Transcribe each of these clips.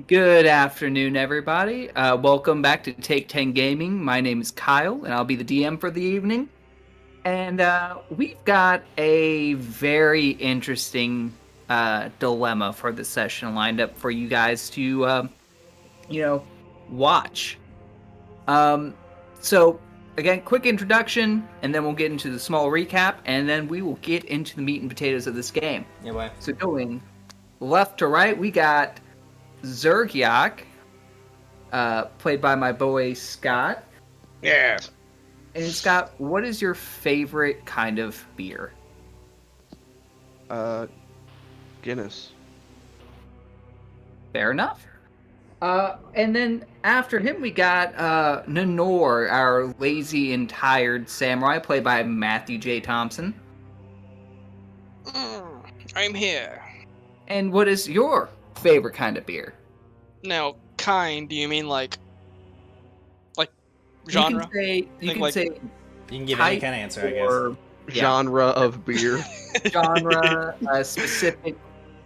Good afternoon, everybody. Welcome back to Take 10 Gaming. My name is Kyle, and I'll be the DM for the evening. And we've got a very interesting dilemma for the session lined up for you guys to, watch. Um, so, again, quick introduction, and then we'll get into the small recap, and then we will get into the meat and potatoes of this game. Yeah, boy. So, going left to right, we got Zergiak, played by my boy Scott. Yeah. And Scott, what is your favorite kind of beer? Guinness. Fair enough. And then after him, we got Nanor, our lazy and tired samurai, played by Matthew J. Thompson. I'm here. And what is your favorite kind of beer? Now, do you mean like genre? You can say You can give any kind of answer, I guess. or Genre of beer. genre, a specific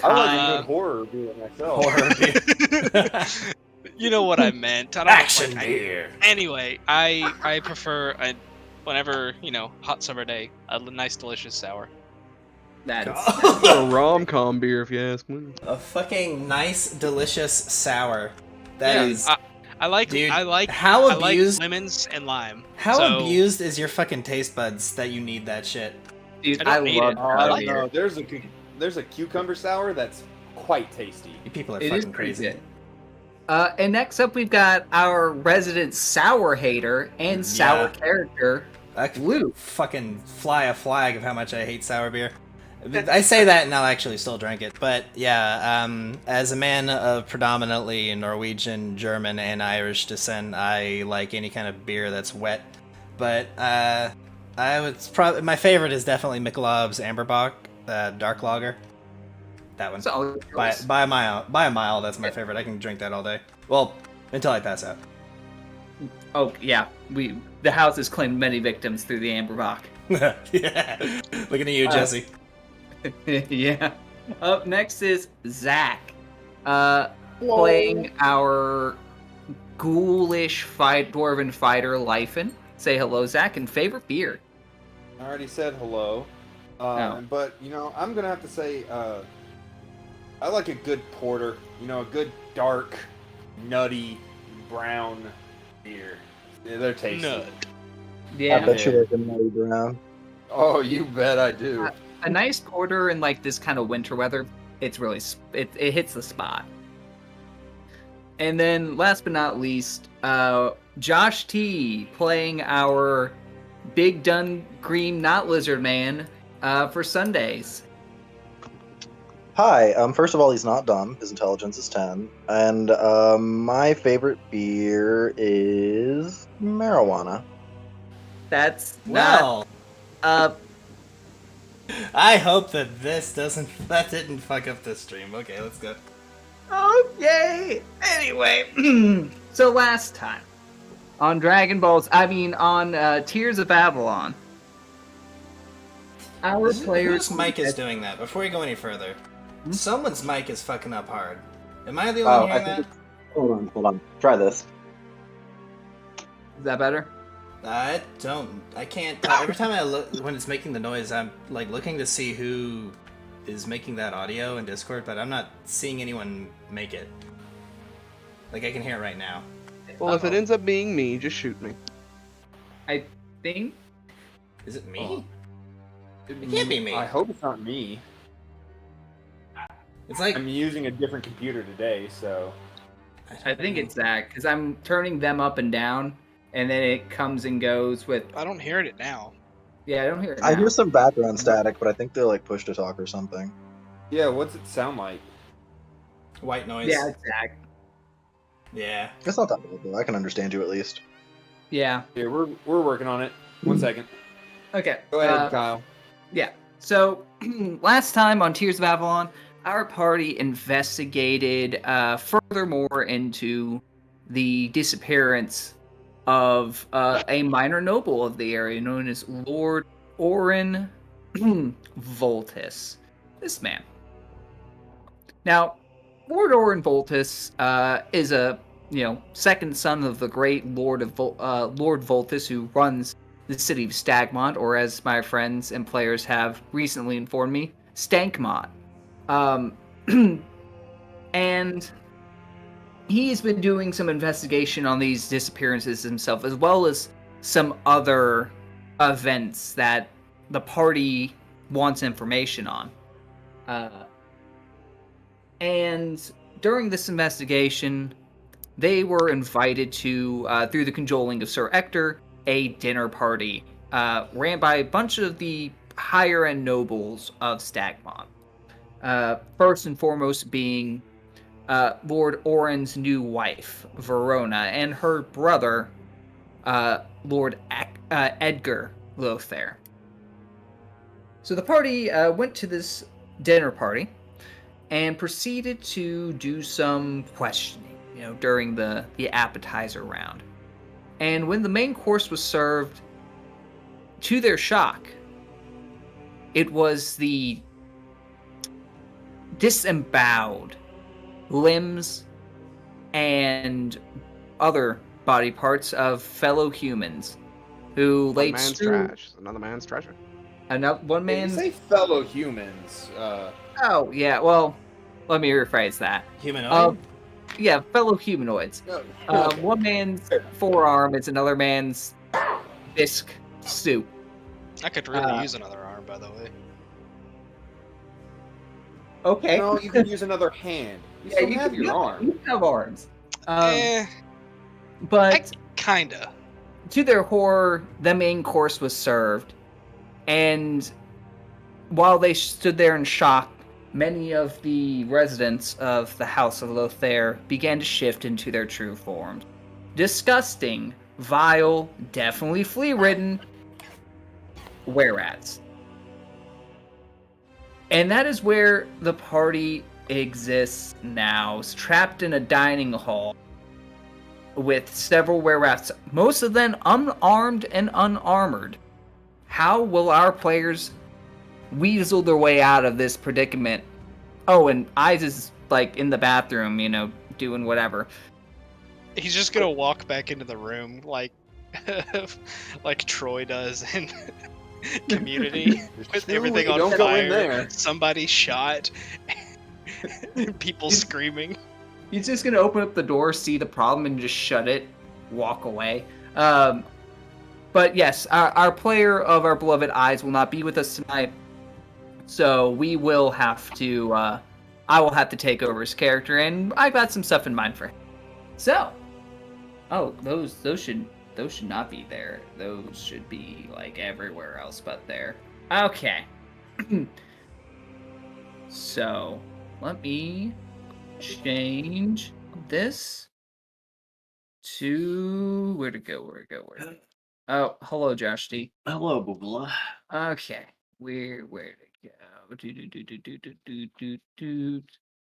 I like a kind. good horror beer myself. Horror beer. You know what I meant. I don't Action like, beer. Anyway, I prefer whenever hot summer day, a nice delicious sour. That's A rom-com beer, if you ask me. A fucking nice, delicious sour. That is. I like Dude, I like how I like abused? lemons and lime. How So, abused is your fucking taste buds that you need that shit? dude, I I don't need love it. I sour don't beer. know. There's a cucumber sour that's quite tasty. You people are It is fucking pretty crazy. good. And next up, we've got our resident sour hater and sour character, I could Luke. fucking fly a flag of how much I hate sour beer. I say that and I'll actually still drink it. But yeah, as a man of predominantly Norwegian, German, and Irish descent, I like any kind of beer that's wet. But I would probably my favorite is definitely Michelob's Amberbach Dark Lager. That one. So, By a mile, that's my favorite. I can drink that all day. Well, until I pass out. oh yeah, the house has claimed many victims through the Amberbach. Yeah. Looking at you, Jesse. Yeah. Up next is Zach, playing our ghoulish dwarven fighter Lyphin. Say hello, Zach, and favorite beer. I already said hello. But, I'm going to have to say, I like a good porter. A good dark, nutty, brown beer. Yeah, they're tasty. Nut. Yeah, I bet you like a nutty brown. Oh, you bet I do. a nice porter in like this kind of winter weather. It's really it hits the spot. And then last but not least, Josh T playing our big dun green not lizard man for Sundays. Hi, first of all, he's not dumb. His intelligence is 10. And my favorite beer is marijuana. That's not Well, uh I hope that that didn't fuck up the stream. Okay, let's go. okay. Anyway, so last time on Tears of Avalon, our players Whose mic is doing that? Before we go any further, someone's mic is fucking up hard. Am I the only Oh, one I hearing think that? hold on. Try this. Is that better? I can't. Every time I look, when it's making the noise, I'm like looking to see who is making that audio in Discord, but I'm not seeing anyone make it. Like I can hear it right now. Well, if it ends up being me, just shoot me. I think Is it me? It can't be me. I hope it's not me. It's like I'm using a different computer today, so... I think it's Zach because I'm turning them up and down, and then it comes and goes with. I don't hear it now. Yeah, I don't hear it. I now. hear some background static, but I think they're like push to talk or something. Yeah, what's it sound like? white noise. Yeah, it's Zach. Yeah. It's not that bad though. I can understand you at least. Yeah. Here, we're working on it. 1 second. Okay. Go ahead, Kyle. Yeah. So last time on Tears of Avalon, our party investigated furthermore into the disappearance of a minor noble of the area known as Lord Orin Voltus. This man. Now, Lord Orin Voltus is a second son of the great Lord Voltus, who runs the city of Stagmont, or as my friends and players have recently informed me, Stankmont. And he's been doing some investigation on these disappearances himself, as well as some other events that the party wants information on. And during this investigation, they were invited to, through the cajoling of Sir Ector, a dinner party ran by a bunch of the higher-end nobles of Stagmont. First and foremost being Lord Orin's new wife, Verona, and her brother, Lord Edgar Lothair. So the party went to this dinner party and proceeded to do some questioning, during the appetizer round. And when the main course was served, to their shock, it was the disemboweled limbs and other body parts of fellow humans who One laid man's strewn. trash, another man's treasure. One When you man. say fellow humans, Oh yeah, well, let me rephrase that. Humanoid? Yeah, fellow humanoids. okay. One man's forearm is another man's disc soup. I could really use another arm, by the way. Okay. No, you can use another hand. You still have your arm. You have arms. I But kinda. to their horror, the main course was served, and while they stood there in shock, many of the residents of the House of Lothair began to shift into their true forms. Disgusting, vile, definitely flea-ridden were-rats. And that is where the party exists now, trapped in a dining hall with several were-rats, most of them unarmed and unarmored. How will our players weasel their way out of this predicament? Oh, and Eyes is like in the bathroom, doing whatever. He's just gonna walk back into the room like like Troy does in Community, with True, everything you on don't go in fire, there. somebody shot, people screaming. He's just gonna open up the door, see the problem, and just shut it, walk away. But yes, our player of our beloved Eyes will not be with us tonight, so we will have to. I will have to take over his character, and I got some stuff in mind for him. So, those should not be there. Those should be like everywhere else but there. Okay. So let me change this to where to go. Oh, hello, Josh D. Hello, Boogla. Okay, where to go?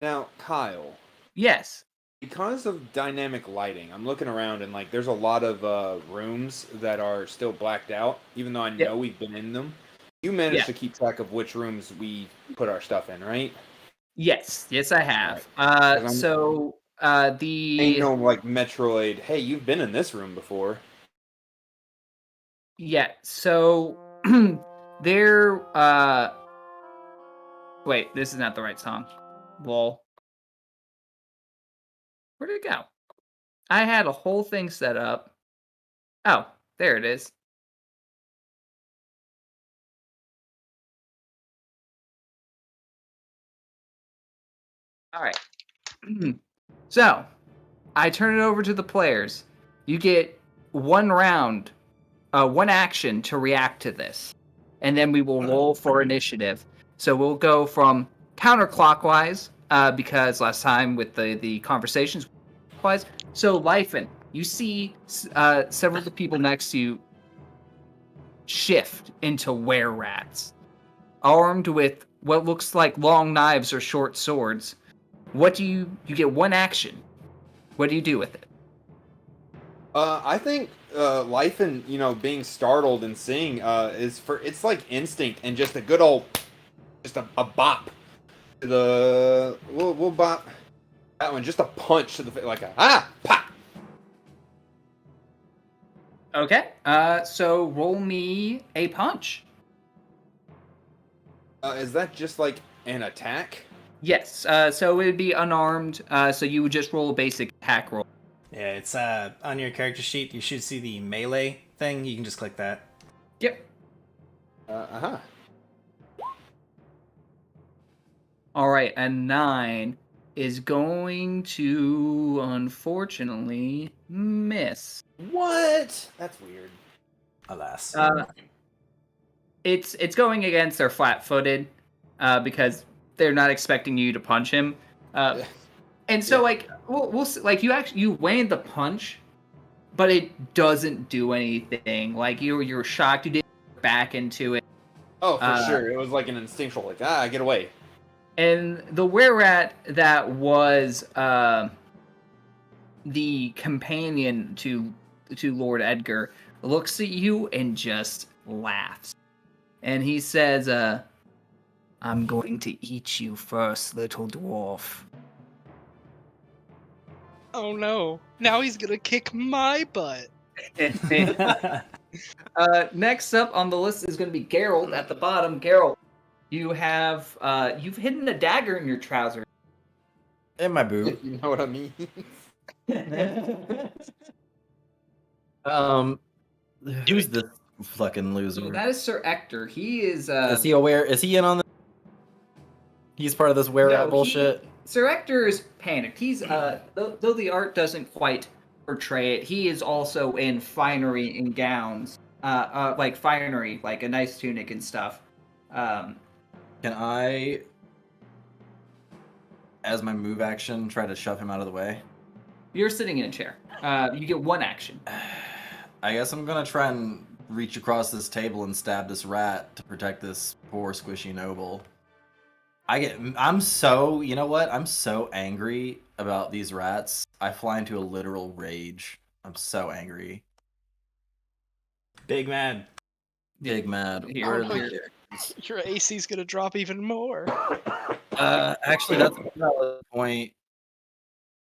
Now, Kyle, Yes. because of dynamic lighting, I'm looking around and there's a lot of rooms that are still blacked out, even though I know we've been in them. You managed to keep track of which rooms we put our stuff in, right? Yes, I have. Right. So Ain't the no Metroid. Hey, you've been in this room before. yeah. So there. Wait, this is not the right song. Lol. Where'd it go? I had a whole thing set up. Oh, there it is. All right. So, I turn it over to the players. You get one round, one action to react to this. And then we will roll for initiative. So we'll go from counterclockwise, because last time with the conversations, so Lyfin, you see several of the people next to you shift into were-rats, armed with what looks like long knives or short swords. What do you get one action? What do you do with it? I think life and being startled and seeing it's like instinct and just a good old just a bop. We'll bop. That one, just a punch to the face, like a pop. Okay. So roll me a punch. Is that just like an attack? Yes. So it would be unarmed. So you would just roll a basic attack roll. Yeah, it's on your character sheet. You should see the melee thing. You can just click that. Yep. Uh-huh. All right. A 9 is going to, unfortunately, miss. What? That's weird. Alas. It's going against their flat-footed, because they're not expecting you to punch him. And so, like, we'll like you land the punch, but it doesn't do anything. Like you're shocked. You didn't back into it. Oh, for sure. It was like an instinctual, like, get away. And the were-rat that was the companion to Lord Edgar looks at you and just laughs. And he says, I'm going to eat you first, little dwarf. Oh no! Now he's gonna kick my butt. Next up on the list is going to be Geralt at the bottom. Geralt, you have you've hidden a dagger in your trousers. In my boot. You know what I mean? Who's this fucking loser? So that is Sir Ector. He is. Is he aware? Is he in on the? He's part of this were-rat bullshit. Sir Ector is panicked. He's though the art doesn't quite portray it, he is also in finery and gowns, like finery, like a nice tunic and stuff. Can I, as my move action, try to shove him out of the way? You're sitting in a chair. You get one action. I guess I'm gonna try and reach across this table and stab this rat to protect this poor squishy noble. I'm so, you know what? I'm so angry about these rats. I fly into a literal rage. I'm so angry. Big mad. Big mad. Here. Your AC's gonna drop even more. Actually, that's a valid point.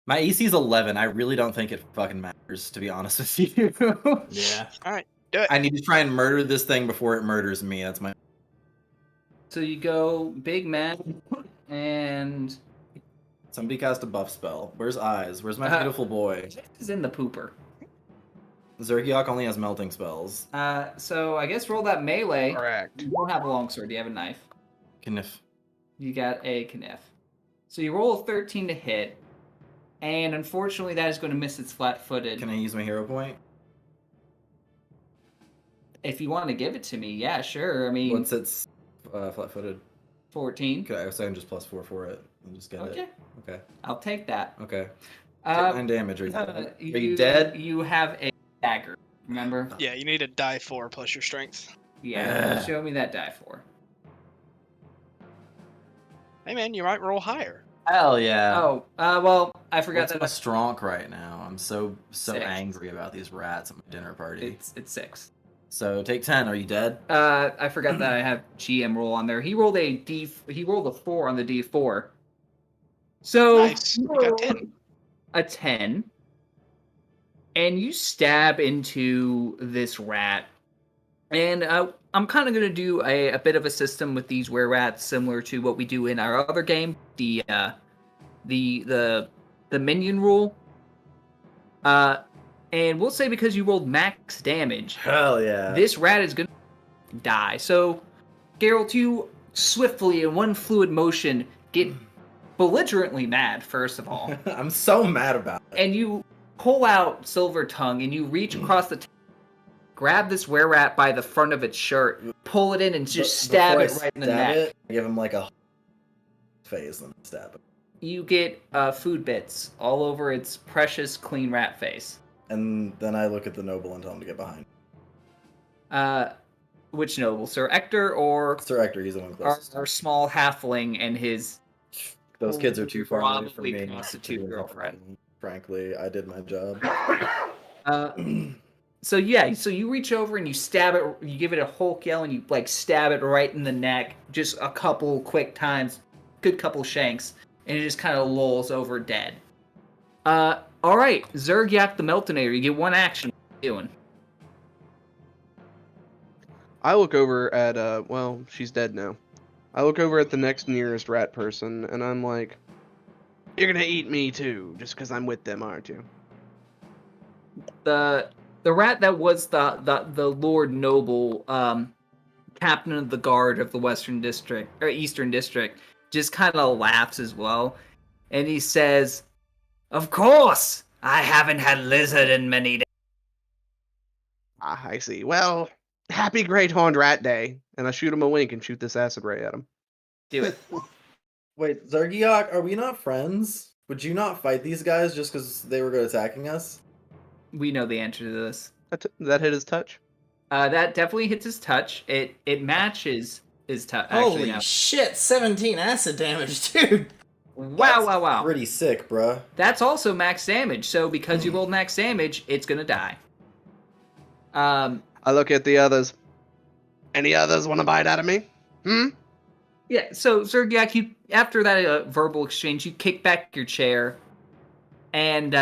My AC is 11. I really don't think it fucking matters, to be honest with you. Yeah. All right, do it. I need to try and murder this thing before it murders me. That's my. So you go big man and Somebody cast a buff spell. Where's Eyes? Where's my beautiful boy? is in the pooper. Zergiok only has melting spells. So I guess roll that melee. Correct. You don't have a longsword. You have a knife. Kniff. You got a kniff. So you roll a 13 to hit, and unfortunately that is going to miss its flat-footed. Can I use my hero point? If you want to give it to me, yeah, sure. I mean, Once it's flat-footed. 14. Okay, so I can just +4 for it and just get Okay. it. Okay. I'll take that. Okay. Take 9 damage. Are you dead? You have a dagger, remember? Yeah, you need a die 4 plus your strength. Yeah, show me that die 4. Hey man, you might roll higher. Hell yeah. Oh, well, I forgot What's that. my stronk right now? I'm so 6. angry about these rats at my dinner party. It's 6. So take 10. Are you dead? I forgot that I have GM roll on there. He rolled a 4 on the D4. So Nice. You got 10. A 10. And you stab into this rat. And I'm kind of going to do a bit of a system with these were-rats similar to what we do in our other game, the minion rule. And we'll say because you rolled max damage, Hell yeah. this rat is going to die. So, Geralt, you swiftly, in one fluid motion, get belligerently mad, first of all. I'm so mad about it. And you pull out Silver Tongue, and you reach across the table, grab this were-rat by the front of its shirt, pull it in, and just stab it right in the neck. I give him like a face and stab it. You get food bits all over its precious, clean rat face. And then I look at the noble and tell him to get behind. Which noble? Sir Ector or Sir Ector, he's the one closest. our small halfling and his... Those kids are too far away from probably me. prostitute girlfriend. Frankly, I did my job. So you reach over and you stab it, you give it a Hulk yell, and you like stab it right in the neck, just a couple quick times, good couple shanks, and it just kind of lolls over dead. All right, Zergyak the Meltonator, you get one action. What are you doing? I look over at well, she's dead now. I look over at the next nearest rat person, and I'm like, "You're gonna eat me too, just because I'm with them, aren't you?" The rat that was the Lord Noble, captain of the guard of the Western District or Eastern District, just kind of laughs as well, and he says, "Of course, I haven't had lizard in many days." Ah, I see. Well, happy Great Horned Rat Day, and I shoot him a wink and shoot this acid ray at him. Do it. Wait, Zargiok, are we not friends? Would you not fight these guys just because they were good attacking us? We know the answer to this. That hit his touch. That definitely hits his touch. It matches his touch. Holy shit, 17 acid damage, dude. Wow. Pretty sick, bruh. That's also max damage. So because you rolled max damage, it's gonna die. I look at the others. Any others want to bite out of me? Yeah. So Zergyak, you after that verbal exchange, you kick back your chair, and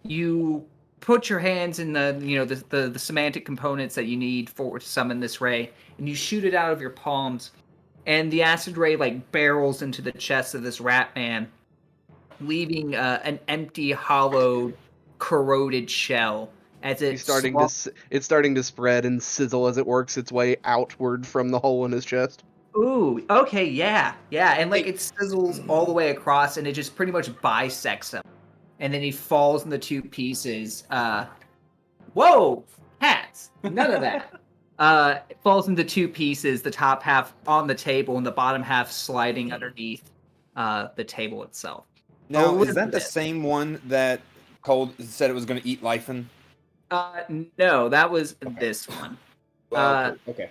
you put your hands in the semantic components that you need to summon this ray, and you shoot it out of your palms, and the acid ray like barrels into the chest of this rat man, leaving an empty, hollow, corroded shell as It's starting to spread and sizzle as it works its way outward from the hole in his chest. Ooh, okay, yeah, and like it sizzles all the way across, and it just pretty much bisects him, and then he falls into two pieces. Whoa, hats! None of that. It falls into two pieces. The top half on the table, and the bottom half sliding underneath the table itself. Now, is that the same one that Cold said it was going to eat Lifen? No, that was this one. Okay.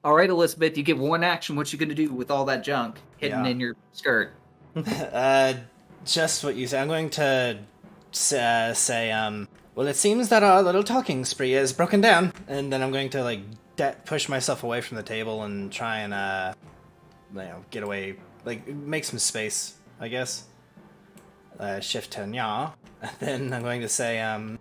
All right, Elizabeth, you get one action. What you gonna do with all that junk hidden in your skirt? Just what you say. I'm going to say, well, it seems that our little talking spree is broken down, and then I'm going to push myself away from the table and try and get away, make some space, I guess. Shift to Nya. Then I'm going to say, and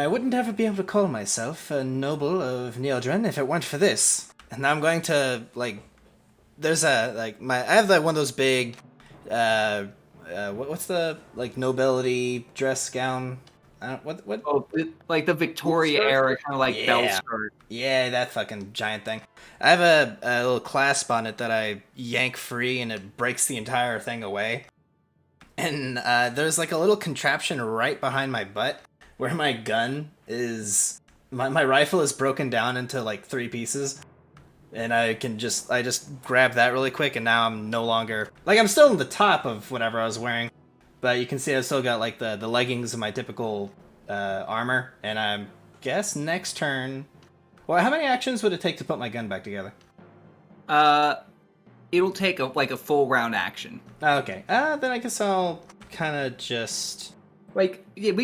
I wouldn't ever be able to call myself a noble of Neodren if it weren't for this. And I'm going to, there's I have one of those big, what's the, nobility dress gown? What? Oh, the Victoria era kind of belt skirt. Yeah, that fucking giant thing. I have a little clasp on it that I yank free and it breaks the entire thing away. And there's a little contraption right behind my butt where my gun is, my rifle is broken down into 3 pieces, and I just grab that really quick, and now I'm no longer, I'm still on the top of whatever I was wearing, but you can see I've still got the leggings of my typical armor, and I guess next turn, well, how many actions would it take to put my gun back together? It'll take a full round action. Okay, then I guess I'll kind of just... we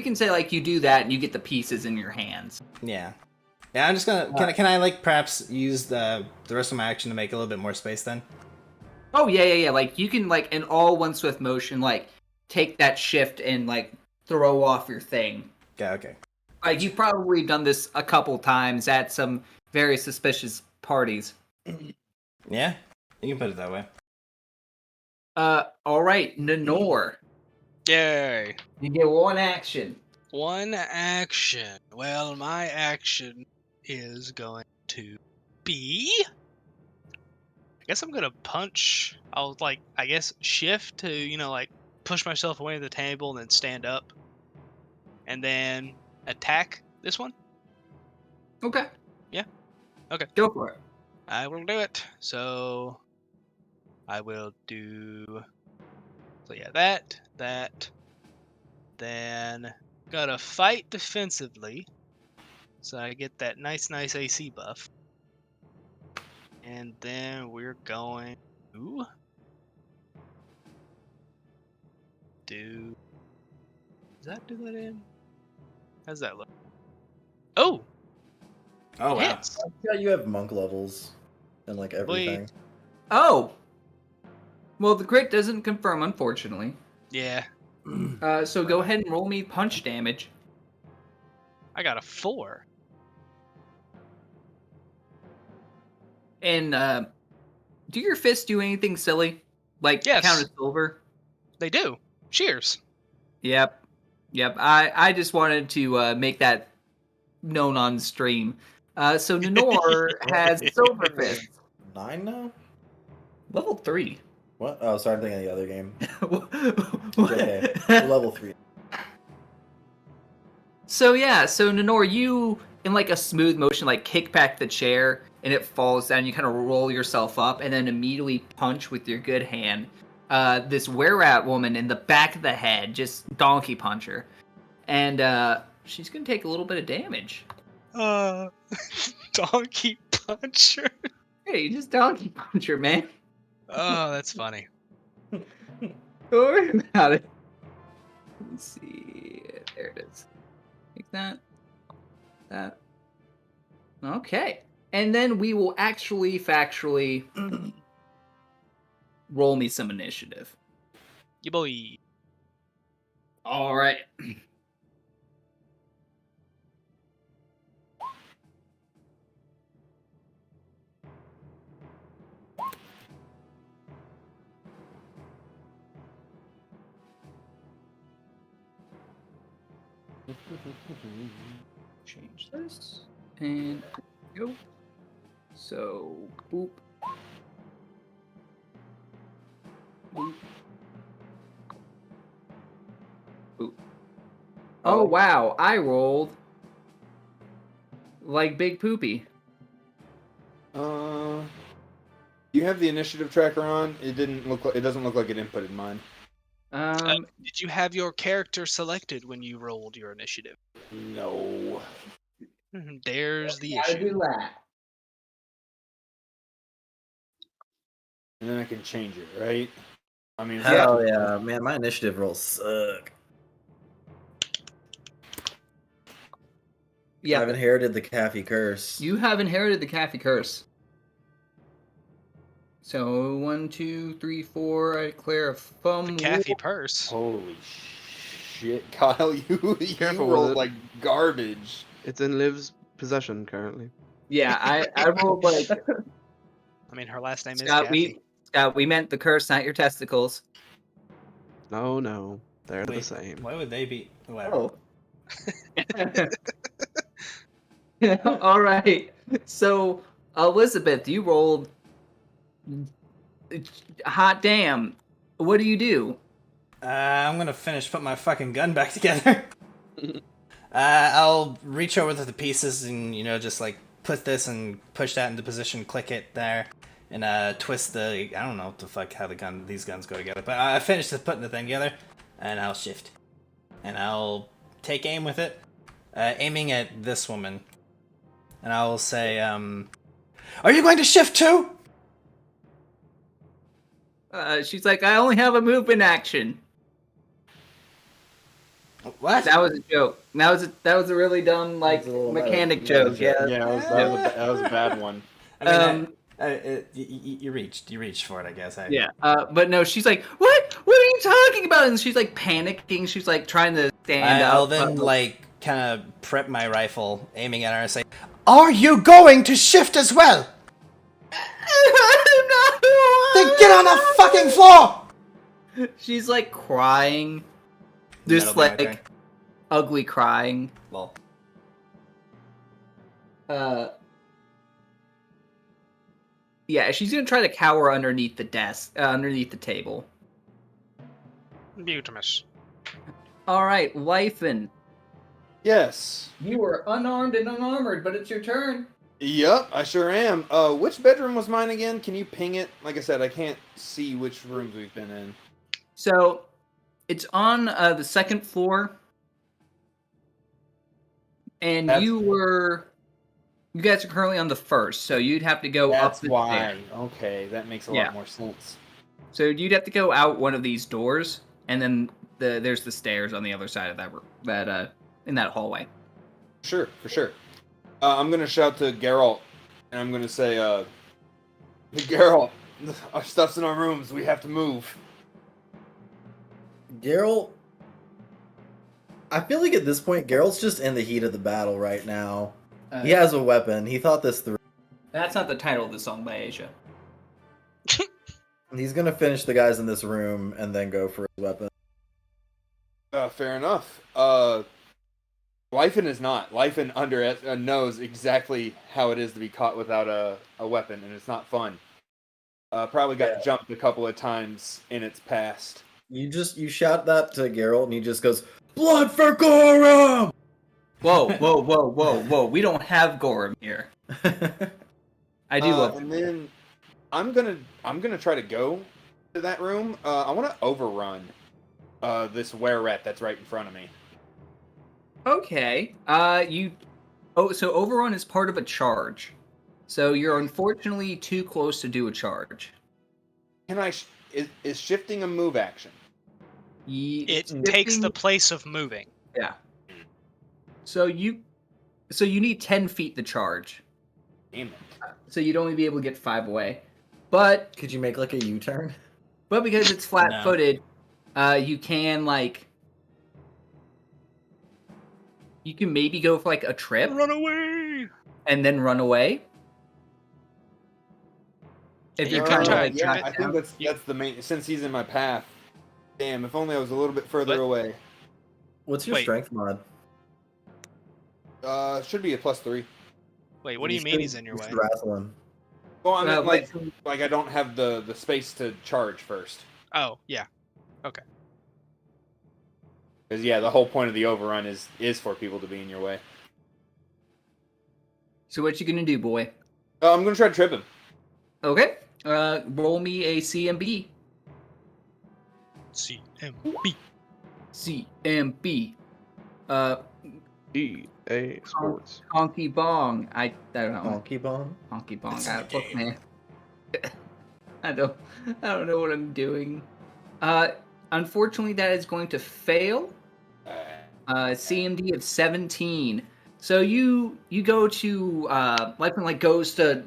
can say you do that and you get the pieces in your hands. Yeah, I'm just gonna. Can I perhaps use the rest of my action to make a little bit more space then? Oh yeah. You can in all one swift motion take that shift and throw off your thing. Yeah. Okay. You've probably done this a couple times at some very suspicious parties. Yeah, you can put it that way. All right, Nenor. Yay. You get one action. One action. Well, my action is going to be... I guess I'm going to punch. I'll, I guess, shift to, push myself away from the table and then stand up. And then attack this one. Okay. Yeah. Okay. Go for it. I will do it. So I will do... So yeah, that. Then gotta fight defensively. So I get that nice AC buff. And then we're going to do... Does that do that in? How's that look? Oh! Oh, wow. Hits. Yeah, you have monk levels and everything. Oh, Well, the crit doesn't confirm, unfortunately. Yeah, So go ahead and roll me punch damage. I got a 4. And do your fists do anything silly? Like Yes. count as silver? They do. Cheers. Yep. I just wanted to make that known on stream. So Nenor has silver fists. 9 now? Level 3. What? Oh, sorry, I'm thinking of the other game. What? Okay, level 3. So Nenor, you in like a smooth motion, like kick back the chair, and it falls down. You kind of roll yourself up, and then immediately punch with your good hand this were-rat woman in the back of the head, just donkey punch her, and she's gonna take a little bit of damage. Donkey puncher. Hey, you just donkey punch her, man. Oh, that's funny. Don't worry about it. Let's see. There it is. Like that. That. Okay. And then we will actually factually roll me some initiative. You boy. All right. Change this. And go. So, boop. Boop. Boop. Oh, wow. I rolled like Big Poopy. You have the initiative tracker on. It doesn't look like it inputted mine. Did you have your character selected when you rolled your initiative? No. There's the Gotta issue. do that. And then I can change it, right? I mean, Hell yeah, man, my initiative rolls suck. Yeah. I've inherited the Caffey curse. You have inherited the Caffey curse. So 1, 2, 3, 4. I declare a fumble. Caffey purse. Holy shit, Kyle! You Careful with rolled it. like garbage. It's in Liv's possession currently. Yeah, I rolled like I mean, her last name Scott. is Caffey. We meant the curse, not your testicles. No, they're the Wait, same. Why would they be? Whatever. Oh. All right. So Elizabeth, you rolled. Hot damn! What do you do? I'm gonna finish putting my fucking gun back together. I'll reach over to the pieces and just like put this and push that into position, click it there, and twist the. I don't know what the fuck how these guns go together, but I finished putting the thing together, and I'll shift, and I'll take aim with it, aiming at this woman, and I will say, "Are you going to shift too?" She's like, I only have a movement action. What? That was a joke. That was a really dumb That's a little mechanic joke. Yeah. Yeah, that was a bad one. I mean, you reached for it, I guess. Yeah. But no, she's like, what? What are you talking about? And she's like panicking. She's like trying to stand up. I'll then like kind of prep my rifle, aiming at her, and say, "Are you going to shift as well? Then get on the fucking floor!" She's like crying. That'll Just be my like turn. ugly crying. Lol. Yeah, she's gonna try to cower underneath the desk, underneath the table. Beautimus. All right, Lyphin. Yes. You are unarmed and unarmored, but it's your turn. Yep, I sure am. Which bedroom was mine again? Can you ping it? Like I said, I can't see which rooms we've been in. So, it's on the second floor, and you guys are currently on the first, so you'd have to go up the stairs. Okay, that makes a Yeah. lot more sense. So you'd have to go out one of these doors, and then there's the stairs on the other side of that in that hallway. Sure, for sure. I'm gonna shout to Geralt, and I'm gonna say, Geralt, Our stuff's in our rooms. We have to move. Geralt, I feel like at this point, Geralt's just in the heat of the battle right now. He has a weapon. He thought this through. That's not the title of the song by Asia. He's gonna finish the guys in this room and then go for his weapon. Fair enough. Lyfin is not. Lyfin knows exactly how it is to be caught without a weapon, and it's not fun. Probably got jumped a couple of times in its past. You shout that to Geralt, and he just goes, "Blood for Gorham!" Whoa. We don't have Gorham here. I do love And then I'm gonna try to go to that room. I want to overrun this were-rat that's right in front of me. Okay. So overrun is part of a charge. So you're unfortunately too close to do a charge. Can I? Is shifting a move action? It takes the place of moving. Yeah. So you need 10 feet to charge. Damn it. So you'd only be able to get 5 away. But Could you make like a U-turn? But because it's flat-footed, you can you can maybe go for like a trip. Run away! And then run away. If you're kind of like I think that's the main. Since he's in my path. Damn! If only I was a little bit further away. What's your strength mod? Should be a +3. Wait, what do you mean he's in your way? Wrestling. Well, I mean, like I don't have the space to charge first. Oh, yeah. Okay. Because the whole point of the overrun is for people to be in your way. So what you gonna do, boy? I'm gonna try to trip him. Okay. Roll me a CMB. CMB. CMB. EA Sports. Honky Bong. I don't know. Honky Bong? Honky Bong. Look, man. I don't know what I'm doing. Unfortunately, that is going to fail. CMD of 17. So you go to Lyfin goes to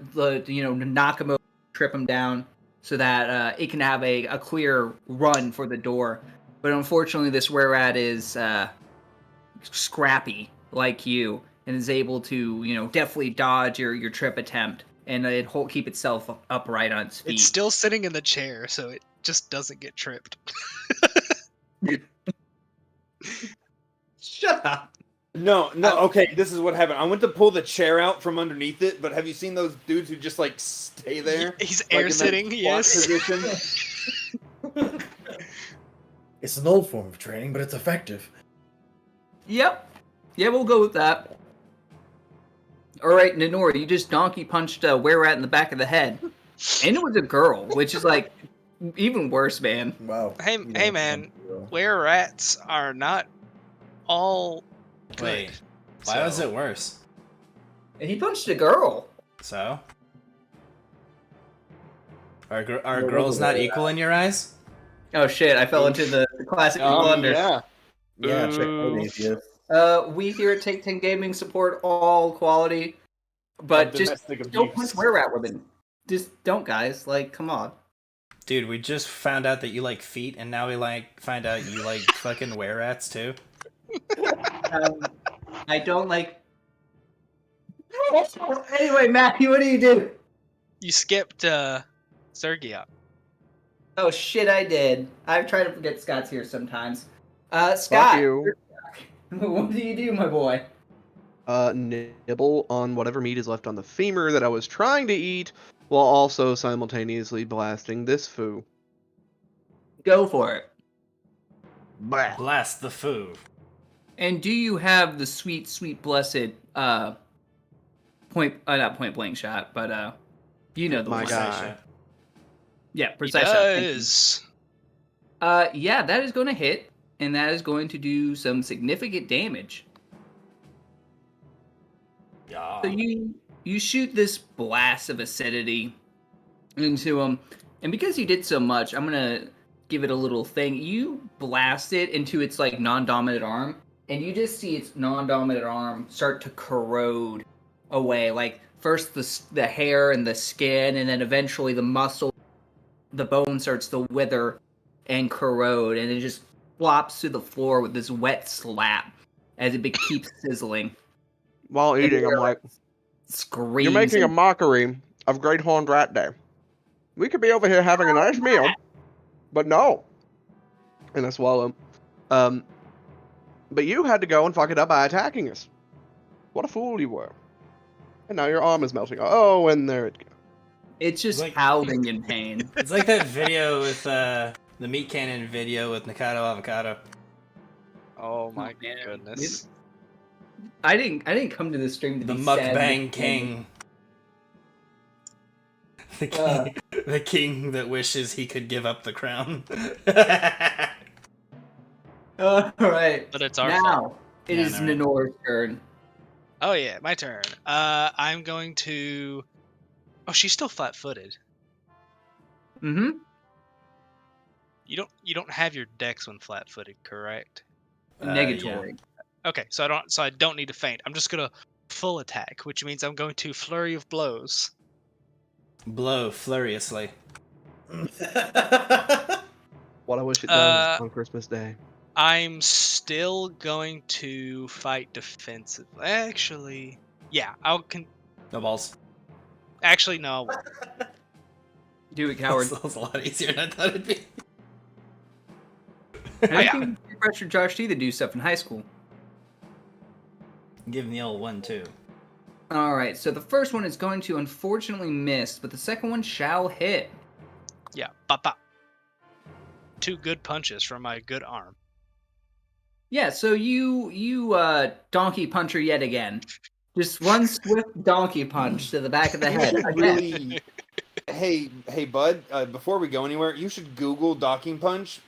knock him over, trip him down, so that it can have a clear run for the door. But unfortunately, this were-rat is scrappy like you and is able to definitely dodge your trip attempt and keep itself upright on its feet. It's still sitting in the chair, so it just doesn't get tripped. Shut up. No, okay, this is what happened. I went to pull the chair out from underneath it, but have you seen those dudes who just stay there? He's air sitting, yes. Position? It's an old form of training, but it's effective. Yep. Yeah, we'll go with that. Alright, Nenora, you just donkey punched a were-rat in the back of the head. And it was a girl, which is even worse, man. Wow. Hey man, were-rats are not all good. Wait, why was it worse? And he punched a girl. So? Are girls not equal in your eyes? Oh shit, I fell into the classic blunder. Yeah. Yeah, check out atheist. We here at Take 10 Gaming support all quality, but just don't punch were-rat women. Just don't, guys. Come on. Dude, we just found out that you like feet, and now we find out you like fucking were-rats too. I don't like. Anyway, Matthew, what do you do? You skipped Sergiok. Oh shit, I did. I try to forget Scott's here sometimes. Scott, Fuck you. what do you do, my boy? Nibble on whatever meat is left on the femur that I was trying to eat, while also simultaneously blasting this foo. Go for it. Blast the foo. And do you have the sweet, sweet, blessed not point blank shot, but you know the My one. guy. Yeah, He precise does. shot. Yeah, that is going to hit, and that is going to do some significant damage. Yeah. So you shoot this blast of acidity into him, and because you did so much, I'm gonna give it a little thing. You blast it into its non-dominant arm, and you just see its non-dominant arm start to corrode away. First the hair and the skin, and then eventually the muscle the bone starts to wither and corrode, and it just flops to the floor with this wet slap as it keeps sizzling. While eating, I'm like, Screams. you're making a mockery of Great Horned Rat Day. We could be over here having a nice meal, but no. And I swallow. But you had to go and fuck it up by attacking us. What a fool you were. And now your arm is melting. Oh, and there it goes. It's just Like- howling in pain. It's like that video with the meat cannon video with Nikado Avocado. Oh my man. goodness. I didn't come to this stream to The be sad. mukbang king. The king, the king that wishes he could give up the crown. All right. But it's our fault. Now it Yeah, is no, right. Minoru's turn. Oh yeah, my turn. I'm going to. Oh, she's still flat-footed. Mm-hmm. You don't have your dex when flat-footed, correct? Negatory. Okay, so I don't need to feint. I'm just gonna full attack, which means I'm going to flurry of blows. Blow furiously. What I wish it does on Christmas Day. I'm still going to fight defensive. Actually, yeah, No balls. Actually, no. I won't. Do it, coward. That was a lot easier than I thought it'd be. I think you pressured Josh T to do stuff in high school. Give him the old 1-2. Alright, so the first one is going to unfortunately miss, but the second one shall hit. Yeah, bop bop. 2 good punches from my good arm. Yeah, so you donkey puncher yet again. Just one swift donkey punch to the back of the head. Really? Hey, bud. Before we go anywhere, you should Google donkey punch,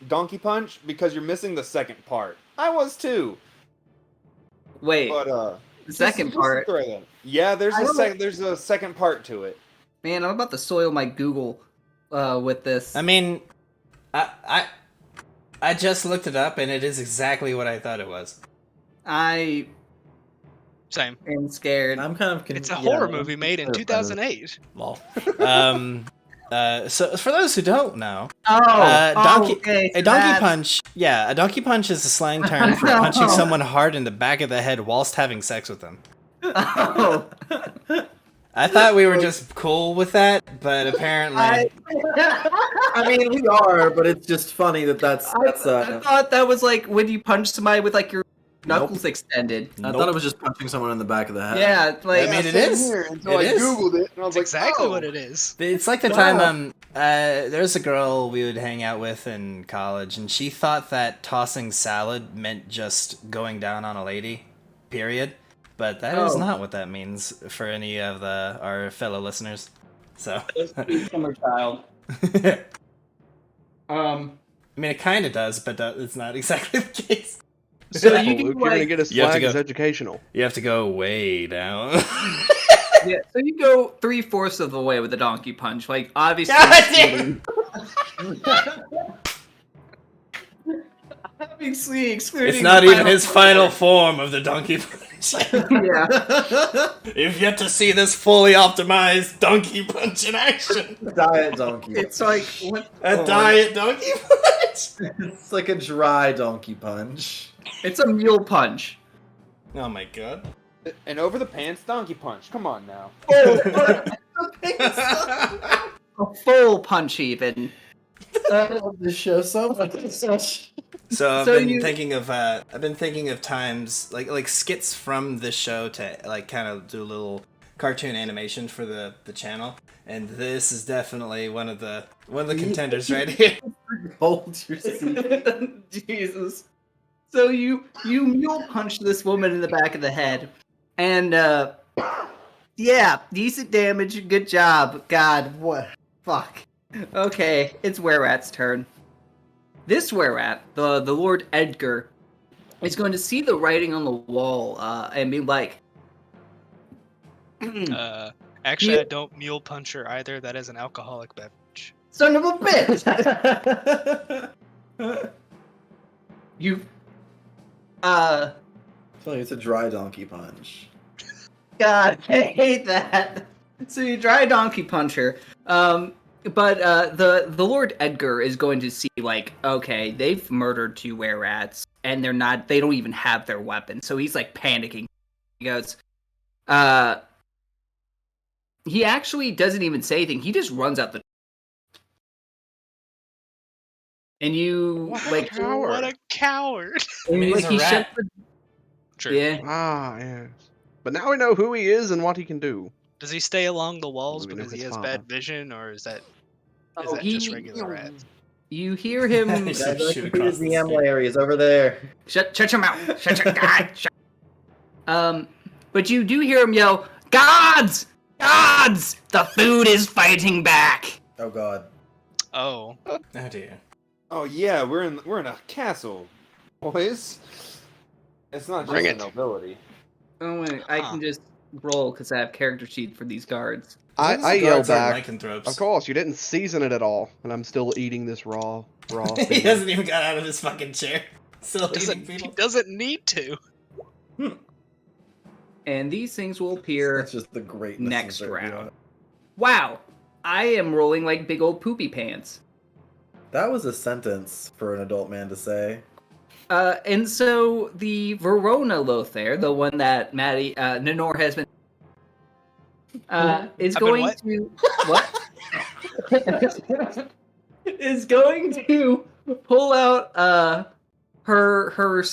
because you're missing the second part. I was too. Wait, But the second part. throw that. Yeah, there's I a don't- there's a second part to it. Man, I'm about to soil my Google with this. I mean, I just looked it up and it is exactly what I thought it was. I Same. am scared. I'm kind of It's a horror movie made in 2008. Lol. So for those who don't know, Okay, a donkey so that's- punch. Yeah, a donkey punch is a slang term for punching someone hard in the back of the head whilst having sex with them. Oh. I thought we were just cool with that, but apparently, I mean, we are, but it's just funny that's. I thought that was like when you punch somebody with like your Nope. knuckles extended. I thought it was just punching someone in the back of the head. Yeah, like I mean, it same is. here, until It I is. Googled it, and I was That's like, exactly oh. what it is. It's like the time there's a girl we would hang out with in college, and she thought that tossing salad meant just going down on a lady, period. But that is Oh. not what that means for any of our fellow listeners. So, summer child. I mean, it kind of does, but it's not exactly the case. So Well, you do Luke, you're gonna like, get his You have to flag as go- educational. You have to go way down. yeah, so you go 3/4 of the way with the donkey punch. Like obviously, God damn! obviously excluding. It's not the even his final form of the donkey punch. Yeah. You've yet to see this fully optimized donkey punch in action. Diet donkey. It's like what? A diet donkey punch. It's like a dry donkey punch. It's a mule punch. Oh my god. An over the pants donkey punch. Come on now. A full punch even. I love this show so much. So I've So been you- thinking of times like skits from this show to like kind of do a little cartoon animation for the channel, and this is definitely one of the contenders right here. Hold your seat. Jesus. So you mule punch this woman in the back of the head, and yeah, decent damage. Good job. God, what? Fuck. Okay, it's Were-Rat's turn. This Were-Rat, the Lord Edgar, is going to see the writing on the wall and be like, Actually, Yeah. I don't mule puncher either. That is an alcoholic beverage. "Son of a bitch! You, I feel like it's a dry donkey punch. God, I hate that." So you dry donkey puncher. But the Lord Edgar is going to see, like, okay, they've murdered 2 were-rats, and they don't even have their weapon. So he's, like, panicking. He goes, he actually doesn't even say anything. He just runs out the... And you, What a like... coward. What a coward! I mean, he's like, a he rat. shuts the... True. Yeah. Ah, yes. But now we know who he is and what he can do. Does he stay along the walls We know because he his has father. bad vision, or is that Oh, just regular rats? You hear him... He's Guys, Shoot look at across the the DM street. layer. He's over there. Shut your mouth! Shut your... God! Shut... But you do hear him yell, "Gods! Gods! The food is fighting back!" Oh god. Oh, Oh dear. Oh yeah, we're in a castle, boys. It's not just Bring the it. nobility. Oh, wait, I can just roll because I have character sheet for these guards. I As long as the yell guards aren't back. lycanthropes. Of course, you didn't season it at all, and I'm still eating this raw He thing. hasn't even got out of his fucking chair. Still eating he people. doesn't need to. And these things will appear That's just the greatness next of Serbia. round. Wow, I am rolling like big old poopy pants. That was a sentence for an adult man to say. And so the Verona Lothair, the one that Maddie Nenor has been is I've been going what? to is going to pull out her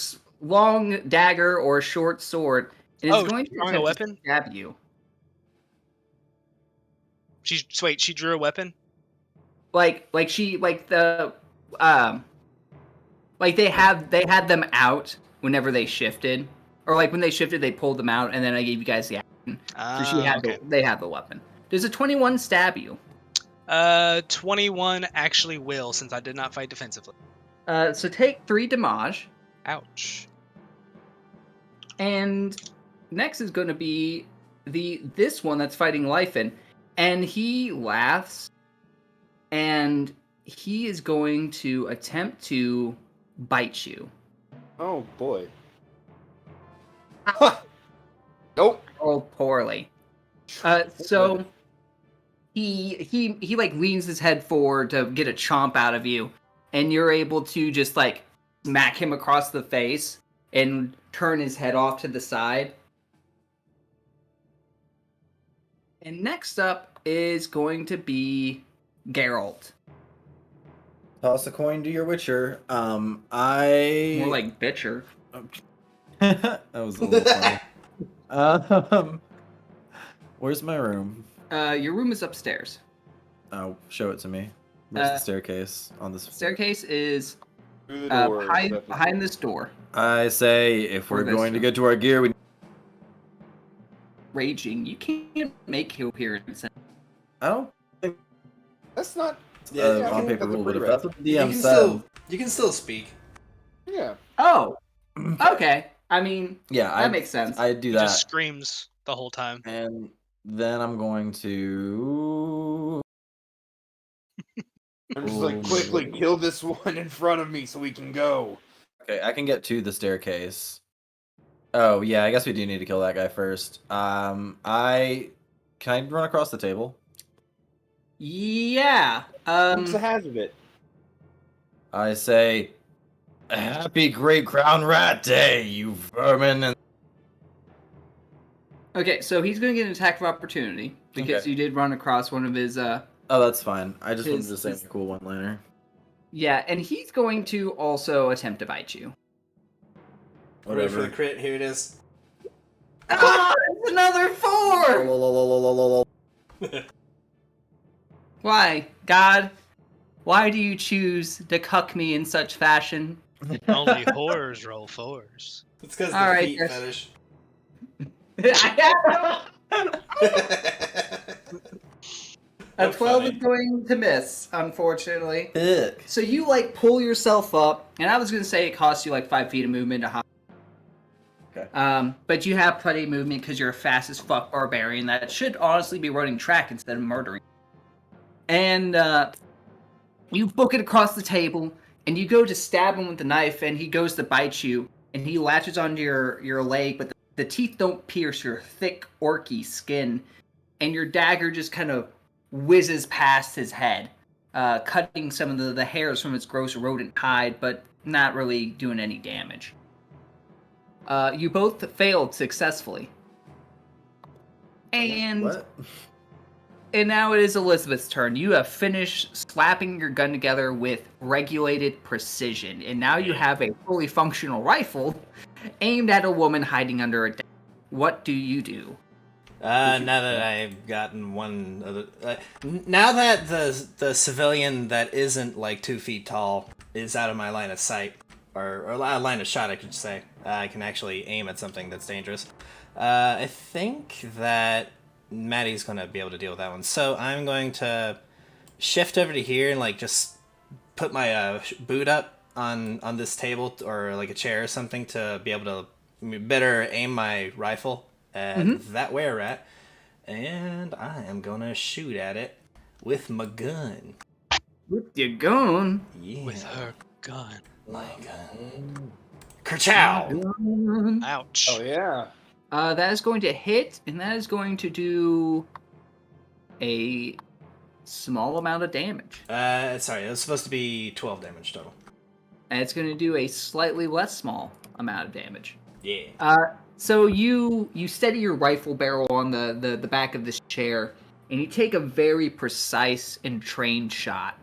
long dagger or short sword and is going to she's drawing a attempt weapon? to stab you. She drew a weapon. Like they had them out whenever they shifted, or like when they shifted they pulled them out, and then I gave you guys the action. So they have the weapon. Does a 21 stab you? 21 actually will, since I did not fight defensively. So take 3 damage, Ouch. and next is going to be this one that's fighting Lyfin, and he laughs, and he is going to attempt to bite you. Oh boy. Nope. Oh, poorly. So he like leans his head forward to get a chomp out of you, and you're able to just like smack him across the face and turn his head off to the side. And next up is going to be Geralt. Toss a coin to your Witcher. More like Bitcher. That was a little funny. Where's my room? Your room is upstairs. Oh, show it to me. Where's the staircase on this? Staircase is Through the door. behind this door. I say, if we're Or this going to room. get to our gear, we. Raging. You can't make coherence. I don't think That's not. Yeah, on I paper think rule, but if that's that's what the DM you said, can still speak. Yeah. Oh, okay. I mean, yeah, that makes sense. I do He that, just screams the whole time. and then I'm going to. I'm just like, quickly kill this one in front of me so we can go. Okay, I can get to the staircase. Oh yeah, I guess we do need to kill that guy first. Can I run across the table? Yeah. What's the hazard of it? I say, "Happy Great Crown Rat Day, you vermin!" And Okay, so he's going to get an attack of opportunity because Okay. you did run across one of his. oh, that's fine. I just wanted His- to say his- a cool one-liner. Yeah, and he's going to also attempt to bite you. Ready for the Whatever. crit? Here it is. Ah, it's another 4. Lolololololol. Why, God? Why do you choose to cuck me in such fashion? Only horrors roll 4s. It's because All the right, feet yes. fetish. A So 12 funny. is going to miss, unfortunately. Ick. So you like pull yourself up, and I was gonna say it costs you like 5 feet of movement to hop. Okay. But you have plenty of movement because you're a fast as fuck barbarian that should honestly be running track instead of murdering. And you book it across the table, and you go to stab him with the knife, and he goes to bite you, and he latches onto your leg, but the teeth don't pierce your thick, orky skin, and your dagger just kind of whizzes past his head, cutting some of the hairs from its gross rodent hide, but not really doing any damage. You both failed successfully. And What? And now it is Elizabeth's turn. You have finished slapping your gun together with regulated precision, and now you have a fully functional rifle aimed at a woman hiding under a desk. What do you do? Now that I've gotten one of the, now that the civilian that isn't like 2 feet tall is out of my line of sight, or line of shot, I could say, I can actually aim at something that's dangerous. I think that Maddie's gonna be able to deal with that one. So I'm going to shift over to here and like just put my boot up on this table or like a chair or something to be able to better aim my rifle at that were-rat, and I am gonna shoot at it with my gun. With your gun? Yeah. With her gun. My gun. Kerchow! Ouch. Oh yeah. That is going to hit, and that is going to do a small amount of damage. Sorry, it was supposed to be 12 damage total. And it's going to do a slightly less small amount of damage. Yeah. So you steady your rifle barrel on the back of this chair, and you take a very precise and trained shot.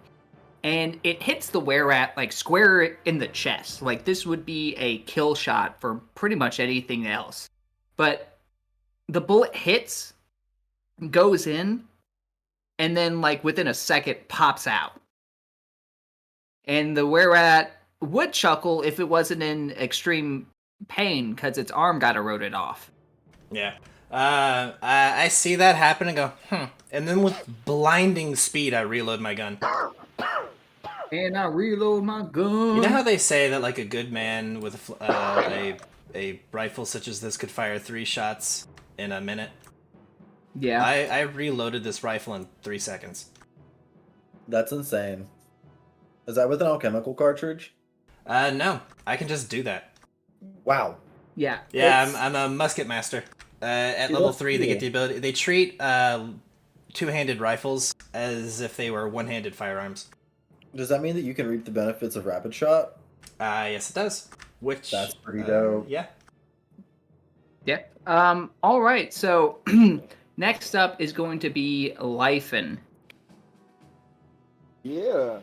And it hits the were-rat like square in the chest. Like this would be a kill shot for pretty much anything else. But the bullet hits, goes in, and then like within a second pops out. And the were-rat would chuckle if it wasn't in extreme pain because its arm got eroded off. Yeah. I see that happen and go, And then with blinding speed, I reload my gun. And I reload my gun. You know how they say that like a good man with a rifle such as this could fire 3 shots in a minute? Yeah. I reloaded this rifle in 3 seconds. That's insane. Is that with an alchemical cartridge? No, I can just do that. Wow. Yeah. Yeah, I'm a musket master. At Dude, level that's 3, they get cool. the ability. They treat two-handed rifles as if they were one-handed firearms. Does that mean that you can reap the benefits of rapid shot? Yes, it does. Which That's pretty dope. Yeah. Yeah. All right. So next up is going to be Lifen. Yeah.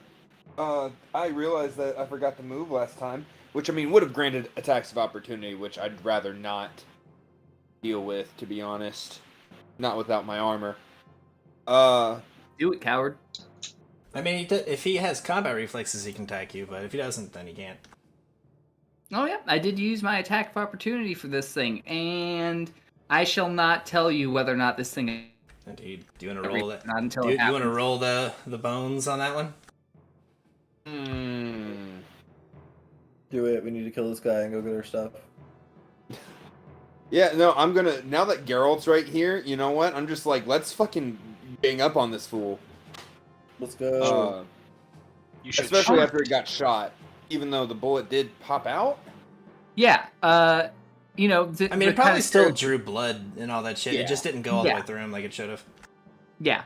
I realized that I forgot to move last time, which I mean would have granted attacks of opportunity, which I'd rather not deal with, to be honest. Not without my armor. Do it, coward. I mean, if he has combat reflexes, he can attack you, but if he doesn't, then he can't. Oh yeah, I did use my attack of opportunity for this thing, and I shall not tell you whether or not this thing. Indeed. Do you want to roll that? Not until Do it you want to happens. roll the bones on that one? Do it. We need to kill this guy and go get our stuff. Yeah, no, I'm gonna, now that Geralt's right here, you know what? I'm just like, let's fucking bang up on this fool. Let's go. You should Especially shoot. after it got shot, even though the bullet did pop out. Yeah. You know. I mean, it probably still drew blood and all that shit. Yeah. It just didn't go all the Yeah. way through him like it should have. Yeah.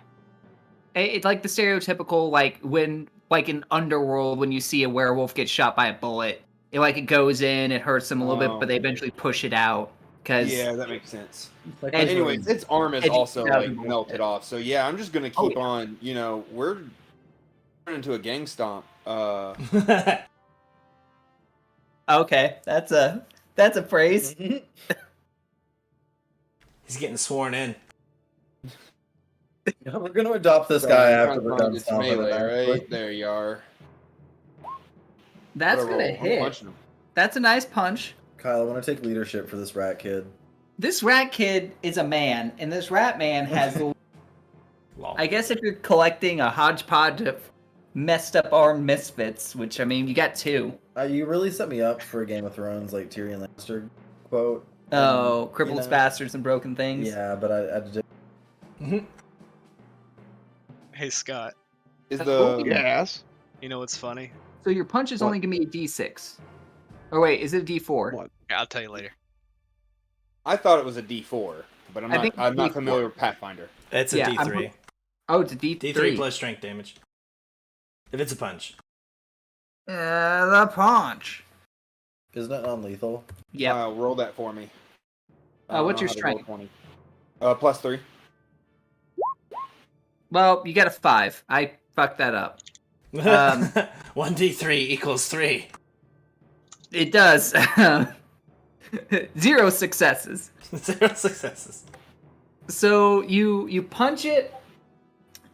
It's like the stereotypical, like when, like in Underworld, when you see a werewolf get shot by a bullet, it goes in, it hurts them a little bit, but they eventually push it out. Yeah, that makes sense. Like, and- Anyways, its arm is Edgy also like 2000 melted off. So yeah, I'm just gonna Oh, keep yeah. on. You know, we're turning into a gang stomp. Okay, that's a phrase. He's getting sworn in. Yeah, we're gonna adopt this guy I'm after trying to we're find done its stomping him, melee, actually. right? There you are. That's What a gonna roll. I'm hit. punching him. That's a nice punch. Kyle, I want to take leadership for this rat kid. This rat kid is a man, and this rat man has. Lol. I guess if you're collecting a hodgepodge of messed up armed misfits, which I mean, you got 2. You really set me up for a Game of Thrones like Tyrion Lannister quote. Oh, crippled you know, bastards and broken things. Yeah, but I did. Hey, Scott, Is That's the cool. Yes. you know what's funny? So your punch is What? only gonna be a D6. Or wait, is it a D4? What? Yeah, I'll tell you later. I thought it was a D4, but I think I'm not D4. familiar with Pathfinder. It's a Yeah, D3. Oh, it's a D3. D3 plus strength damage. If it's a punch. The punch. Isn't it non-lethal? Yeah. Roll that for me. What's your strength? 20. +3. Well, you got a 5. I fucked that up. 1d3 equals 3. It does. 0 successes. 0 successes. So you punch it,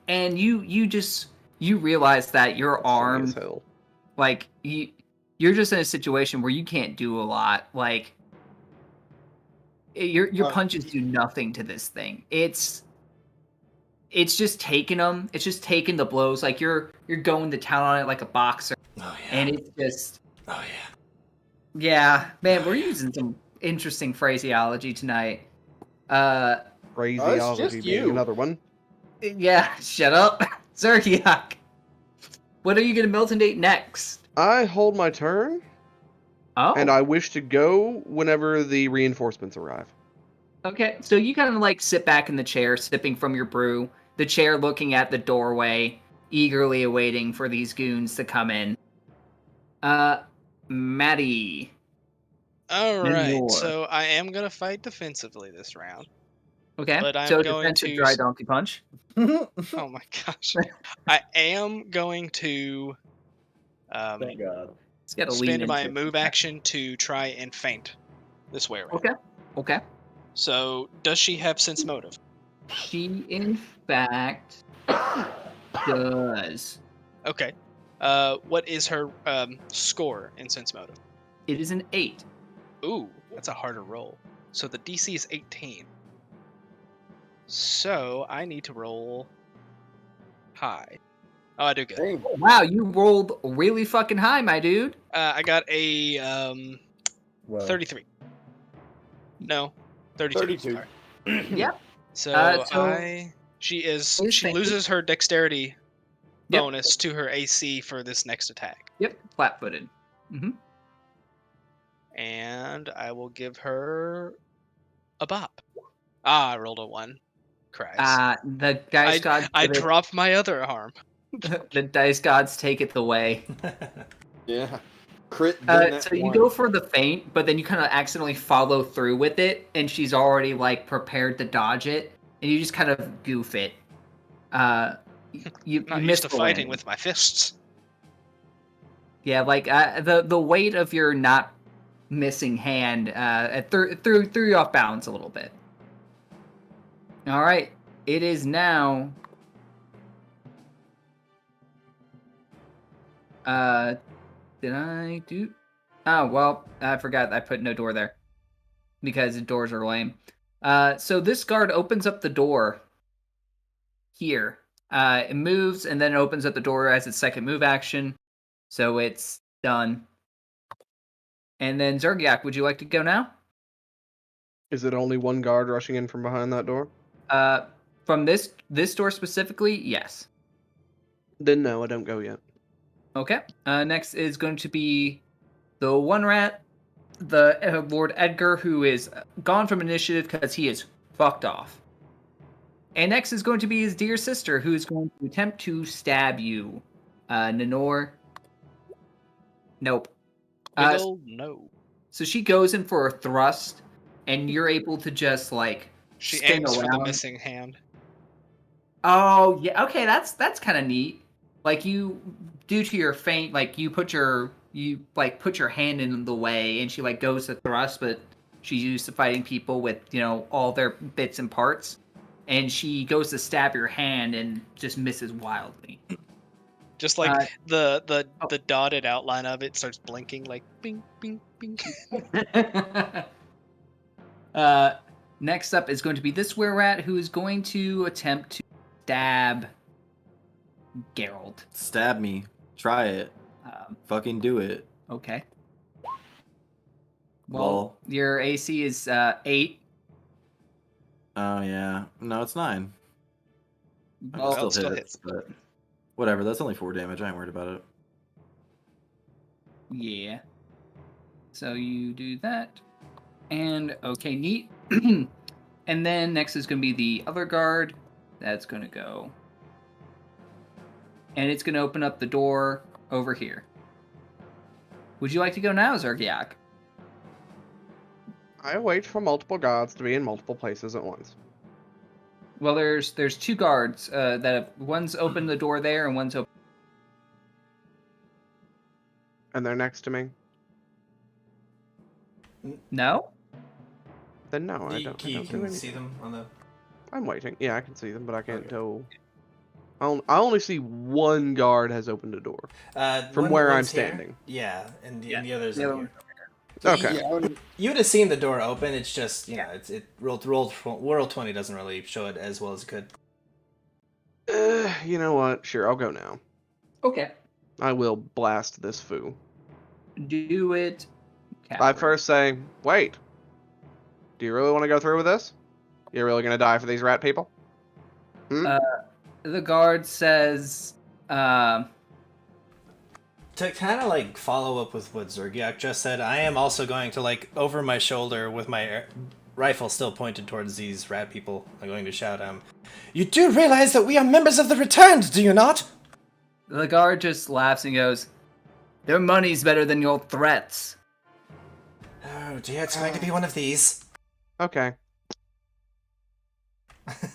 and you realize that your arm, As hell. like you're just in a situation where you can't do a lot. Like your punches do nothing to this thing. It's just taking them. It's just taking the blows. Like you're going to town on it like a boxer. Oh yeah. And it's just. Oh yeah. Yeah, man, we're using some interesting phraseology tonight. Phraseology just being you. another one. Yeah, shut up, Zergiak. What are you gonna Miltonate next? I hold my turn, Oh, and I wish to go whenever the reinforcements arrive. okay. So you kind of like sit back in the chair, sipping from your brew. The chair looking at the doorway, eagerly awaiting for these goons to come in. Maddie. All right, Lenore. so I am gonna fight defensively this round. Okay. But I'm so going defensive to dry donkey punch. Oh my gosh, I am going to Thank God. It's got to lean spend into my it. move action to try and feint this way around. Okay. So does she have sense motive? She in fact does. Okay. What is her score in sense motive? It is an 8. Ooh, that's a harder roll. So the DC is 18. So I need to roll high. Oh, I do good. Dang. Wow, you rolled really fucking high, my dude. I got a Whoa. 33. No, 32. 32. Sorry. Yep. So, so- she Thank you. loses her dexterity Yep. bonus to her AC for this next attack. Yep, flat-footed. Mm-hmm. And I will give her a bop. Ah, I rolled a 1. Christ. The dice gods. I give it- dropped my other arm. the dice gods take it away. Yeah. Crit. then that So you one. go for the feint, but then you kind of accidentally follow through with it, and she's already like prepared to dodge it, and you just kind of goof it. You Not miss used to the fighting landing. with my fists. Yeah, like the weight of your not missing hand threw you off balance a little bit. All right, it is now. Did I do? Oh well, I forgot I put no door there because the doors are lame. So this guard opens up the door here. It moves and then opens up the door as its second move action. So it's done. And then Zergiak, would you like to go now? Is it only one guard rushing in from behind that door? From this door specifically, yes. Then no, I don't go yet. Okay. Next is going to be the one rat, the Lord Edgar, who is gone from initiative because he is fucked off. And next is going to be his dear sister, who is going to attempt to stab you. Nenor. Nope. No. So she goes in for a thrust, and you're able to just like She spin aims for the around. missing hand. Oh yeah, okay, that's kind of neat. Like you, due to your feint, like you put your hand in the way, and she like goes to thrust, but she's used to fighting people with all their bits and parts, and she goes to stab your hand and just misses wildly. Just like the dotted outline of it starts blinking like bing bing bing. Next up is going to be this were-rat, who is going to attempt to stab Geralt. Stab me. Try it. Fucking do it. Okay. Well, your AC is 8. Oh yeah. No, it's 9. I Well, can it still still hit hits. it, but whatever. That's only 4 damage. I ain't worried about it. Yeah. So you do that. And okay, neat. And then next is going to be the other guard. That's going to go and it's going to open up the door over here. Would you like to go now, Zergiak? I wait for multiple gods to be in multiple places at once. Well, there's 2 guards that have, one's opened the door there and one's open. And they're next to me. No? Then no, I don't. Can you see them on the? I'm waiting. Yeah, I can see them, but I can't Okay. tell. I only see one guard has opened a door from where I'm one's here. standing. Yeah, and Yeah. the others The are other here. Okay. Yeah, You would have seen the door open. It's just roll 20 doesn't really show it as well as it could. You know what? Sure, I'll go now. Okay. I will blast this foo. Do it. I Catherine. first say, wait. Do you really want to go through with this? You're really gonna die for these rat people? The guard says, To kind of like follow up with what Zergiak just said, I am also going to like over my shoulder with my rifle still pointed towards these rat people. I'm going to shout, "You do realize that we are members of the Returned, do you not?" the guard just laughs and goes, "Their money's better than your threats." Oh dear, it's going to be one of these. Okay.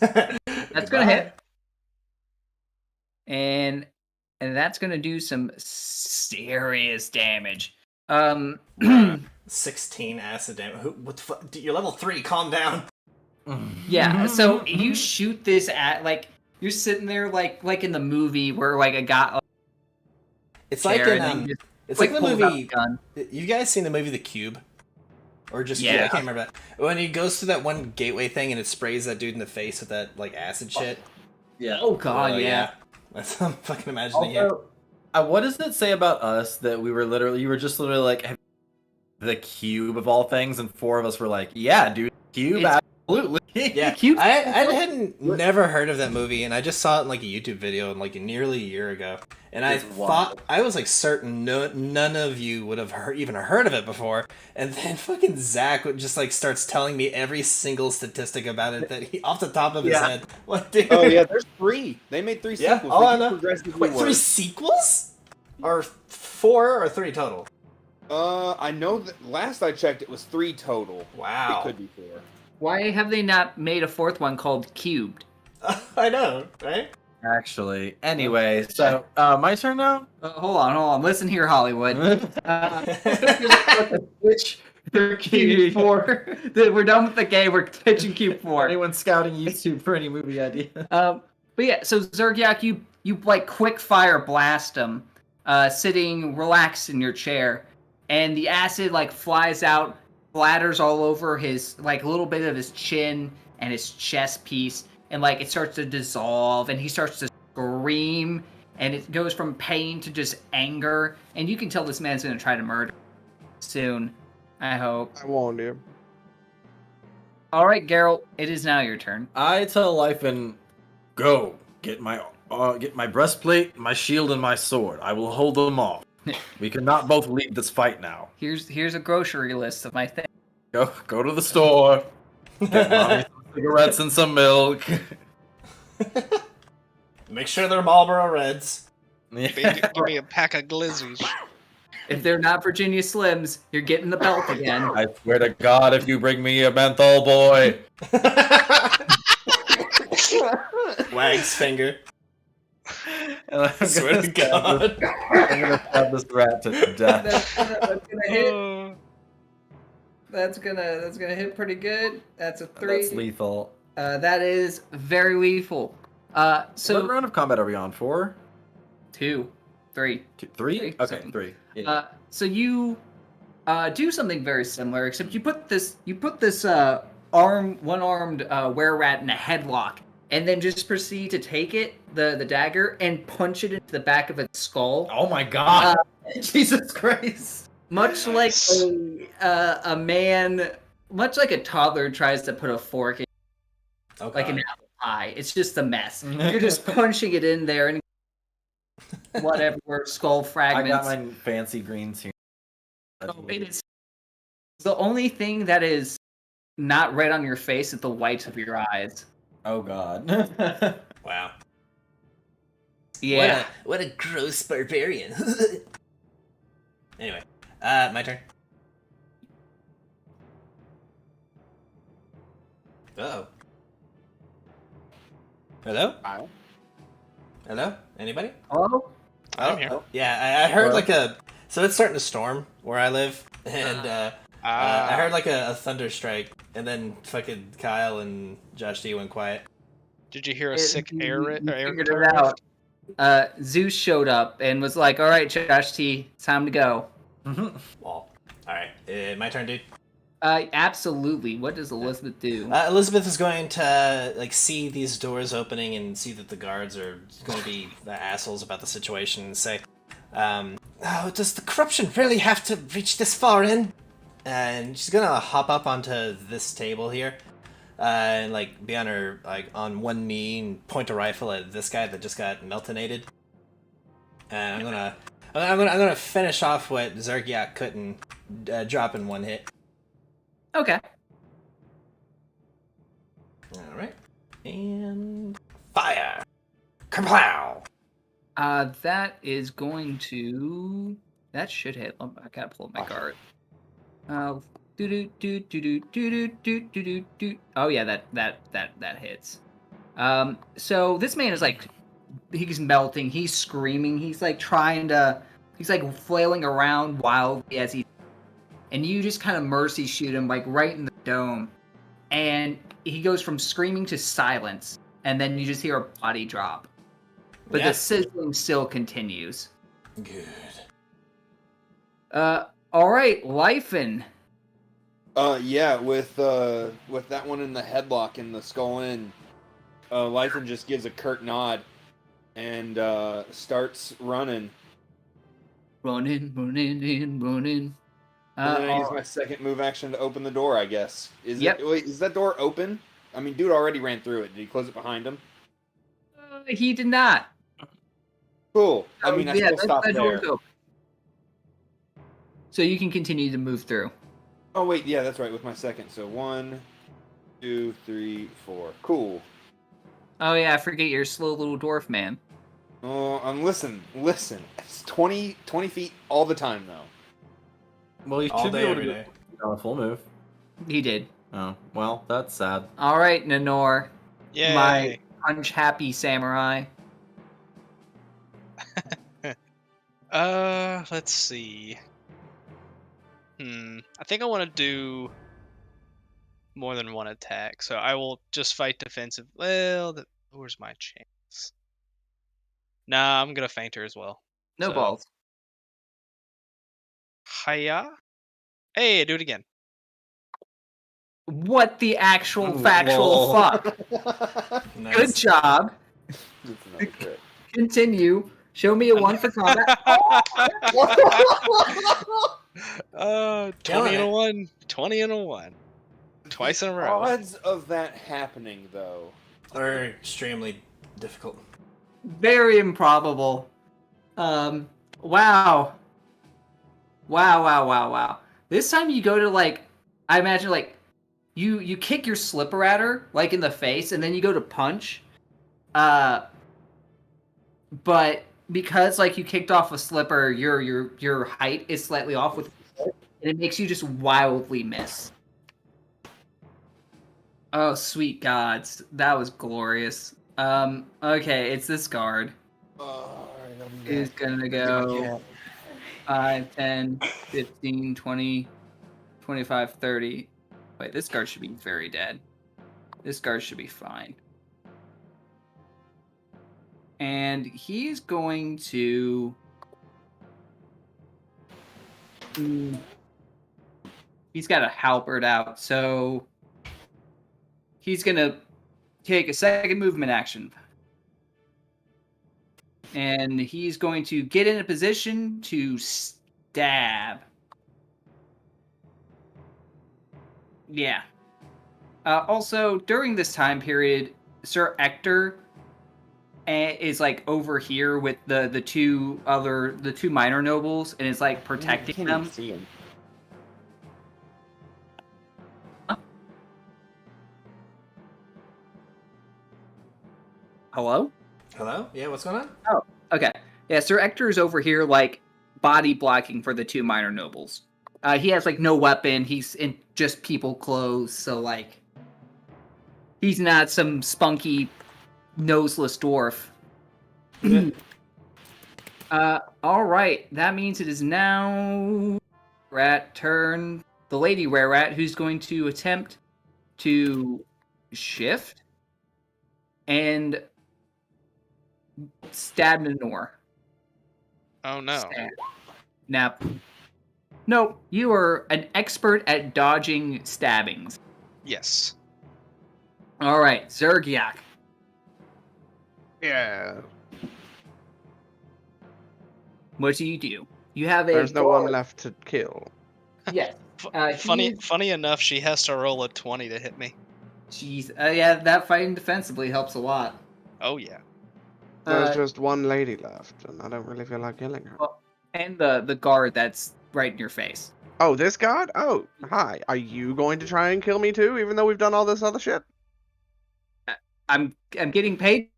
That's gonna hit. And that's gonna do some serious damage. 16 acid damage. What the fuck? Dude, you're level 3. Calm down. Yeah, so you shoot this at, like, you're sitting there like in the movie where like a guy It's like chair in and then you just it's like the pulls out movie. gun. You guys seen the movie The Cube? Or just Yeah. I can't remember that. When he goes through that one gateway thing and it sprays that dude in the face with that like acid shit. Yeah. Oh god, yeah. That's what I'm fucking imagining here. Also, what does it say about us that you were just literally like the cube of all things, and 4 of us were like, yeah, dude, cube, It's- absolutely. Yeah, Cube- I hadn't never heard of that movie, and I just saw it in like a YouTube video like nearly a year ago, and I It's thought wild. I was like certain none of you would have even heard of it before, and then fucking Zach just like starts telling me every single statistic about it that he off the top of his Yeah. head. Like, dude, Oh yeah, there's 3. They made 3 Yeah, sequels. all They I get know. progressively Wait, 3 worse. sequels? Or 4 or 3 total? I know that last I checked, it was 3 total. Wow. It could be 4. Why have they not made a 4th one called Cubed? I know, right? Actually, anyway, so my turn now. Hold on. Listen here, Hollywood. Which Cube 4. We're done with the game. We're pitching Cube 4. anyone scouting YouTube for any movie idea? But yeah, so Zergiak, you like quick fire blast him, sitting relaxed in your chair, and the acid like flies out, splatters all over his like a little bit of his chin and his chest piece, and like it starts to dissolve, and he starts to scream, and it goes from pain to just anger, and you can tell this man's gonna try to murder soon. I hope. I warned you. All right, Geralt, it is now your turn. I tell Lyfin, go get my breastplate, my shield, and my sword. I will hold them off. We cannot both leave this fight now. Here's a grocery list of my things. Go to the store. Get mommy some cigarettes and some milk. Make sure they're Marlboro Reds. Give me a pack of glizzies. If they're not Virginia Slims, you're getting the belt again. I swear to God, if you bring me a menthol boy. Wags finger. I Swear to God. I'm gonna stab this rat to death. That's gonna hit. Oh, That's gonna hit pretty good. That's a 3. That's lethal. That is very lethal. What So round of combat are we on? 4? 2, 3. 2, 3? Three, Okay, something. 3. Yeah. So you do something very similar, except you put this one-armed were-rat in a headlock, and then just proceed to take it, the dagger, and punch it into the back of its skull. Oh my God! Jesus Christ! Much like a man, much like a toddler tries to put a fork in, Okay. like an apple pie. It's just a mess. You're just punching it in there, and whatever skull I fragments. got my fancy greens here. Oh, it is the only thing that is not red on your face is the whites of your eyes. Oh God. Wow. Yeah. What a gross barbarian. Anyway, my turn. Uh-oh. Hello? Hi. Hello? Anybody? Hello? I'm here. Yeah, I heard like a... So it's starting to storm where I live, and I heard like a thunder strike, and then fucking Kyle and Josh D went quiet. Did you hear a sick air figured guitar it riff? out. Zeus showed up and was like, "All right, Josh T, it's time to go." Well, alright. My turn, dude. Absolutely. What does Elizabeth do? Elizabeth is going to like see these doors opening and see that the guards are going to be assholes about the situation and say, "Oh, does the corruption really have to reach this far in?" And she's gonna hop up onto this table here, and like be on her like on one knee and point a rifle at this guy that just got meltonated. And I'm gonna finish off what Zergiak couldn't drop in one hit. Okay. All right, and fire, kapow! That is going to. That should hit. Oh, I gotta pull up my guard. Do do do do do do do do do do. Oh yeah, that hits. So this man is like, he's melting. He's screaming. He's like trying to. He's like flailing around wildly as he. And you just kind of mercy shoot him like right in the dome, and he goes from screaming to silence, and then you just hear a body drop. But the sizzling still continues. Good. All right, Lifen. Yeah, with that one in the headlock and the skull in, Lythan just gives a curt nod and starts running. Running. And then I use my second move action to open the door, I guess. Yep. Wait, is that door open? I mean, dude already ran through it. Did he close it behind him? He did not. Cool. I mean, I still stopped that door's there. open. So you can continue to move through. Oh, wait, yeah, that's right, with my second. So 1, 2, 3, 4. Cool. Oh yeah, I forget you're a slow little dwarf man. Oh, listen. It's 20 feet all the time, though. Well, you All should be day, able every to day. do a full move. He did. Oh, well, that's sad. All right, Nanor. Yay! My punch happy samurai. Let's see. I think I want to do more than one attack, so I will just fight defensive. Well, where's my chance? Nah, I'm gonna feint her as well. No So, balls. Hiya. Hey, do it again. What the actual Ooh, factual lol. fuck? Nice. Good job. That's another crit. Continue. Show me a 1 for combat. 20 and a 1. 20 and a 1. Twice in a row. Odds of that happening, though. Are extremely difficult. Very improbable. Wow. This time you go to like, I imagine like, you kick your slipper at her like in the face, and then you go to punch. But because like you kicked off a slipper, your height is slightly off with, and it makes you just wildly miss. Oh sweet gods, that was glorious. Okay, it's this guard. Is gonna go 5, 10, 15, 20, 25, 30. Wait, this guard should be very dead. This guard should be fine. And he's going to... He's got a halberd out, so... He's gonna take a second movement action. And he's going to get in a position to stab. Yeah. Also, during this time period, Sir Ector is like over here with the two minor nobles, and is like protecting them. See him. Hello? Hello? Yeah, what's going on? Oh, Okay. Yeah, Sir Ector is over here, like, body blocking for the two minor nobles. He has, like, no weapon. He's in just people clothes, so, like, he's not some spunky, noseless dwarf. All right. That means it is now rat turn. The lady were rat, who's going to attempt to shift and stab Minor. Oh no. Stab. Nap. No, you are an expert at dodging stabbings. Yes. All right, Zergiak. Yeah. What do? You have a. There's no one left to kill. Yes. Funny enough, she has to roll a 20 to hit me. Jeez. Yeah, that fighting defensively helps a lot. Oh yeah. There's just one lady left, and I don't really feel like killing her. Well, and the guard that's right in your face. Oh, this god? Oh, hi. Are you going to try and kill me too, even though we've done all this other shit? I'm getting paid.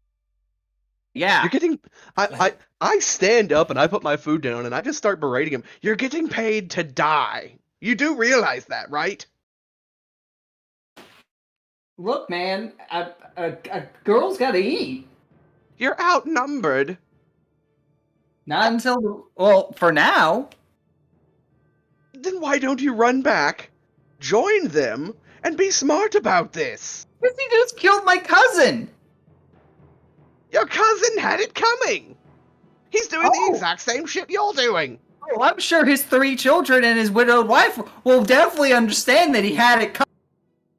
Yeah. You're getting. I stand up and I put my food down and I just start berating him. You're getting paid to die. You do realize that, right? Look, man, a girl's got to eat. You're outnumbered. Not until well, for now. Then why don't you run back, join them, and be smart about this? Because he just killed my cousin. Your cousin had it coming. He's doing the exact same shit you're doing. Oh, I'm sure his 3 children and his widowed wife will definitely understand that he had it coming.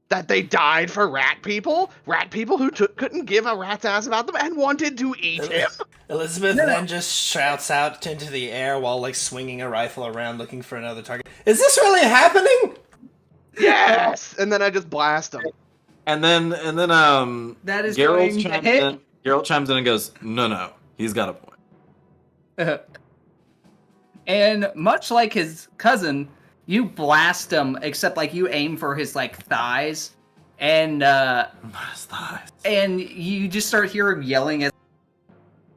That they died for rat people? Rat people who couldn't give a rat's ass about them and wanted to eat him? Elizabeth then just shouts out into the air while like swinging a rifle around looking for another target. Is this really happening? Yes! And then I just blast him. And then That is Geralt going to chimes hit. in. Geralt chimes in and goes, "No, he's got a point." And much like his cousin, you blast him, except like you aim for his like thighs, and His thighs. and you just start hearing yelling as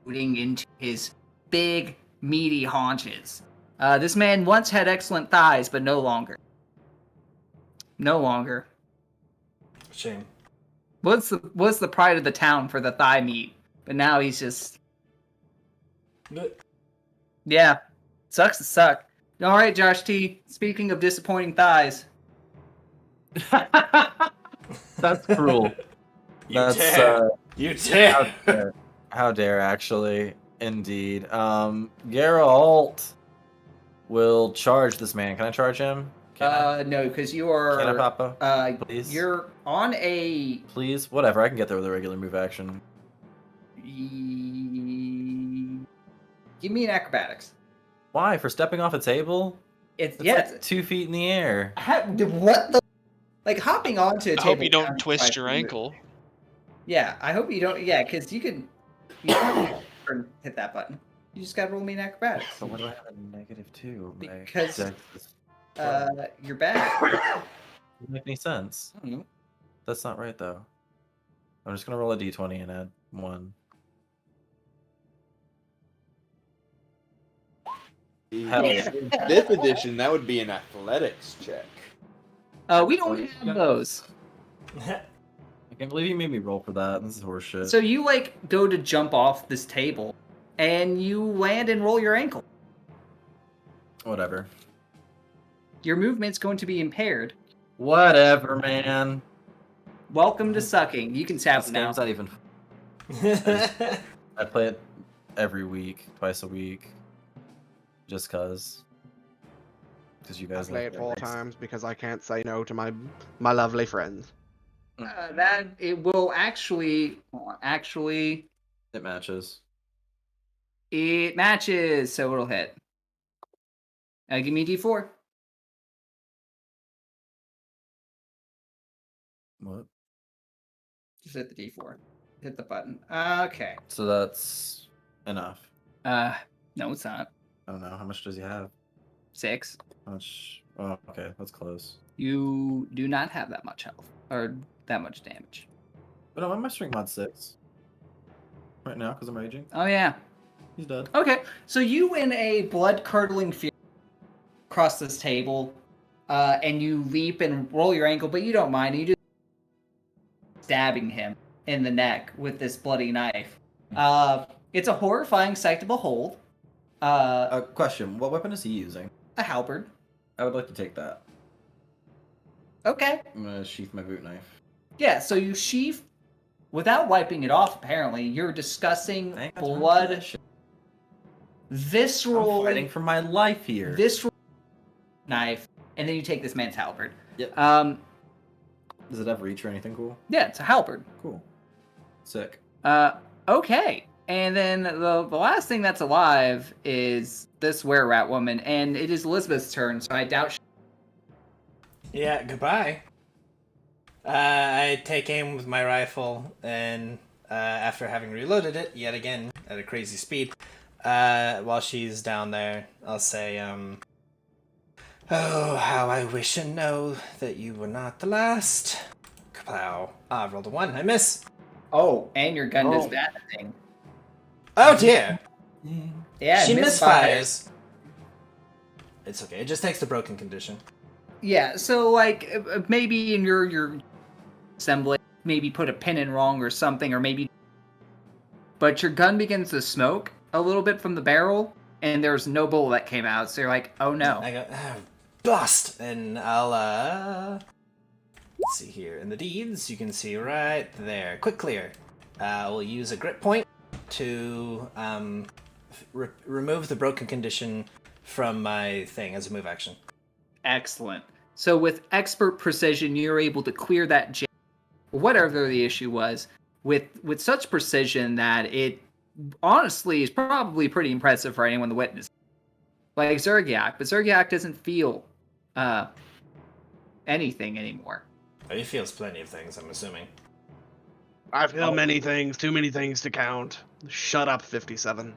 shooting into his big meaty haunches. This man once had excellent thighs, but no longer. No longer. Shame. What's the pride of the town for the thigh meat? But now he's just yeah, sucks to suck. All right, Josh T. Speaking of disappointing thighs, That's cruel. You dare. You dare. How dare, actually. Indeed. Geralt will charge this man. Can I charge him? no, because you Can I, are Papa? Please? you're on a Please? Whatever, I can get there with a regular move action. give me an acrobatics. Why? For stepping off a table? It's That's like 2 feet in the air. What the like hopping onto a I table. hope you don't counts twist by your move. ankle. Yeah, I hope you don't. Yeah, because you can. You don't hit that button. You just gotta roll me an acrobatics. So why do I have a -2? My Because, dex is- you're back. Doesn't make any sense. I don't know. That's not right, though. I'm just gonna roll a d20 and add 1. Hell yeah. In 5th edition, that would be an athletics check. We don't have those. I can't believe you made me roll for that. This is horseshit. So you like go to jump off this table, and you land and roll your ankle. Whatever. Your movement's going to be impaired. Whatever, man. Welcome to sucking. You can tap This now. game's not even. I play it every week, twice a week, just cause. Because you I guys play like it 4 race. times because I can't say no to my lovely friends. That it will actually It matches. it matches, so it'll hit. Give me a D4. What? Just hit the D4. Hit the button. Okay. So that's enough. No, it's not. I don't know. How much does he have? 6. How much? Oh, okay. That's close. You do not have that much health or that much damage. But I'm at my strength mod 6 right now because I'm raging. Oh yeah, He's dead. Okay, so you in a blood-curdling fury across this table, and you leap and roll your ankle, but you don't mind. You just stabbing him in the neck with this bloody knife. It's a horrifying sight to behold. A question: what weapon is he using? A halberd. I would like to take that. Okay. I'm gonna sheath my boot knife. Yeah, so you sheath without wiping it off. Apparently, you're discussing blood, visceral. I'm fighting for my life here. Visceral knife, and then you take this man's halberd. Yep. Does it have reach or anything cool? Yeah, it's a halberd. Cool. Sick. Okay. And then the last thing that's alive is this were-rat woman, and it is Elizabeth's turn, so I doubt Yeah, goodbye. I take aim with my rifle, and after having reloaded it yet again at a crazy speed, while she's down there, I'll say, "Oh, how I wish and know that you were not the last." Kapow. I rolled a 1. I miss. Oh, and your gun does that thing. Oh dear. Yeah, She misfires. misfires. It's okay. It just takes the broken condition. Yeah, so like maybe in your assembly, maybe put a pin in wrong or something, or maybe. But your gun begins to smoke a little bit from the barrel, and there's no bullet that came out. So you're like, oh no. I go, bust, and I'll let's see here in the deeds. You can see right there. Quick clear. We'll use a grip point to remove the broken condition from my thing as a move action. Excellent. So with expert precision, you're able to clear that jam, whatever the issue was, with such precision that it honestly is probably pretty impressive for anyone to witness. Like Zergiak, but Zergiak doesn't feel anything anymore. He feels plenty of things, I'm assuming. I feel many things, too many things to count. Shut up, 57.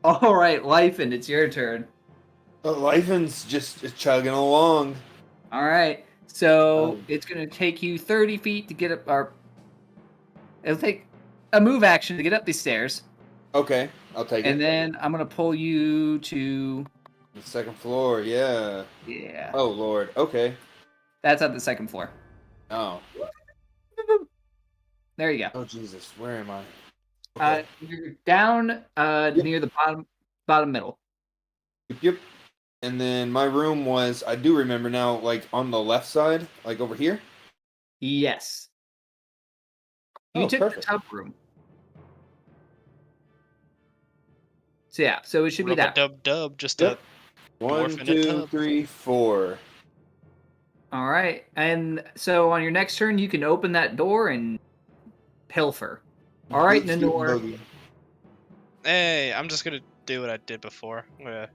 All right, Lyfin, it's your turn. Lyfin's just chugging along. All right, so it's going to take you 30 feet to get up, or it'll take a move action to get up these stairs. Okay, I'll take it. And then I'm going to pull you to... The second floor, yeah. Yeah. Oh, Lord, okay. That's at the second floor. Oh. There you go. Oh, Jesus, where am I? Okay. You're down near the bottom middle. Yep. And then my room was, I do remember now, like on the left side, like over here. Yes. You took perfect. the tub room. So yeah, so it should be that. Dub, just Yep. a 1, dwarf in a 2, tub. 3, 4. All right, and so on your next turn, you can open that door and pilfer. All right, Big Snoop Nanor. Boogie. Hey, I'm just gonna do what I did before. You're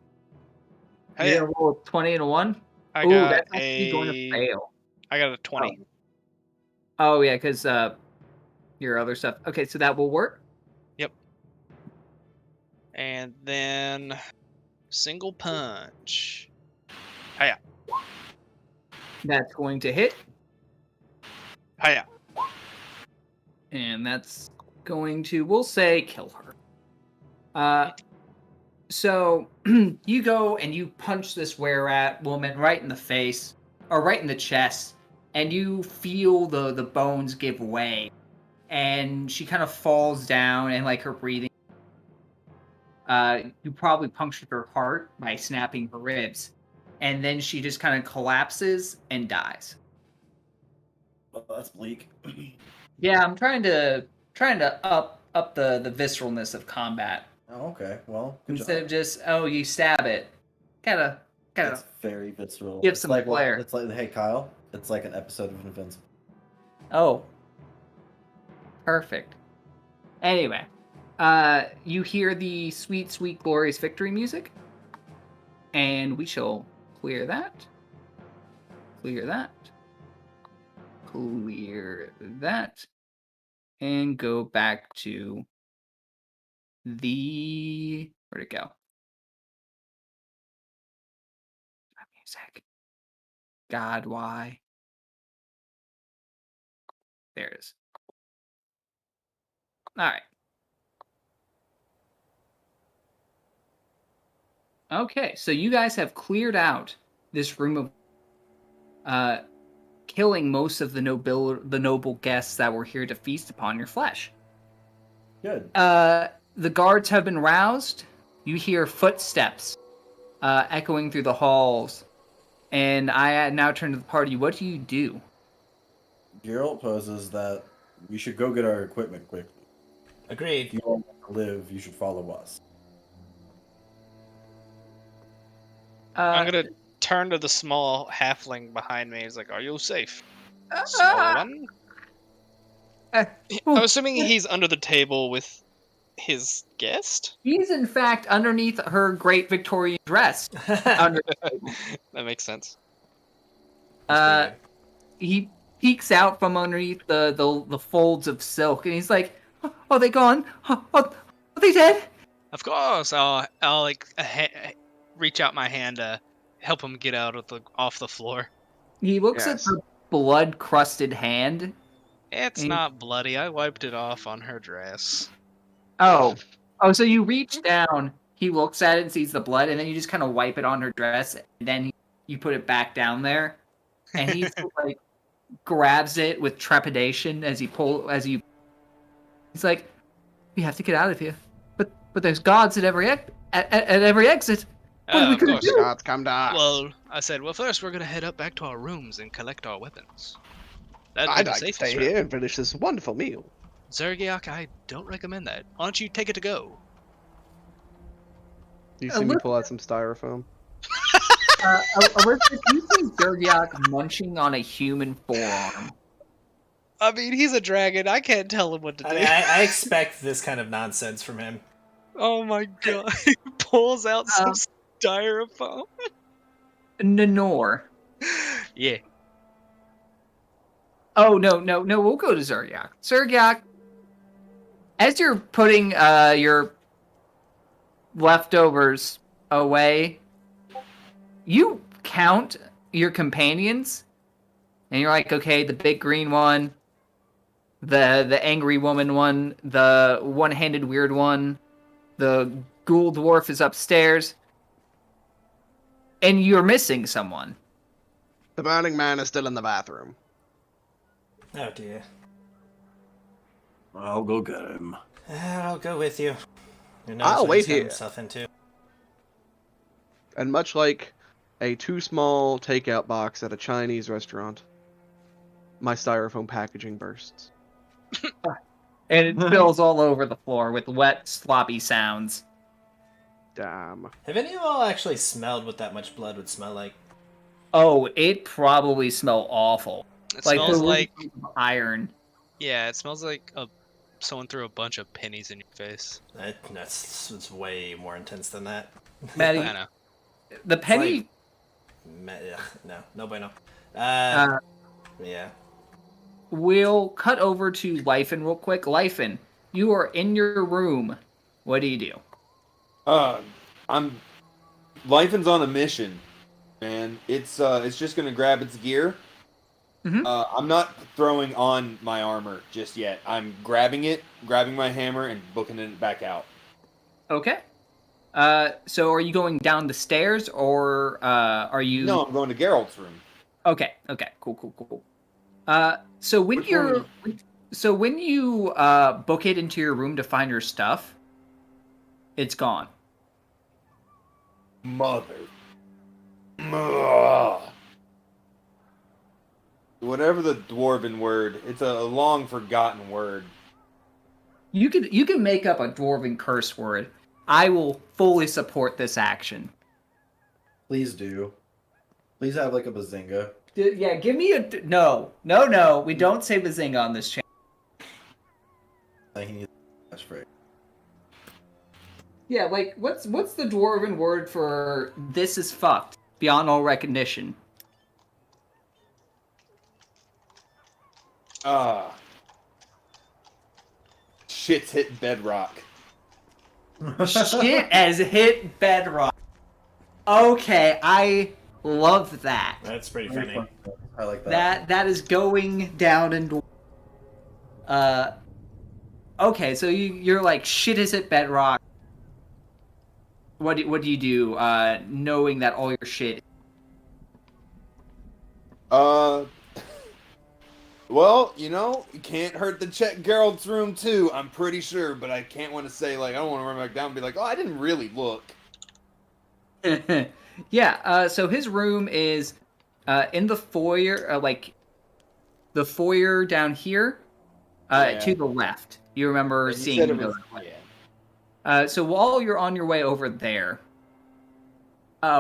Hey, gonna roll a 20 and a 1? I Ooh, got that's actually going to fail. I got a 20. Oh yeah, because your other stuff. Okay, so that will work. Yep. And then single punch. Hiya. That's going to hit, Hiya. and that's going to, we'll say, kill her. So you go and you punch this were-rat woman right in the face, or right in the chest, and you feel the bones give way, and she kind of falls down, and like her breathing. You probably punctured her heart by snapping her ribs, and then she just kind of collapses and dies. Well, that's bleak. Yeah, I'm trying to up the visceralness of combat. Oh, okay. Well, good Instead job. of just, oh, you stab it. Gotta It's very visceral. give It's some like, flair. It's like, hey, Kyle. It's like an episode of Invincible. Oh. Perfect. Anyway, you hear the sweet, sweet, glorious victory music. And we shall clear that. Clear that. Clear that. And go back to the... Where'd it go? Music. God, why? There it is. All right. Okay, so you guys have cleared out this room of killing most of the noble guests that were here to feast upon your flesh. Good. The guards have been roused. You hear footsteps echoing through the halls. And I now turn to the party. What do you do? Geralt poses that we should go get our equipment quickly. If Agreed. you all want to live, you should follow us. I'm gonna turn to the small halfling behind me. He's like, "Are you safe, small one?" I'm assuming he's under the table with his guest. He's in fact underneath her great Victorian dress. Under the table. That makes sense. He peeks out from underneath the folds of silk, and he's like, "Are they gone? Are they dead?" Of course, I'll like reach out my hand to help him get out of off the floor. He looks at the blood-crusted hand. It's not bloody. I wiped it off on her dress. Oh, so you reach down, he looks at it and sees the blood, and then you just kind of wipe it on her dress, and then you put it back down there, and he like grabs it with trepidation he's like, "We have to get out of here, but there's guards at every exit. What are we Of gonna course. do?" Gods, come to us. Well, I said, first we're gonna head up back to our rooms and collect our weapons. That'd be I'd the like to safest stay route. here and finish this wonderful meal. Zergiak, I don't recommend that. Why don't you take it to go? Do you see me pull out some styrofoam? Elizabeth, you see Zergiak munching on a human forearm. I mean, he's a dragon. I can't tell him what to do. I mean, I expect this kind of nonsense from him. Oh my god. He pulls out some styrofoam. Nenor. Yeah. Oh, no, we'll go to Zergiak. Zergiak, as you're putting your leftovers away, you count your companions, and you're like, okay, the big green one, the angry woman one, the one-handed weird one, the ghoul dwarf is upstairs, and you're missing someone. The burning man is still in the bathroom. Oh dear. I'll go get him. I'll go with you. Who knows I'll what wait he's gotten here. himself into. And much like a too small takeout box at a Chinese restaurant, my styrofoam packaging bursts. And it spills all over the floor with wet, sloppy sounds. Damn. Have any of you all actually smelled what that much blood would smell like? Oh, it probably smell awful. It Like smells the like iron. yeah, it smells like someone threw a bunch of pennies in your face. It's way more intense than that. Maddie, I know. the penny. No bueno. Yeah. We'll cut over to Lyfin real quick. Lyfin, you are in your room. What do you do? Lyfin's on a mission, man. It's just gonna grab its gear. Mhm. I'm not throwing on my armor just yet. I'm grabbing my hammer, and booking it back out. Okay. So are you going down the stairs, or are you? No, I'm going to Geralt's room. Okay. Cool. So when Which one when you book it into your room to find your stuff, it's gone. Mother. Ugh. Whatever the dwarven word, it's a long forgotten word. You can make up a dwarven curse word. I will fully support this action. Please do. Please have like a bazinga. Yeah, give me a no. We don't say bazinga on this channel. I think he needs a catchphrase. Yeah, like what's the dwarven word for this is fucked beyond all recognition? Shit's hit bedrock. Shit has hit bedrock. Okay, I love that. That's pretty funny. I like that. That is going down in. Okay, so you're like shit has hit bedrock. what do you do, knowing that all your shit? Uh, well, you know, you can't hurt to check Geralt's room too. I'm pretty sure, but I can't want to say like I don't want to run back down and be like, oh, I didn't really look. Yeah. So his room is in the foyer, like the foyer down here, Yeah. to the left. You remember And you seeing said him it go was, that way. yeah. So while you're on your way over there,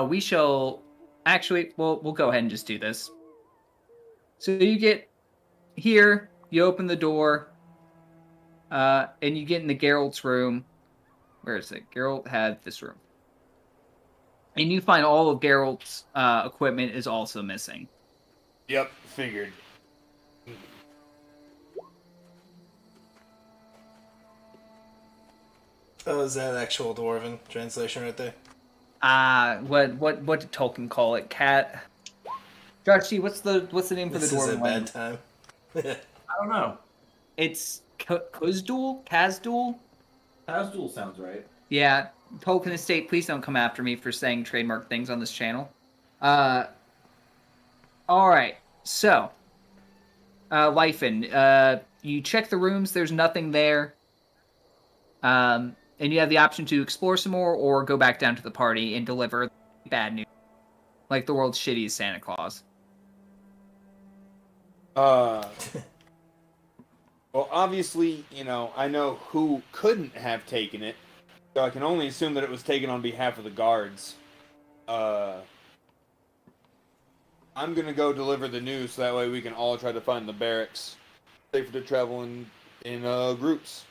we shall actually. We'll go ahead and just do this. So you get here, you open the door, and you get into Geralt's room. Where is it? Geralt had this room. And you find all of Geralt's equipment is also missing. Yep, figured. Oh, is that actual dwarven translation right there? What did Tolkien call it? Cat. Josh, what's the name for the This is a dwarven bad language? time. I don't know. It's Kuzdul? Kazdul? Azul sounds right. Yeah, Tolkien Estate, please don't come after me for saying trademark things on this channel. Alright, so, Lyfin, you check the rooms, there's nothing there. And you have the option to explore some more or go back down to the party and deliver bad news. Like the world's shittiest Santa Claus. Well, obviously, you know, I know who couldn't have taken it, so I can only assume that it was taken on behalf of the guards. I'm gonna go deliver the news so that way we can all try to find the barracks. Safer to travel in groups.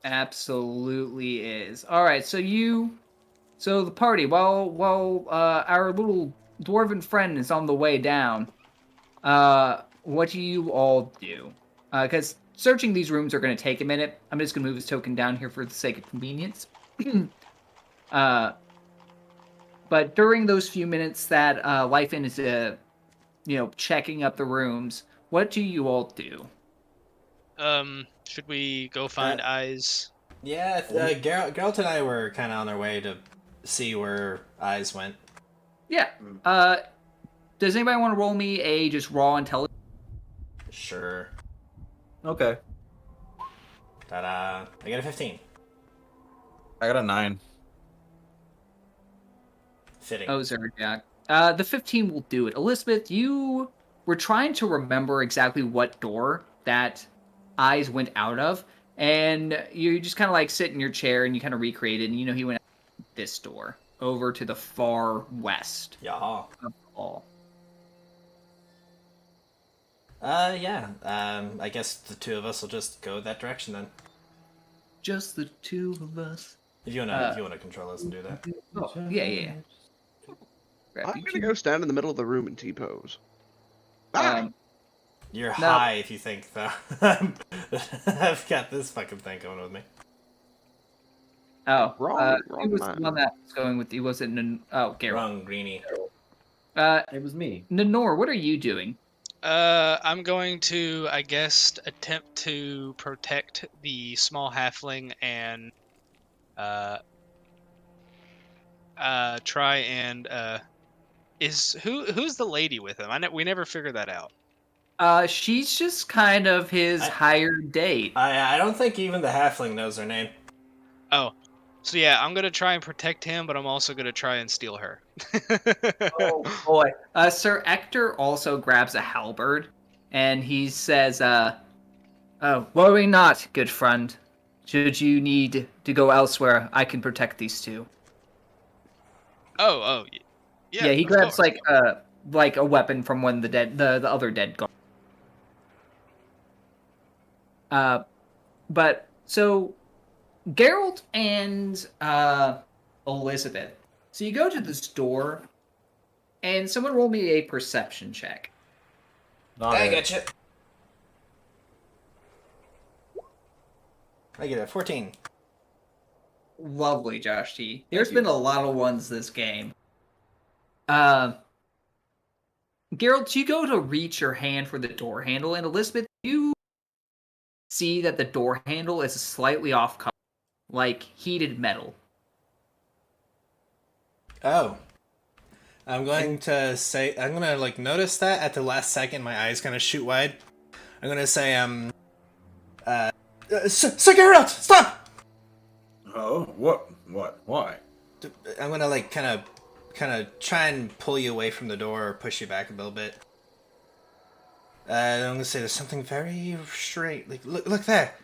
Absolutely is. All right, so the party, while our little dwarven friend is on the way down, what do you all do? Because searching these rooms are going to take a minute. I'm just going to move this token down here for the sake of convenience. But during those few minutes that Lyfin is, checking up the rooms, what do you all do? Should we go find Eyes? Yeah, Geralt and I were kind of on our way to see where Eyes went. Yeah. Does anybody want to roll me a just raw intelligence? Sure. Okay. Ta-da. I got a 15. I got a 9. Fitting. Oh, Zerjak. The 15 will do it. Elizabeth, you were trying to remember exactly what door that Eyes went out of, and you just kind of like sit in your chair and you kind of recreate it, and you know he went out this door over to the far west. Yeah. Of all. Yeah. I guess the two of us will just go that direction then. Just the two of us. If you wanna control us and do that. Oh, yeah. I'm gonna go stand in the middle of the room and T-pose. You're high if you think though. I've got this fucking thing going with me. Oh, Wrong he was man. the one that was going with you. Wasn't Geralt. Wrong, Greenie. It was me. Nenor, what are you doing? I'm going to, I guess, attempt to protect the small halfling and try and who's the lady with him? We never figured that out. She's just kind of his hired date. I don't think even the halfling knows her name. Oh, so yeah, I'm gonna try and protect him, but I'm also gonna try and steal her. Oh boy. Sir Ector also grabs a halberd, and he says, worry not, good friend. Should you need to go elsewhere, I can protect these two. Oh, yeah. He of grabs course. like a weapon from one of the other dead guards. But so Geralt and Elizabeth. So you go to this door, and someone roll me a perception check. I gotcha. I get a 14. Lovely, Josh T. There's been a lot of ones this game. Geralt, you go to reach your hand for the door handle, and Elizabeth, you see that the door handle is slightly off color, like heated metal. Oh. I'm going to like notice that at the last second my eyes kind of shoot wide. I'm gonna say Cigarette, stop! Oh, what? Why? I'm gonna like kind of try and pull you away from the door or push you back a little bit. I'm gonna say there's something very strange. Like look there.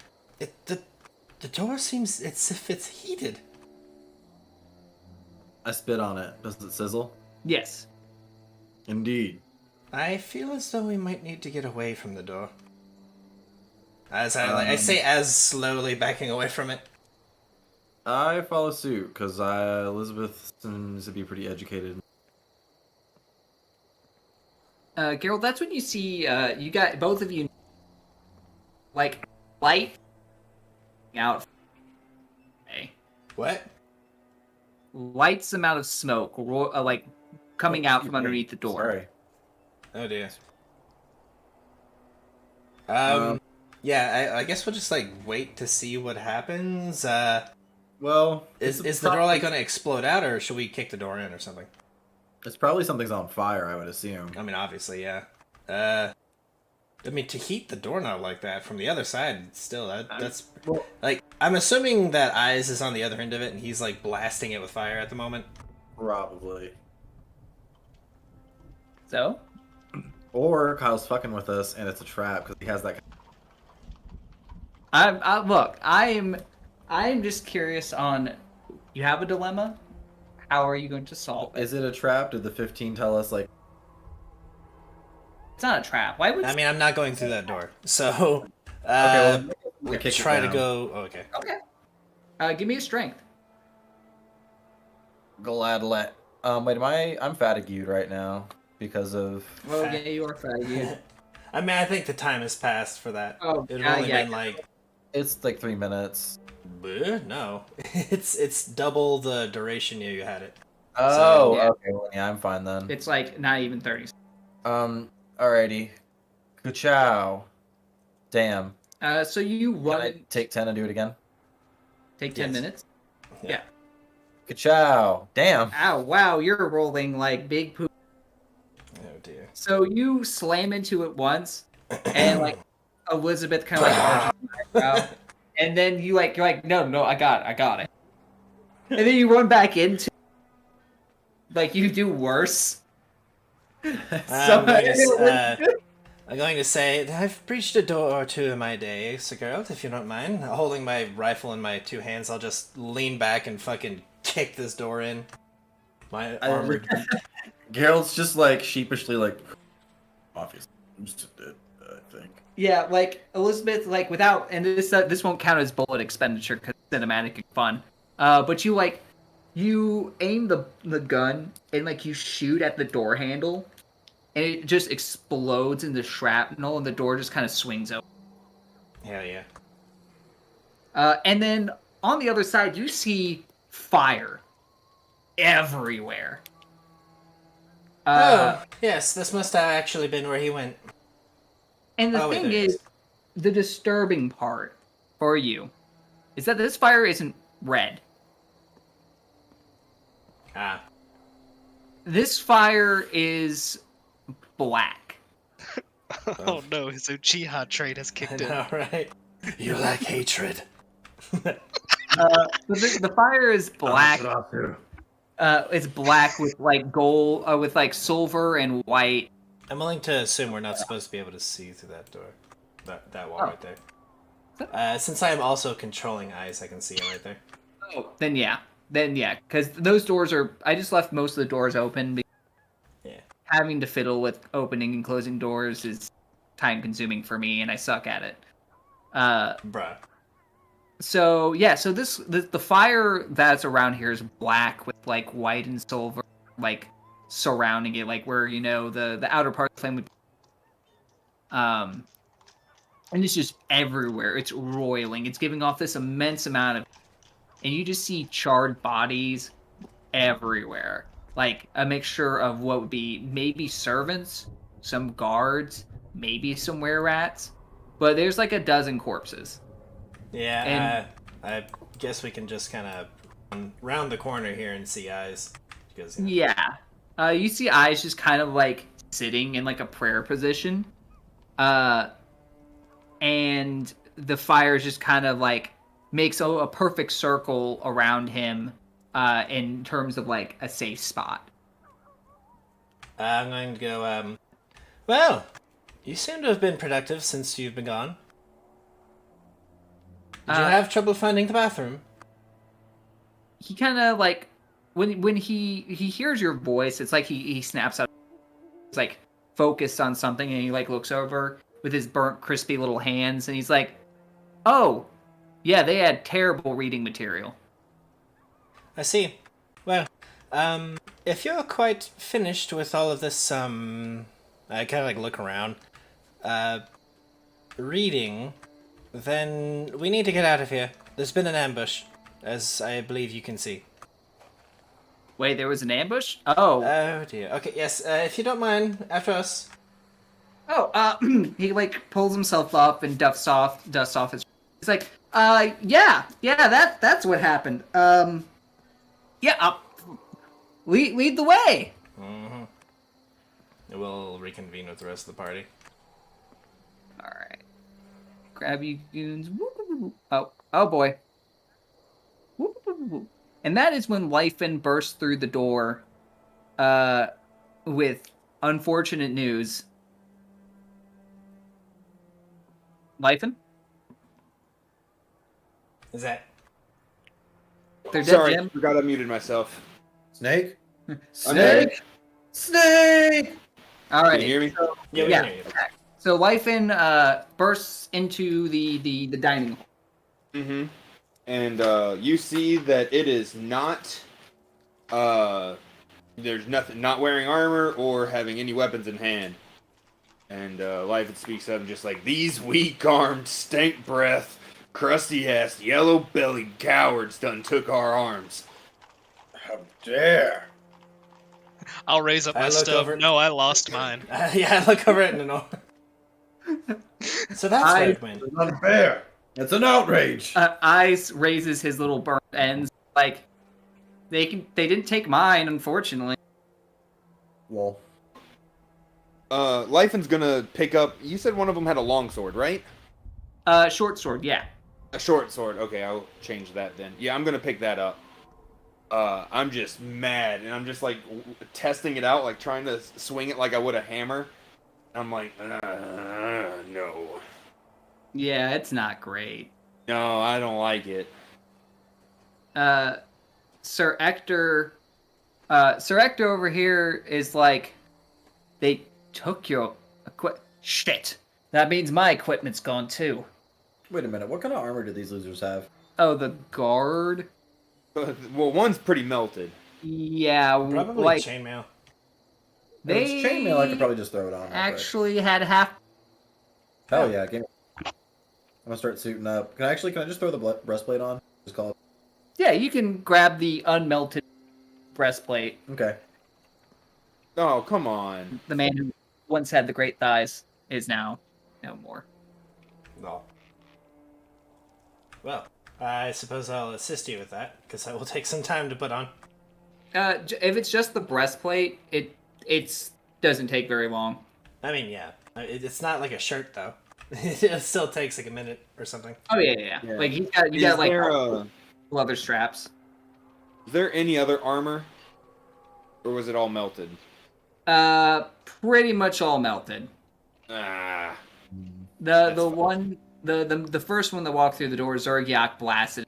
The door seems as if it's heated. I spit on it. Does it sizzle? Yes. Indeed. I feel as though we might need to get away from the door. As I say, as slowly backing away from it. I follow suit because Elizabeth seems to be pretty educated. Gerald, that's when you see you got both of you like light out. Okay. What? Lights amount of smoke, like coming out from underneath the door. Sorry. Oh dear. Yeah, I guess we'll just like wait to see what happens. Well, is the door like gonna explode out, or should we kick the door in or something? It's probably something's on fire, I would assume. I mean, obviously, yeah. I mean, to heat the doorknob like that from the other side, still, that's... Well, like, I'm assuming that Eyes is on the other end of it, and he's, like, blasting it with fire at the moment. probably. So, Or Kyle's fucking with us, and it's a trap because he has that. I'm just curious on. You have a dilemma. How are you going to solve it? Is it a trap? Did the 15 tell us like? It's not a trap. Why would? I mean, I'm not going through that door, so... Okay, well, we kick it try to down. go... Oh, okay. Okay. Give me a strength. Gladlet. Wait, I'm fatigued right now because of. Well, yeah, you are faggy. I mean, I think the time has passed for that. Oh, It'd yeah, only yeah. been like... It's like 3 minutes. No. It's double the duration you had it. Oh, yeah. okay. Well, yeah, I'm fine then. It's like not even 30. Alrighty. Ka-chow. Damn. So you Can run. I take 10 and do it again? Take 10 Yes. minutes. Yeah. Yeah. Ka-chow. Damn. Ow! Wow, you're rolling like big poop. Oh, dear. So you slam into it once, and like Elizabeth kind of like arches her eyebrow, and then you're like, no, I got it, and then you run back into, like you do worse. I'm going to say that I've breached a door or two in my day, Segura, if you don't mind. Holding my rifle in my two hands, I'll just lean back and fucking kick this door in. My armored... Gerald's just like sheepishly like. Obviously, I'm just dead, I think. Yeah, like Elizabeth, like without, and this won't count as bullet expenditure because it's cinematic and fun. But you aim the gun and like you shoot at the door handle, and it just explodes into shrapnel, and the door just kind of swings open. Hell yeah. And then on the other side, you see fire everywhere. Oh, yes, this must have actually been where he went. And the wait, thing there it is, the disturbing part for you is that this fire isn't red. Ah. This fire is black. Oh no, his Uchiha trait has I kicked in. know, right? You lack hatred. The fire is black. It's black with like gold, with like silver and white. I'm willing to assume we're not supposed to be able to see through that door. That wall right there. Since I am also controlling Eyes, I can see it right there. Oh, then yeah, because those doors are. I just left most of the doors open. Because Yeah. having to fiddle with opening and closing doors is time consuming for me, and I suck at it. Bruh. So yeah, so the fire that's around here is black with like white and silver, like surrounding it, like where the outer part of the flame would. And it's just everywhere. It's roiling. It's giving off this immense amount of, and you just see charred bodies everywhere, like a mixture of what would be maybe servants, some guards, maybe some were-rats, but there's like a dozen corpses. Yeah, I guess we can just kind of round the corner here and see Eyes. because Yeah. You see eyes just kind of like sitting in like a prayer position. And the fire just kind of like makes a perfect circle around him in terms of like a safe spot. I'm going to go, well, you seem to have been productive since you've been gone. Did you have trouble finding the bathroom? He kind of like when he hears your voice, it's like he snaps out. He's like focused on something, and he like looks over with his burnt, crispy little hands, and he's like, "Oh, yeah, they had terrible reading material." I see. Well, if you're quite finished with all of this, I kind of like look around, reading, then we need to get out of here. There's been an ambush, as I believe you can see. Wait, there was an ambush? Oh. Oh dear. Okay, yes, if you don't mind, after us. Oh, he like pulls himself up and dusts off his. He's like, yeah, that's what happened. Yeah, lead the way. Mm-hmm. We'll reconvene with the rest of the party. All right, grab you goons. Oh boy. And that is when Lyfin bursts through the door, with unfortunate news. Lyfin? Is that? They're dead, Sorry, Jim. forgot I muted myself. Snake? Snake? Snake! All Can right. you hear me? So, Yeah, we yeah. can hear you. So Lyfin bursts into the dining hall. Mm-hmm. And you see that it is not there's nothing, not wearing armor or having any weapons in hand. And Lyfin speaks up just like, these weak-armed, stank-breath, crusty-ass, yellow-bellied cowards done took our arms. How dare! I'll raise up I my look stuff. over- No, I lost mine. Yeah, I look over it and know. So that's where it went. It's unfair! It's an outrage! Ice raises his little burnt ends. Like, they didn't take mine, unfortunately. Well, Lyfin's gonna pick up, you said one of them had a long sword, right? Short sword, yeah. A short sword. Okay, I'll change that then. Yeah, I'm gonna pick that up. I'm just mad, and I'm just like testing it out, like trying to swing it like I would a hammer. I'm like, no. Yeah, it's not great. No, I don't like it. Sir Ector over here is like, they took your shit. That means my equipment's gone too. Wait a minute, what kind of armor do these losers have? Oh, the guard? Well, one's pretty melted. Probably Yeah, like chainmail. If it's chainmail, I could probably just throw it on. real quick. actually had half. Hell yeah, I'm gonna start suiting up. Can I just throw the breastplate on? Just call it. Yeah, you can grab the unmelted breastplate. Okay. Oh, come on. The man who once had the great thighs is now no more. No. Well, I suppose I'll assist you with that, because that will take some time to put on. If it's just the breastplate, it doesn't take very long. I mean, yeah. It's not like a shirt, though. It still takes like a minute or something. Oh yeah. Yeah. Like you got like There, leather straps. is there any other armor? Or was it all melted? Pretty much all melted. Ah. The That's one the first one that walked through the door, Zergiak blasted.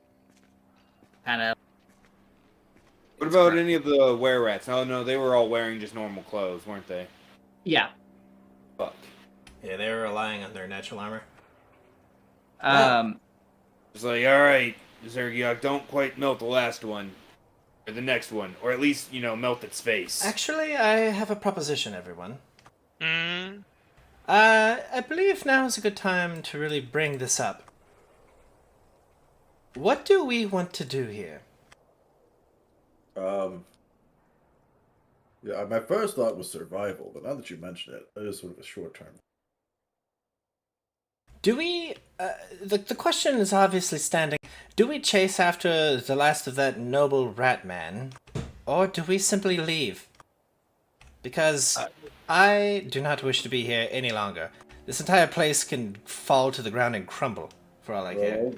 Kind of. What about any of the were-rats? Oh no, they were all wearing just normal clothes, weren't they? Yeah. Fuck. Yeah, they were relying on their natural armor. It's like, alright, Zergiak, don't quite melt the last one. Or the next one. Or at least, melt its face. Actually, I have a proposition, everyone. Mm. I believe now is a good time to really bring this up. What do we want to do here? Yeah, my first thought was survival, but now that you mention it, it is sort of a short term. Do we... the question is obviously standing. Do we chase after the last of that noble rat man? or do we simply leave? Because I do not wish to be here any longer. This entire place can fall to the ground and crumble, for all I care. Well,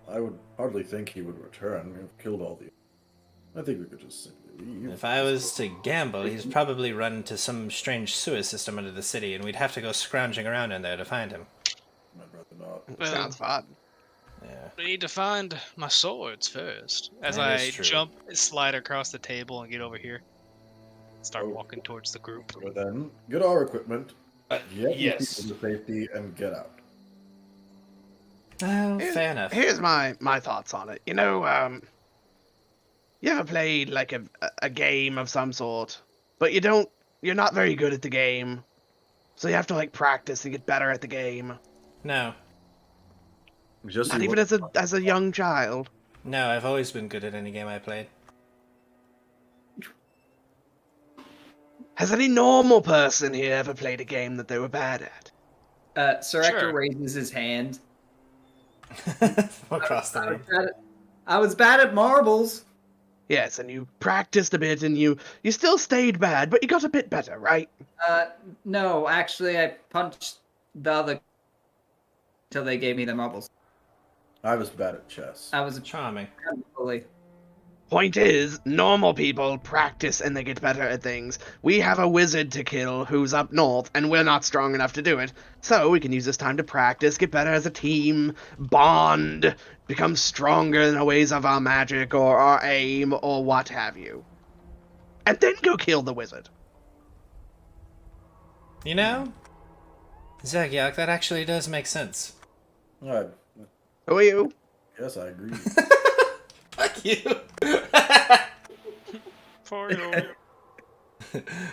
I would hardly think he would return. We've killed all the... I think we could just simply leave. If I was to gamble, he's probably run into some strange sewer system under the city, and we'd have to go scrounging around in there to find him. I'd rather not. Well, Sounds fun. Yeah. we need to find my swords first. As That I is true. jump, slide across the table, and get over here. Start walking towards the group. But then, get our equipment, get yes. people to safety, and get out. Oh, fair enough. Here's my thoughts on it. You know, you ever played like a game of some sort, but you're not very good at the game, so you have to like practice to get better at the game. No. Just Not see even what- as a young child. No, I've always been good at any game I played. Has any normal person here ever played a game that they were bad at? Sir Hector Sure. raises his hand. Across the room. I was bad at marbles. Yes, and you practiced a bit, and you still stayed bad, but you got a bit better, right? No, actually, I punched the other till they gave me the marbles. I was bad at chess. I was Charming. fully. Point is, normal people practice and they get better at things. We have a wizard to kill who's up north, and we're not strong enough to do it. So we can use this time to practice, get better as a team, bond, become stronger in the ways of our magic or our aim or what have you. And then go kill the wizard. You know, Zagyok, that actually does make sense. I Who are you? guess I agree. Fuck you. For you.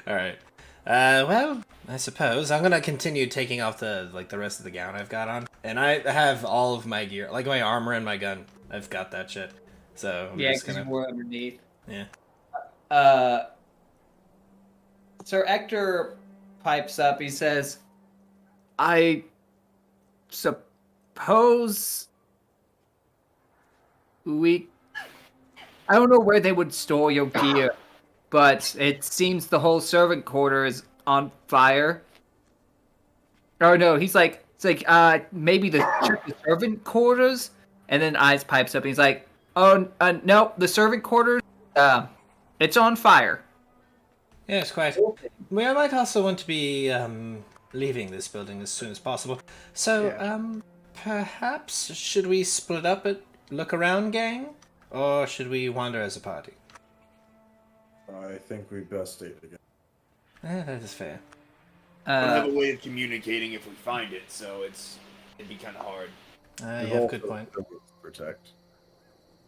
Alright. Well, I suppose I'm gonna continue taking off the rest of the gown I've got on. And I have all of my gear, like my armor and my gun. I've got that shit. So I'm Yeah, just because gonna... you were underneath. Yeah. Sir Hector pipes up. He says, I suppose I don't know where they would store your gear, but it seems the whole servant quarter is on fire. Or no, it's like, maybe the servant quarters? And then Eyes pipes up and he's like, oh, no, the servant quarters, it's on fire. Yes, quite. We might also want to be leaving this building as soon as possible. So, perhaps should we split up and look around, gang? Or should we wander as a party? I think we best stay together. That is fair. We don't have a way of communicating if we find it, so it'd be kind of hard. You have a good point. Protect.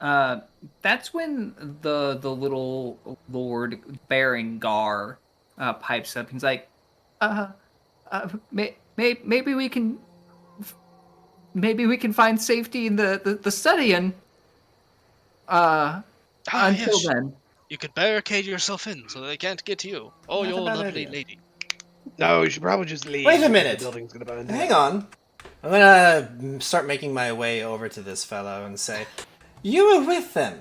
That's when the little Lord Berengar pipes up. He's like, maybe we can find safety in the study and until yes. then. You could barricade yourself in so they can't get to you. Oh, Not a your bad lovely idea. lady. No, you should probably just leave. Wait a because minute. The building's gonna burn down. Hang on. I'm gonna start making my way over to this fellow and say, you were with them.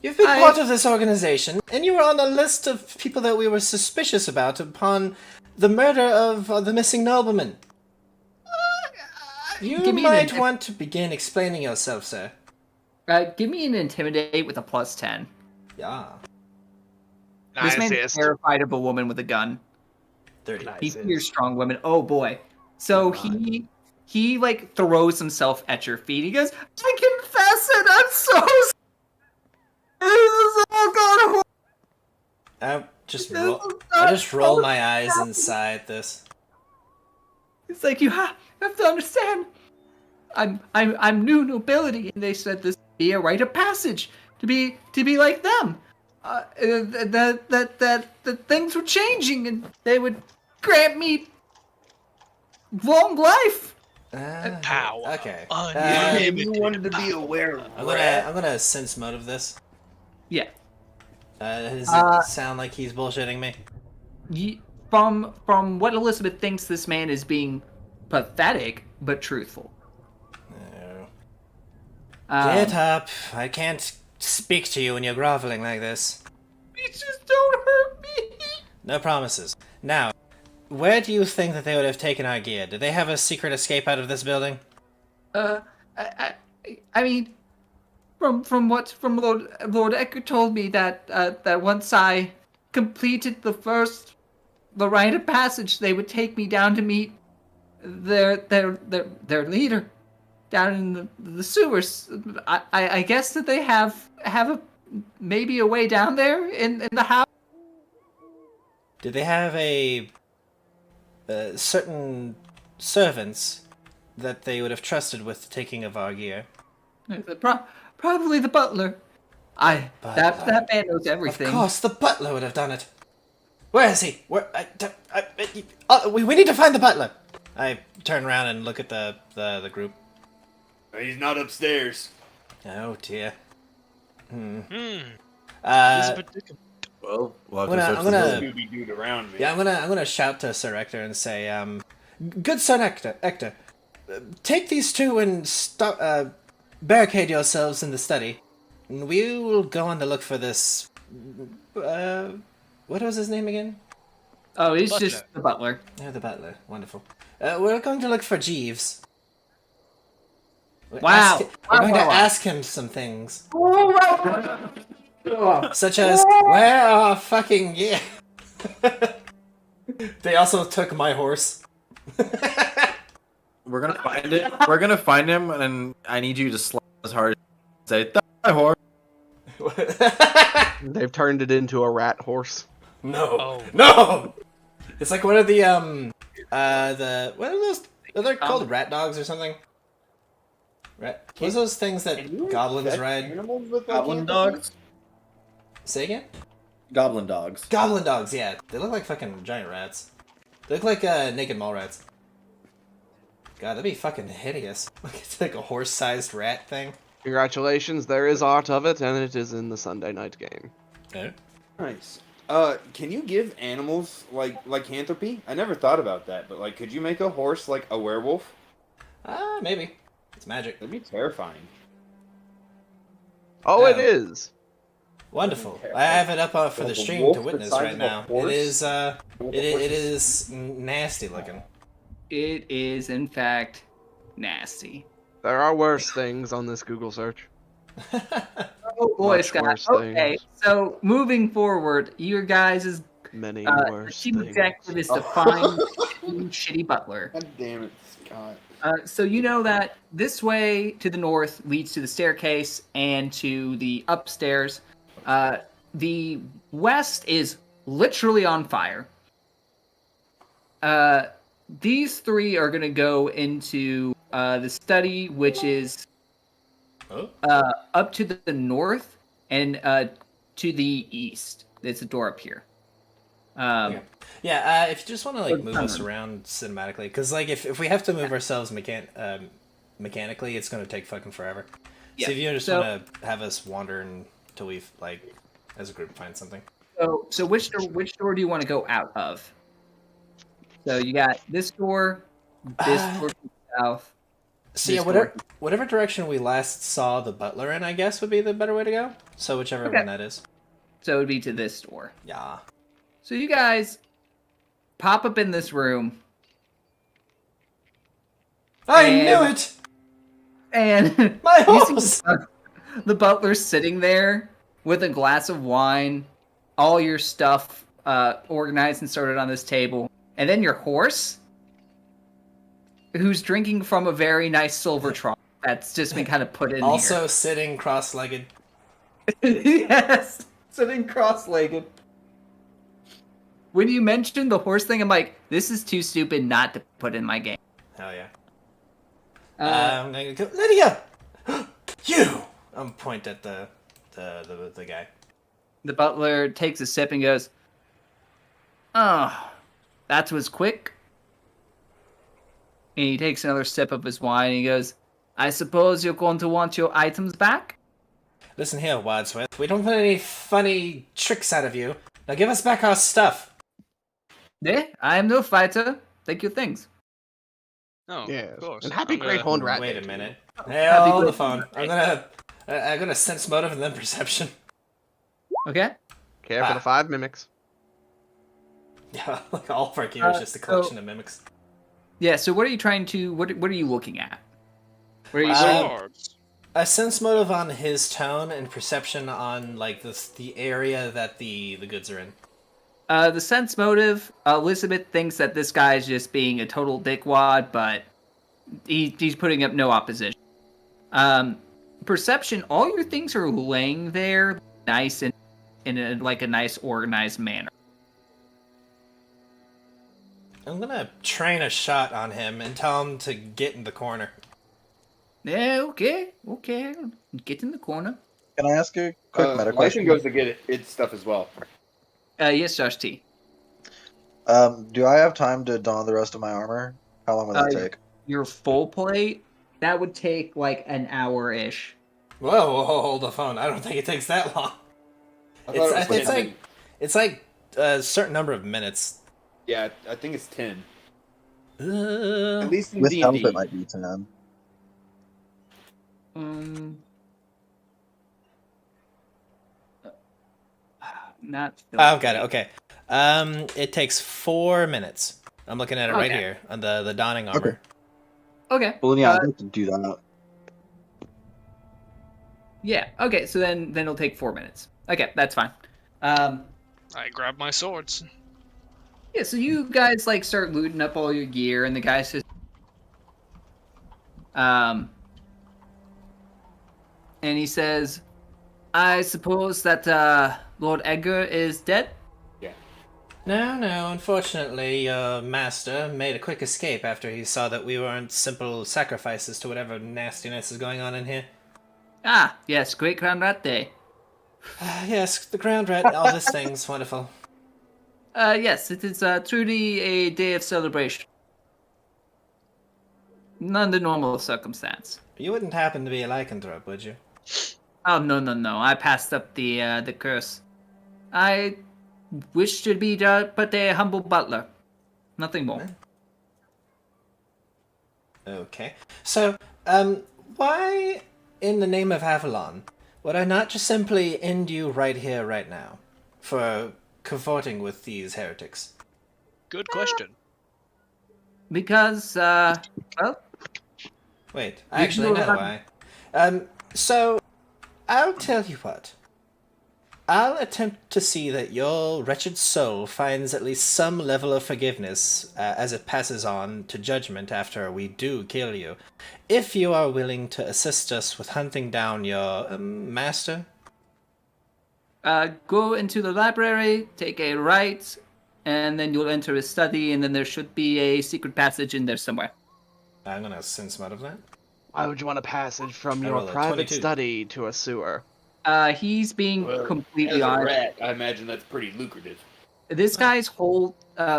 You've been part of this organization, and you were on the list of people that we were suspicious about upon the murder of the missing nobleman. You Give me might an want to begin explaining yourself, sir. Give me an intimidate with a +10. Yeah. This man's Nicest. terrified of a woman with a gun. 30. He Nicest. fears strong women. Oh boy. So he like throws himself at your feet. He goes, I confess it. I'm so sorry. This is all gone horrible. I just roll my eyes inside this. It's like you have to understand. I'm new nobility, and they said this would be a rite of passage to be like them. That things were changing, and they would grant me long life. Power. Okay. Unlimited you wanted to be aware of I'm gonna sense mode of this. Yeah. Does it sound like he's bullshitting me? From what Elizabeth thinks, this man is being pathetic but truthful. No. Get up. I can't speak to you when you're groveling like this. Please just don't hurt me. No promises. Now, where do you think that they would have taken our gear? Did they have a secret escape out of this building? I mean, from what Lord Ecker told me that once I completed the rite of passage, they would take me down to meet their leader down in the sewers. I guess that they have maybe a way down there in the house. Did they have a certain servants that they would have trusted with the taking of our gear? Probably the butler. That man knows everything. Of course, the butler would have done it. Where is he? We need to find the butler. I turn around and look at the group. He's not upstairs. Oh dear. This Uh, particular- Well, I'm gonna Scooby Dude around me. Yeah, I'm gonna shout to Sir Ector and say, good Sir Ector, take these two and barricade yourselves in the study, and we will go on the look for this. What was his name again? Oh, he's Butler. just the butler. Oh, the butler. Wonderful. We're going to look for Jeeves. We're Wow. going to ask him some things. Such as, where are fucking yeah? They also took my horse. We're gonna find it. We're gonna find him, and I need you to slap as hard as say, "Die, horse." They've turned it into a rat horse. No. Oh. No! It's like one of the what are those? Are they called rat dogs or something? Rat. What's those things that goblins Pet ride? Animals with Goblin lycanthropy? dogs. Say again? Goblin dogs. Goblin dogs, yeah. They look like fucking giant rats. They look like naked mall rats. God, that'd be fucking hideous. It's like a horse-sized rat thing. Congratulations, there is art of it, and it is in the Sunday night game. Yeah. Nice. Can you give animals like lycanthropy? I never thought about that, but like, could you make a horse like a werewolf? Maybe. It's magic. That'd be terrifying. Oh, it is. Wonderful. I have it up for the Like a stream wolf to the witness size right of a now. horse? It is nasty looking. It is, in fact, nasty. There are worse things on this Google search. Oh boy, Much Scott. worse Okay, things. so moving forward, your guys' Many the worse chief things. objective is to find the shitty butler. God damn it, Scott. So you know that this way to the north leads to the staircase and to the upstairs. The west is literally on fire. These three are going to go into the study, which is up to the north and to the east. There's a door up here. Yeah, if you just want to like move us around cinematically, because like if we have to move ourselves mechanically, it's going to take fucking forever. Yeah, So if you just so- want to have us wander until we've like, as a group, find something. So which door do you want to go out of? So you got this door, this door to the south. So yeah, This whatever direction we last saw the butler in, I guess would be the better way to go. So whichever Okay. one that is. So it would be to this door. Yeah. So you guys pop up in this room, I And- knew it. and My you see horse. the butler's sitting there with a glass of wine, all your stuff organized and sorted on this table, and then your horse, who's drinking from a very nice silver trough that's just been kind of put in Also sitting cross-legged. here. Yes, sitting cross-legged. When you mentioned the horse thing, I'm like, this is too stupid not to put in my game. Hell yeah. Uh, I'm gonna go, Lydia. You. I'm point at the guy. The butler takes a sip and goes, "Oh, that was quick." And he takes another sip of his wine and he goes, "I suppose you're going to want your items back?" Listen here, Wadsworth. We don't want any funny tricks out of you. Now give us back our stuff. I am no fighter. Take your things. Oh, Yes. of course. And happy I'm Great gonna- Horned Rat. Wait Day a to minute. you. Hey, Happy hold the Great phone. Horned I'm gonna sense motive and then perception. Okay. Care for the 5 mimics. Yeah, like all of our gear is just a collection so- of mimics. Yeah. So what are you trying to? What are you looking at? Where are you? My where are you- swords. A sense motive on his tone and perception on like the area that the goods are in. The sense motive. Elizabeth thinks that this guy is just being a total dickwad, but he's putting up no opposition. Perception. All your things are laying there, nice and in a nice organized manner. I'm gonna train a shot on him and tell him to get in the corner. Yeah. Okay. Get in the corner. Can I ask a quick meta Lycan question? goes to get its stuff as well. Yes, Josh T. Do I have time to don the rest of my armor? How long will that take? Your full plate, that would take like an hour-ish. Whoa, hold the phone. I don't think it takes that long. It's like a certain number of minutes. Yeah, I think it's 10. Uh, At least in With help, D&D. it might be 10. Not. I've got it. Okay. It takes 4 minutes. I'm looking at it right Okay. here on the donning armor. Okay. Well, yeah, I'd like to do that. Yeah. Okay. So then it'll take 4 minutes. Okay, that's fine. I grab my swords. Yeah. So you guys like start looting up all your gear, and the guy says, and he says, "I suppose that Lord Edgar is dead." No, unfortunately, your master made a quick escape after he saw that we weren't simple sacrifices to whatever nastiness is going on in here. Ah, yes, Great Crown Rat Day. Yes, the ground rat, all this thing's wonderful. Yes, it is truly a day of celebration. None the normal circumstance. You wouldn't happen to be a lycanthrope, would you? Oh no! I passed up the curse. I wish to be but a humble butler, nothing more. Okay. So, why, in the name of Avalon, would I not just simply end you right here, right now, for cavorting with these heretics? Good question. Because well, Wait, I actually You know have- why. So, I'll tell you what. I'll attempt to see that your wretched soul finds at least some level of forgiveness as it passes on to judgment after we do kill you, if you are willing to assist us with hunting down your master. go into the library, take a right, and then you'll enter his study, and then there should be a secret passage in there somewhere. I'm gonna sense out of that. Why would you want a passage from I your rolled a private 22. study to a sewer? He's being Well, completely as a honest. rat, I imagine that's pretty lucrative. This guy's whole,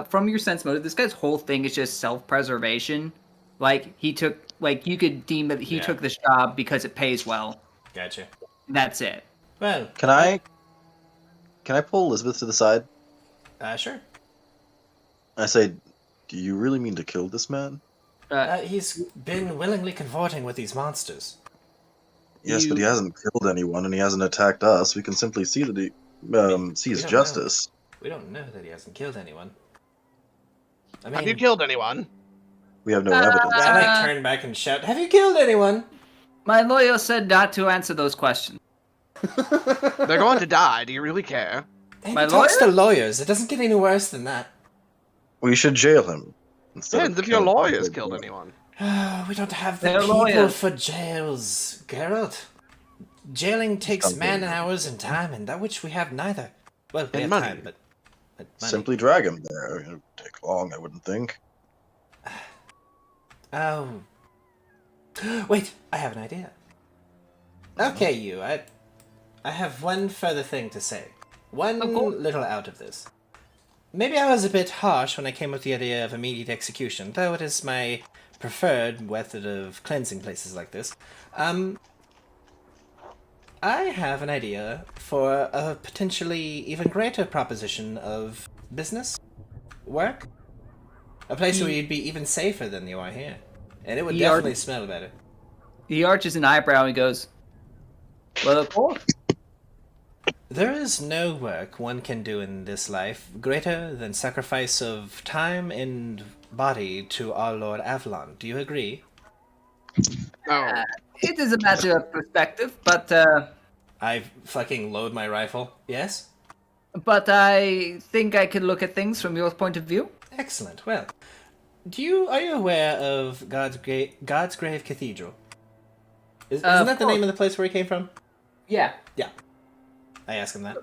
from your sense motive, this guy's whole thing is just self-preservation. Like, he took, like, you could deem that he Yeah. took this job because it pays well. Gotcha. That's it. Well, Can I pull Elizabeth to the side? sure. I say, do you really mean to kill this man? He's been willingly cavorting with these monsters. Yes, but he hasn't killed anyone, and he hasn't attacked us. We can simply see that he sees we don't justice. We don't know that he hasn't killed anyone. I mean, Have you killed anyone? We have no evidence. I like turn back and shout, "Have you killed anyone?" My lawyer said not to answer those questions. They're going to die. Do you really care? Hey, My he talks lawyer? to lawyers. It doesn't get any worse than that. We should jail him. Instead Depends of if your killing him. lawyers killed anyone. We don't have the They're people lawyers. for jails, Geralt. Jailing takes Something. man hours and time, and that which we have neither. Well, we And have money. time, but money. Simply drag him there. It would take long, I wouldn't think. Oh. Wait, I have an idea. Okay, you. I have one further thing to say. One Of course. little out of this. Maybe I was a bit harsh when I came with the idea of immediate execution, though it is my preferred method of cleansing places like this. I have an idea for a potentially even greater proposition of business, work, a place where you'd be even safer than you are here. And it would definitely smell better. He arches an eyebrow and goes, well, of course. There is no work one can do in this life greater than sacrifice of time and body to our Lord Avalon. Do you agree? It is a matter of perspective, but I fucking load my rifle. Yes? But I think I can look at things from your point of view. Excellent. Well, are you aware of God's Grave Cathedral? Isn't that the name of the place where he came from? Yeah. Yeah. I asked him that.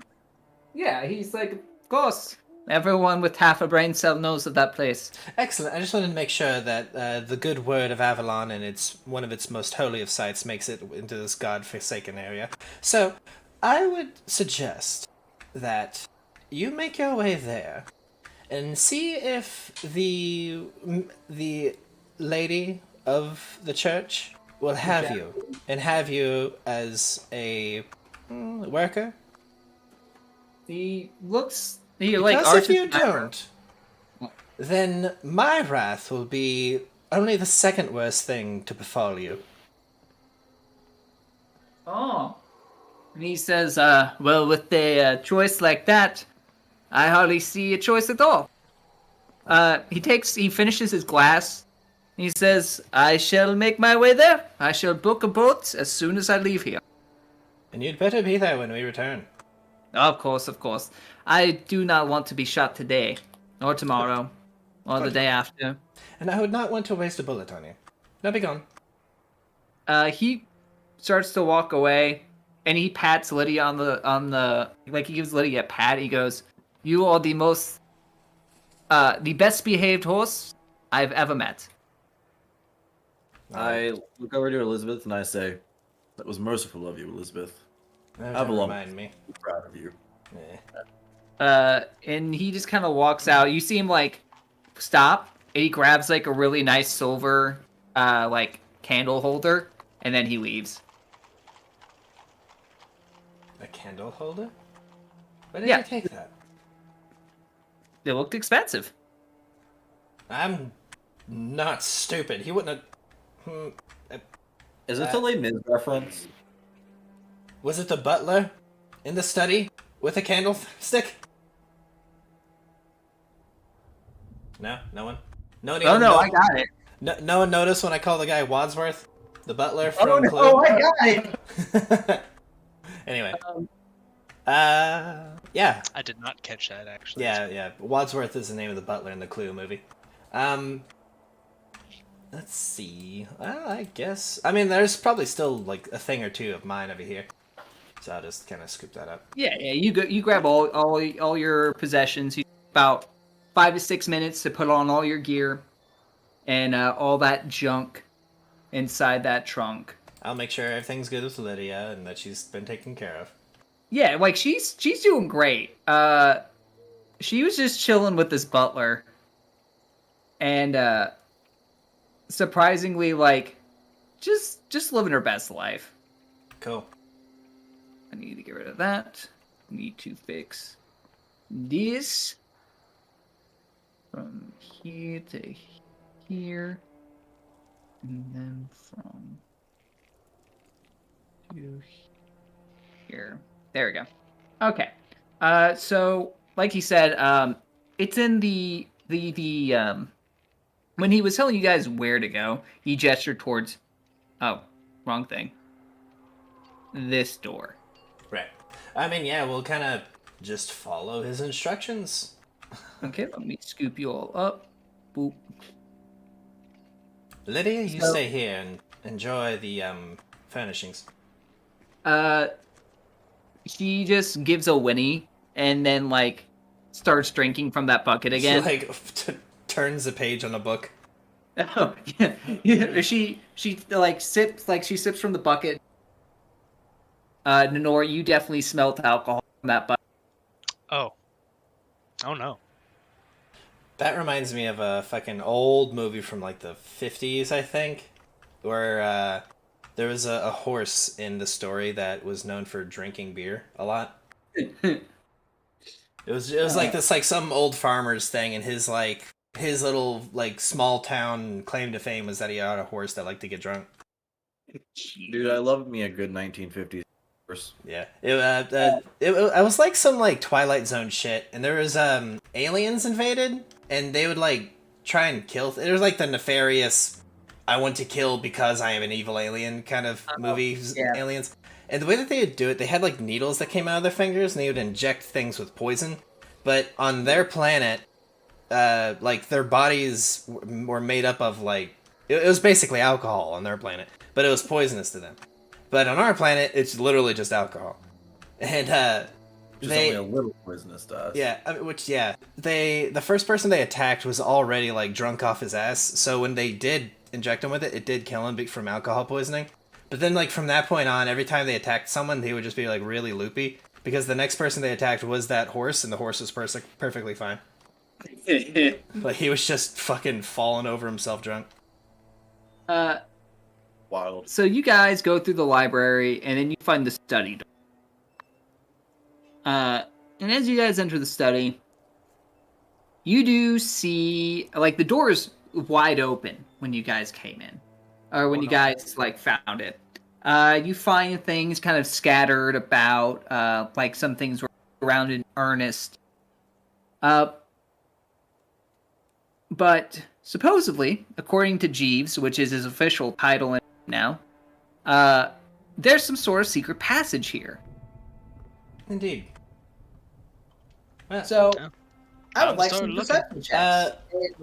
Yeah, he's like, of course. Everyone with half a brain cell knows of that place. Excellent. I just wanted to make sure that the good word of Avalon and one of its most holy of sites makes it into this god-forsaken area. So, I would suggest that you make your way there and see if the lady of the church will have you as a worker. Because if you don't, then my wrath will be only the second worst thing to befall you. Oh. And he says, well, with a choice like that, I hardly see a choice at all. He finishes his glass. He says, I shall make my way there. I shall book a boat as soon as I leave here. And you'd better be there when we return. Of course, of course. I do not want to be shot today, or tomorrow, or the day after. And I would not want to waste a bullet on you. Now be gone. He starts to walk away, and he pats Lydia on the he gives Lydia a pat. He goes, "You are the best behaved horse I've ever met." I look over to Elizabeth and I say, "That was merciful of you, Elizabeth. Avalon, remind me. I'm proud of you." And he just kind of walks out. You see him stop, and he grabs a really nice silver candle holder, and then he leaves. A candle holder? Why did you take that? It looked expensive. I'm not stupid. He wouldn't have... Is it a Les Mis reference? Was it the butler in the study with a candlestick? No? No one? No I got it. No one noticed when I called the guy Wadsworth? The butler from Clue? Oh, I got it! Anyway. Yeah. I did not catch that, actually. Yeah. Wadsworth is the name of the butler in the Clue movie. Let's see. Well, I guess... I mean, there's probably still, a thing or two of mine over here. So I'll just kind of scoop that up. Yeah. You grab all your possessions. You about 5 to 6 minutes to put on all your gear and all that junk inside that trunk. I'll make sure everything's good with Lydia and that she's been taken care of. Yeah, she's doing great. She was just chilling with this butler, and surprisingly, just living her best life. Cool. I need to get rid of that. Need to fix this from here to here, and then from to here. There we go. Okay. So like he said, it's in the when he was telling you guys where to go, he gestured towards wrong thing. This door. Right. I mean, yeah, we'll kind of just follow his instructions. Okay, let me scoop you all up. Boop. Lydia, you stay here and enjoy the furnishings. She just gives a whinny and then starts drinking from that bucket again. She turns the page on a book. Oh yeah. She sips from the bucket. Nenora, you definitely smelt alcohol from that bucket. Oh no. That reminds me of a fucking old movie from the 50s, I think, where there was a horse in the story that was known for drinking beer a lot. It was this some old farmer's thing, and his his little like small town claim to fame was that he had a horse that liked to get drunk. Dude, I love me a good 1950s horse. Yeah, it was like some like Twilight Zone shit, and there was aliens invaded, and they would like try and kill. It was like the nefarious, I want to kill because I am an evil alien kind of movies. yeah. Aliens, and the way that they would do it, they had like needles that came out of their fingers, and they would inject things with poison. But on their planet, like their bodies were made up of like it was basically alcohol on their planet, but it was poisonous to them. But on our planet, it's literally just alcohol, and Just only a little poisonous to us. yeah, the first person they attacked was already like drunk off his ass. So when they did inject him with it, it did kill him from alcohol poisoning. But then like from that point on, every time they attacked someone, they would just be like really loopy because the next person they attacked was that horse, and the horse was perfectly fine. Like he was just fucking falling over himself drunk. Wild. So you guys go through the library, and then you find the study door. And as you guys enter the study, you do see, like, the door is wide open when you guys came in. Or when you guys, like, found it. You find things kind of scattered about, like some things were around in earnest. But supposedly, according to Jeeves, which is his official title now, there's some sort of secret passage here. Indeed. So, Yeah. I would like Start some looking. perception checks.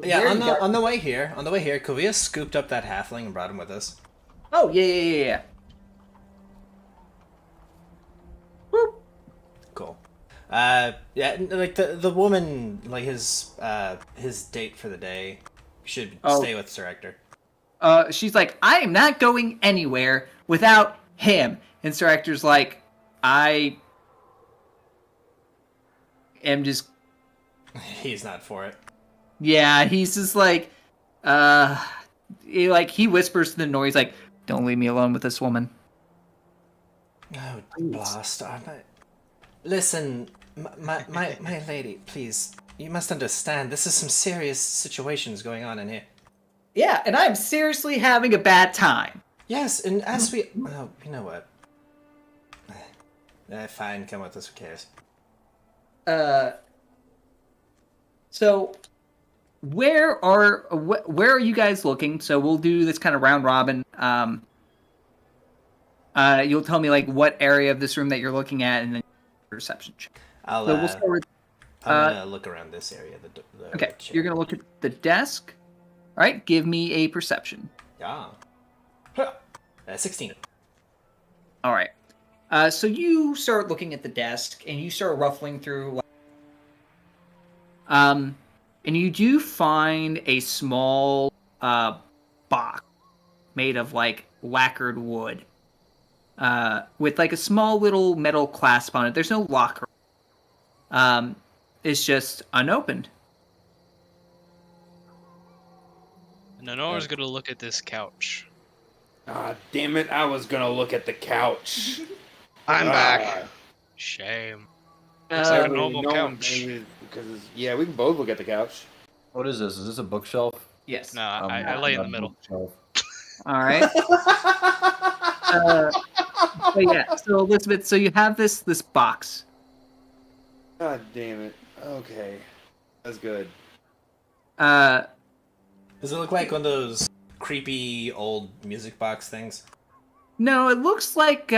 Yeah, on the way here, could we have scooped up that halfling and brought him with us? Oh, yeah. Whoop. Cool. Yeah, like the woman, like his date for the day should stay with Sir Hector. She's like, I am not going anywhere without him. And Sir Hector's like, I am just... He's not for it. Yeah, he's just like, he whispers to the noise, like, don't leave me alone with this woman. Oh, blast! Listen, my lady, please. You must understand. This is some serious situations going on in here. Yeah, and I'm seriously having a bad time. Yes, and as we... Oh, you know what? Fine, come with us, who cares? So, where are you guys looking? So we'll do this kind of round robin. You'll tell me, like, what area of this room that you're looking at, and then perception check. We'll start with... I'm gonna look around this area. Okay, you're gonna look at the desk. All right, give me a perception. Yeah. 16. All right. So you start looking at the desk, and you start ruffling through. And you do find a small box made of like lacquered wood, with like a small little metal clasp on it. There's no locker. It's just unopened. And Honora's gonna look at this couch. Ah, damn it! I was gonna look at the couch. I'm back. Shame. Looks like a normal couch. Because we can both look at the couch. What is this? Is this a bookshelf? Yes. No, I lay in the middle. All right. So yeah. So Elizabeth, so you have this box. God damn it. Okay. That's good. Does it look like one of those creepy old music box things? No, it looks like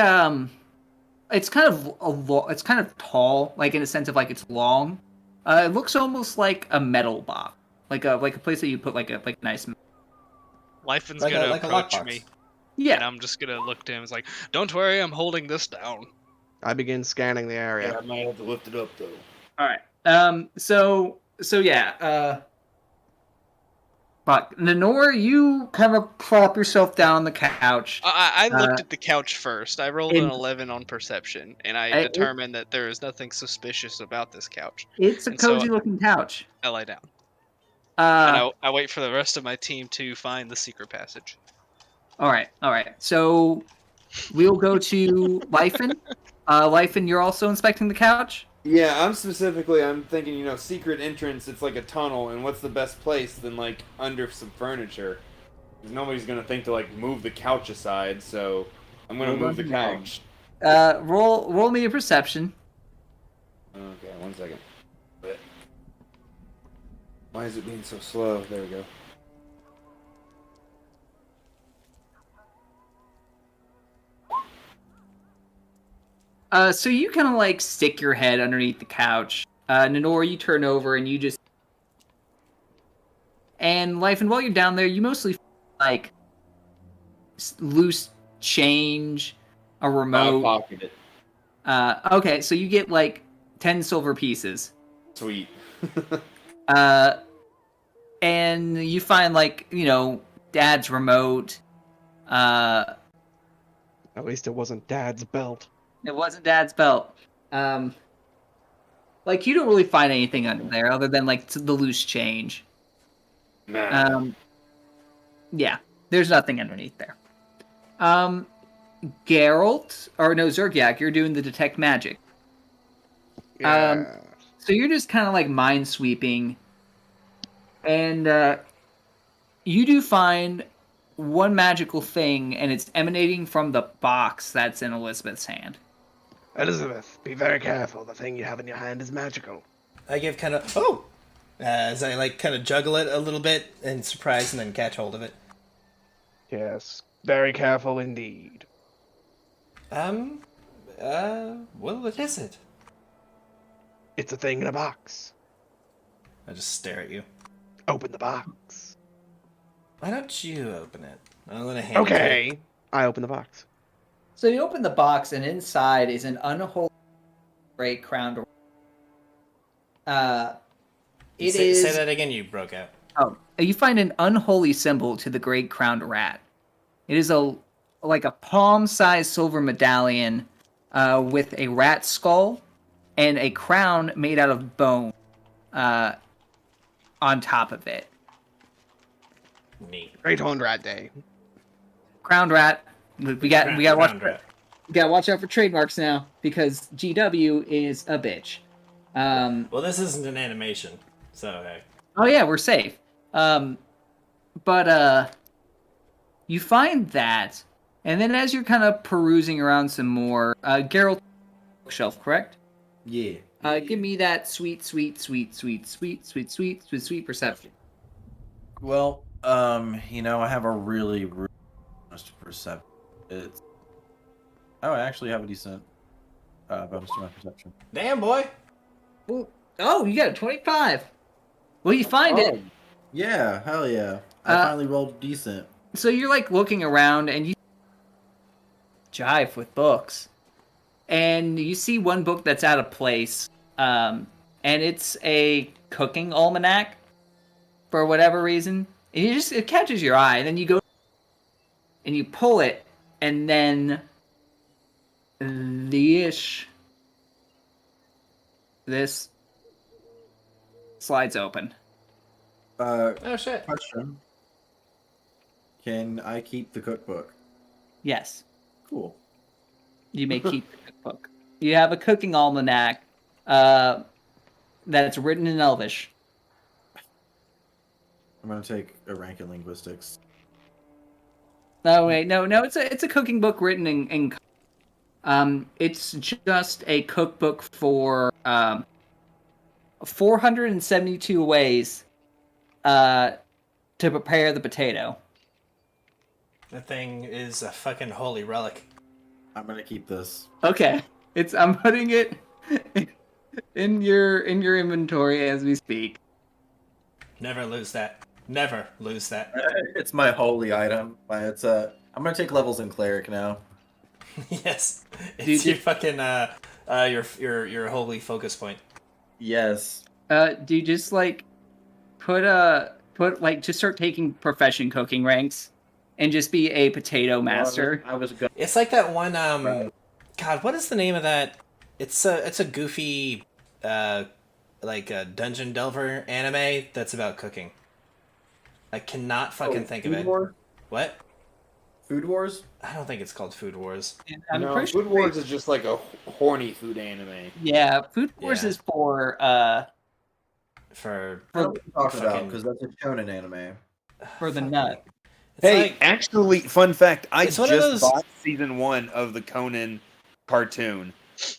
it's kind of tall, like in a sense of like it's long. It looks almost like a metal box, like a place that you put like a nice. Lyfan's Like gonna a approach lockbox. me, and Yeah. I'm just gonna look to him. It's like, don't worry, I'm holding this down. I begin scanning the area. Yeah, I might have to lift it up though. All right. So yeah. But Nenor, you kind of prop yourself down on the couch. I looked at the couch first. I rolled an and- 11 on perception, and I determined that there is nothing suspicious about this couch. It's a and so- cozy-looking couch. I lie down, and I wait for the rest of my team to find the secret passage. All right. So we'll go to Lyfan. Lyfan, you're also inspecting the couch? Yeah, I'm thinking, secret entrance, it's like a tunnel, and what's the best place than, like, under some furniture? Because nobody's gonna think to, like, move the couch aside, so I'm gonna Hold on move the to Meg. couch. Roll me a perception. Okay, 1 second. Why is it being so slow? There we go. So you kind of like stick your head underneath the couch. Nenor, you turn over and you just... And Life, and while you're down there, you mostly like loose change, a remote. Pocket it. Okay, so you get like 10 silver pieces. Sweet. And you find like, Dad's remote. At least it wasn't Dad's belt. It wasn't Dad's belt. Like you don't really find anything under there other than like the loose change. Man. Yeah, there's nothing underneath there. Geralt, or no, Zergiak, you're doing the detect magic. Yeah. So you're just kind of like mind sweeping, and you do find one magical thing, and it's emanating from the box that's in Elizabeth's hand. Elizabeth, be very careful. The thing you have in your hand is magical. I give kind of as I like kind of juggle it a little bit in surprise and then catch hold of it. Yes, very careful indeed. Well, what is it? It's a thing in a box. I just stare at you. Open the box. Why don't you open it? I'm gonna hand it to Okay. you. I open the box. So you open the box, and inside is an unholy great crowned. Say that again. You broke out. Oh, you find an unholy symbol to the great crowned rat. It is a palm-sized silver medallion with a rat skull and a crown made out of bone on top of it. Neat. Great Horned Rat Day. Crowned rat. We got Rat. watch out for trademarks now because GW is a bitch. Well, this isn't an animation, so hey. Oh yeah, we're safe. But you find that, and then as you're kind of perusing around some more, Geralt bookshelf, correct? Yeah. Give me that sweet perception. Well, I have a really honest perception. I actually have a decent bonus to my perception. Damn, boy. Oh, you got a 25. Well, you find it. Yeah, hell yeah. I finally rolled decent. So you're like looking around and you jive with books. And you see one book that's out of place. And it's a cooking almanac for whatever reason. And it catches your eye. And then you go and you pull it. And then this slides open. Oh shit. Question. Can I keep the cookbook? Yes. Cool. You may keep the cookbook. You have a cooking almanac that's written in Elvish. I'm gonna take a rank in linguistics. No, wait, no, it's a cooking book written in it's just a cookbook for 472 ways to prepare the potato. That thing is a fucking holy relic. I'm gonna keep this. Okay. I'm putting it in your inventory as we speak. Never lose that. Never lose that. It's my holy item. I'm gonna take levels in cleric now. Yes. It's your fucking your holy focus point. Yes. Do you just like just start taking profession cooking ranks and just be a potato master? I was good. It's like that one God, what is the name of that? It's a goofy like a dungeon delver anime that's about cooking. I cannot fucking think of it. What? Food Wars? I don't think it's called Food Wars. I'm No, pretty Food sure Wars is just like a horny food anime. Yeah, Food Wars Yeah. is for For That's what I'm talking about, fucking- because that's a shonen anime. for the nut. It's Hey, like, actually, fun fact: I It's one of just those- bought season 1 of the Conan cartoon.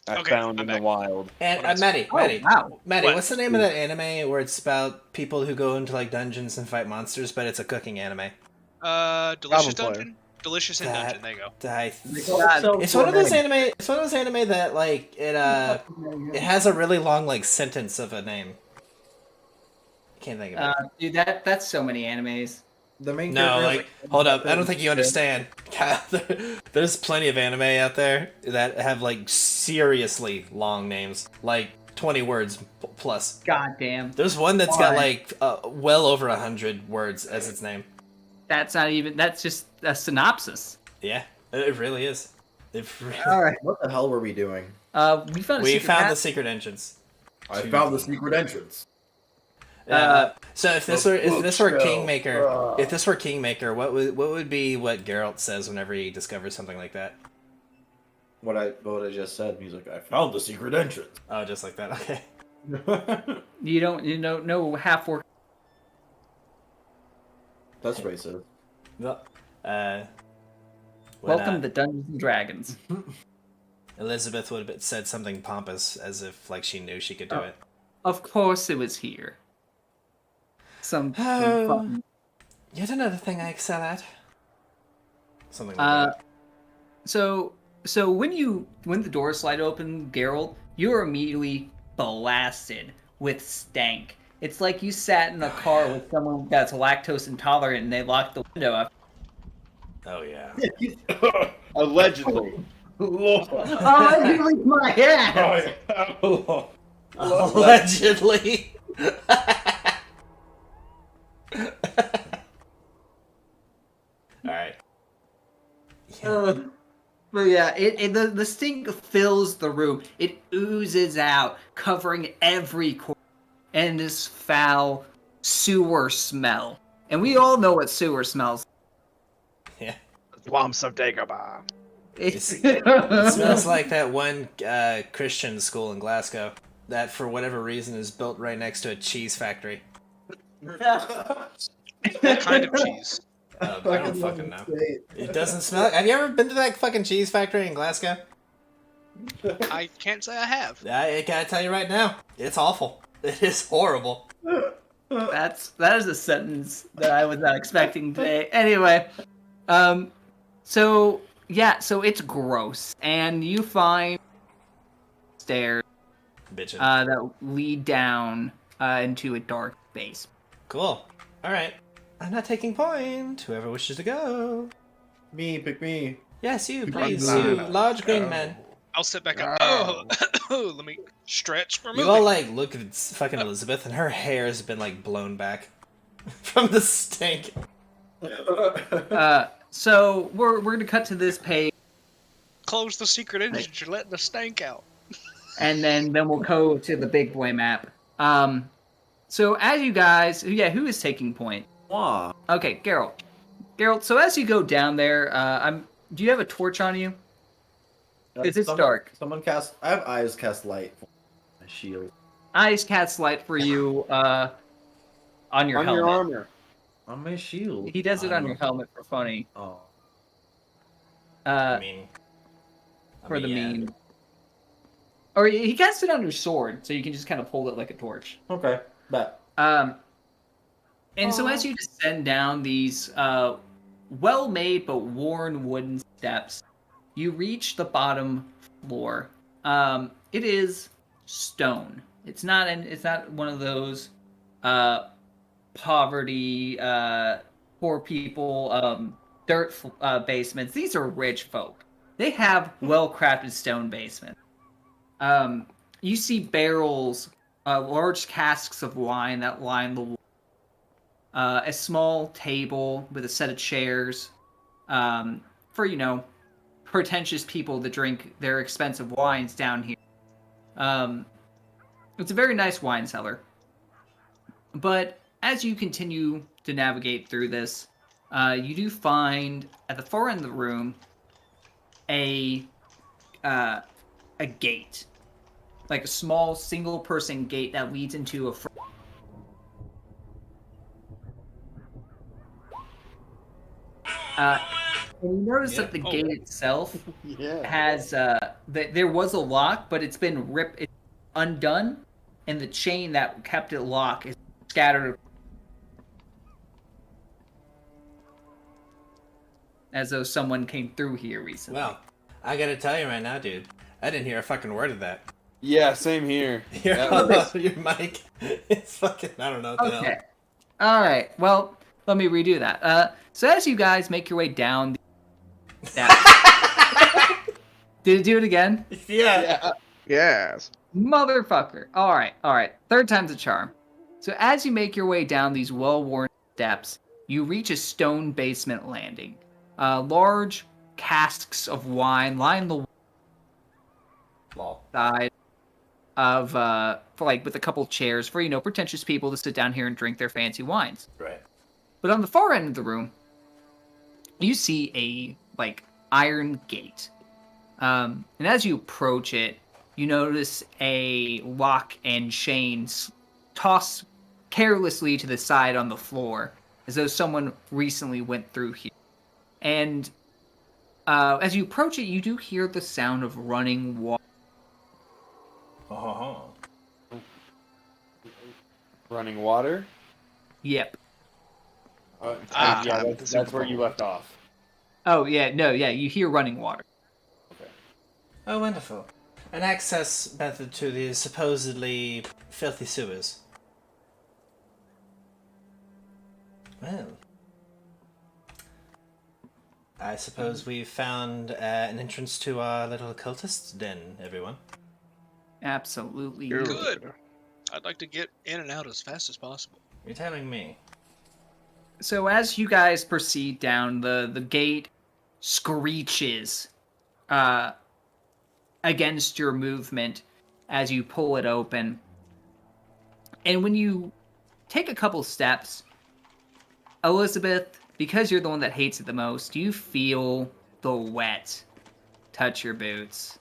I Okay, found I'm in the back. wild. and What is- Maddie, Oh, wow. Maddie, What? what's the name of that anime where it's about people who go into like dungeons and fight monsters, but it's a cooking anime? Delicious Goblin Dungeon. Delicious in That- Dungeon. There you go. It's one of those anime. It's one of those anime that like it has a really long like sentence of a name. Can't think of it. Dude, that's so many animes. The main No, character, like hold up. I don't think you understand. There's plenty of anime out there that have like seriously long names, like 20 words plus. God damn. There's one that's got Why? like well over 100 words as its name. That's not even. That's just a synopsis. Yeah, it really is. It really... All right. What the hell were we doing? We found. We found the secret entrance. I found the secret entrance. So if this were Kingmaker, bookshelf. if this were Kingmaker, what would be what Geralt says whenever he discovers something like that? What I just said. He's like, I found the secret entrance. Oh, just like that. Okay. You don't know half work. That's racist. Welcome to Dungeons and Dragons. Elizabeth would have said something pompous as if like she knew she could do it. Of course, it was here. Some Oh. fun. Yet another thing I excel at. Something like that. So when the doors slide open, Geralt, you're immediately blasted with stank. It's like you sat in a car with someone that's lactose intolerant and they locked the window up. Oh yeah. Allegedly. Oh, you leave my ass! Allegedly. Alright. But yeah, the stink fills the room. It oozes out, covering every corner, and this foul sewer smell. And we all know what sewer smells. Yeah. Swamps of Dagobah. It smells like that one Christian school in Glasgow that, for whatever reason, is built right next to a cheese factory. What kind of cheese? I don't fucking know. It doesn't smell. Have you ever been to that fucking cheese factory in Glasgow? I can't say I have. I gotta tell you right now, it's awful. It is horrible. that is a sentence that I was not expecting today. Anyway, so it's gross, and you find stairs Bitchin'. that lead down into a dark base. Cool. All right. I'm not taking point. Whoever wishes to go. Pick me. Yes, you, Pick please. one. You, large green man. I'll sit back up. No. Oh, let me stretch for a You movie. all like look at fucking Elizabeth, and her hair has been like blown back from the stink. So we're gonna cut to this page, Close the secret engine. You're letting the stank out. and then we'll go to the big boy map. So as you guys, who is taking point? Wah. Okay, Geralt. So as you go down there, do you have a torch on you? It's dark. Someone cast. I have eyes cast light. My shield. Eyes cast light for you on your On helmet. your armor. On my shield. He does it on your helmet for funny. Oh. I mean, For the yeah. meme. Or he casts it on your sword, so you can just kind of hold it like a torch. Okay. Bet. And so as you descend down these well-made but worn wooden steps, you reach the bottom floor. It is stone. It's not one of those poverty, poor people, dirt basements. These are rich folk. They have well-crafted stone basements. You see barrels, large casks of wine that line the wall. A small table with a set of chairs for, pretentious people to drink their expensive wines down here. It's a very nice wine cellar. But as you continue to navigate through this, you do find at the far end of the room a gate, like a small single-person gate that leads into a. And you notice that the gate itself has there was a lock, but it's been it's undone, and the chain that kept it locked is scattered. As though someone came through here recently. Well, I gotta tell you right now, dude. I didn't hear a fucking word of that. Yeah, same here. Your mic. It's fucking. I don't know what the hell. All right. Well, let me redo that. So as you guys make your way down, did it do it again? Yeah. Yes. Motherfucker. All right. Third time's a charm. So as you make your way down these well-worn steps, you reach a stone basement landing. Large casks of wine line the side of with a couple chairs for pretentious people to sit down here and drink their fancy wines. Right. But on the far end of the room, you see a iron gate. And as you approach it, you notice a lock and chain tossed carelessly to the side on the floor, as though someone recently went through here. And as you approach it, you do hear the sound of running water. Running water? Yep. Yeah, that's where you left off. Oh, yeah, no, yeah, you hear running water. Okay. Oh, wonderful. An access method to the supposedly filthy sewers. Well, I suppose we've found an entrance to our little occultist den, everyone. Absolutely. Good. I'd like to get in and out as fast as possible. You're telling me. So as you guys proceed down, the gate screeches against your movement as you pull it open. And when you take a couple steps, Elizabeth, because you're the one that hates it the most, you feel the wet touch your boots.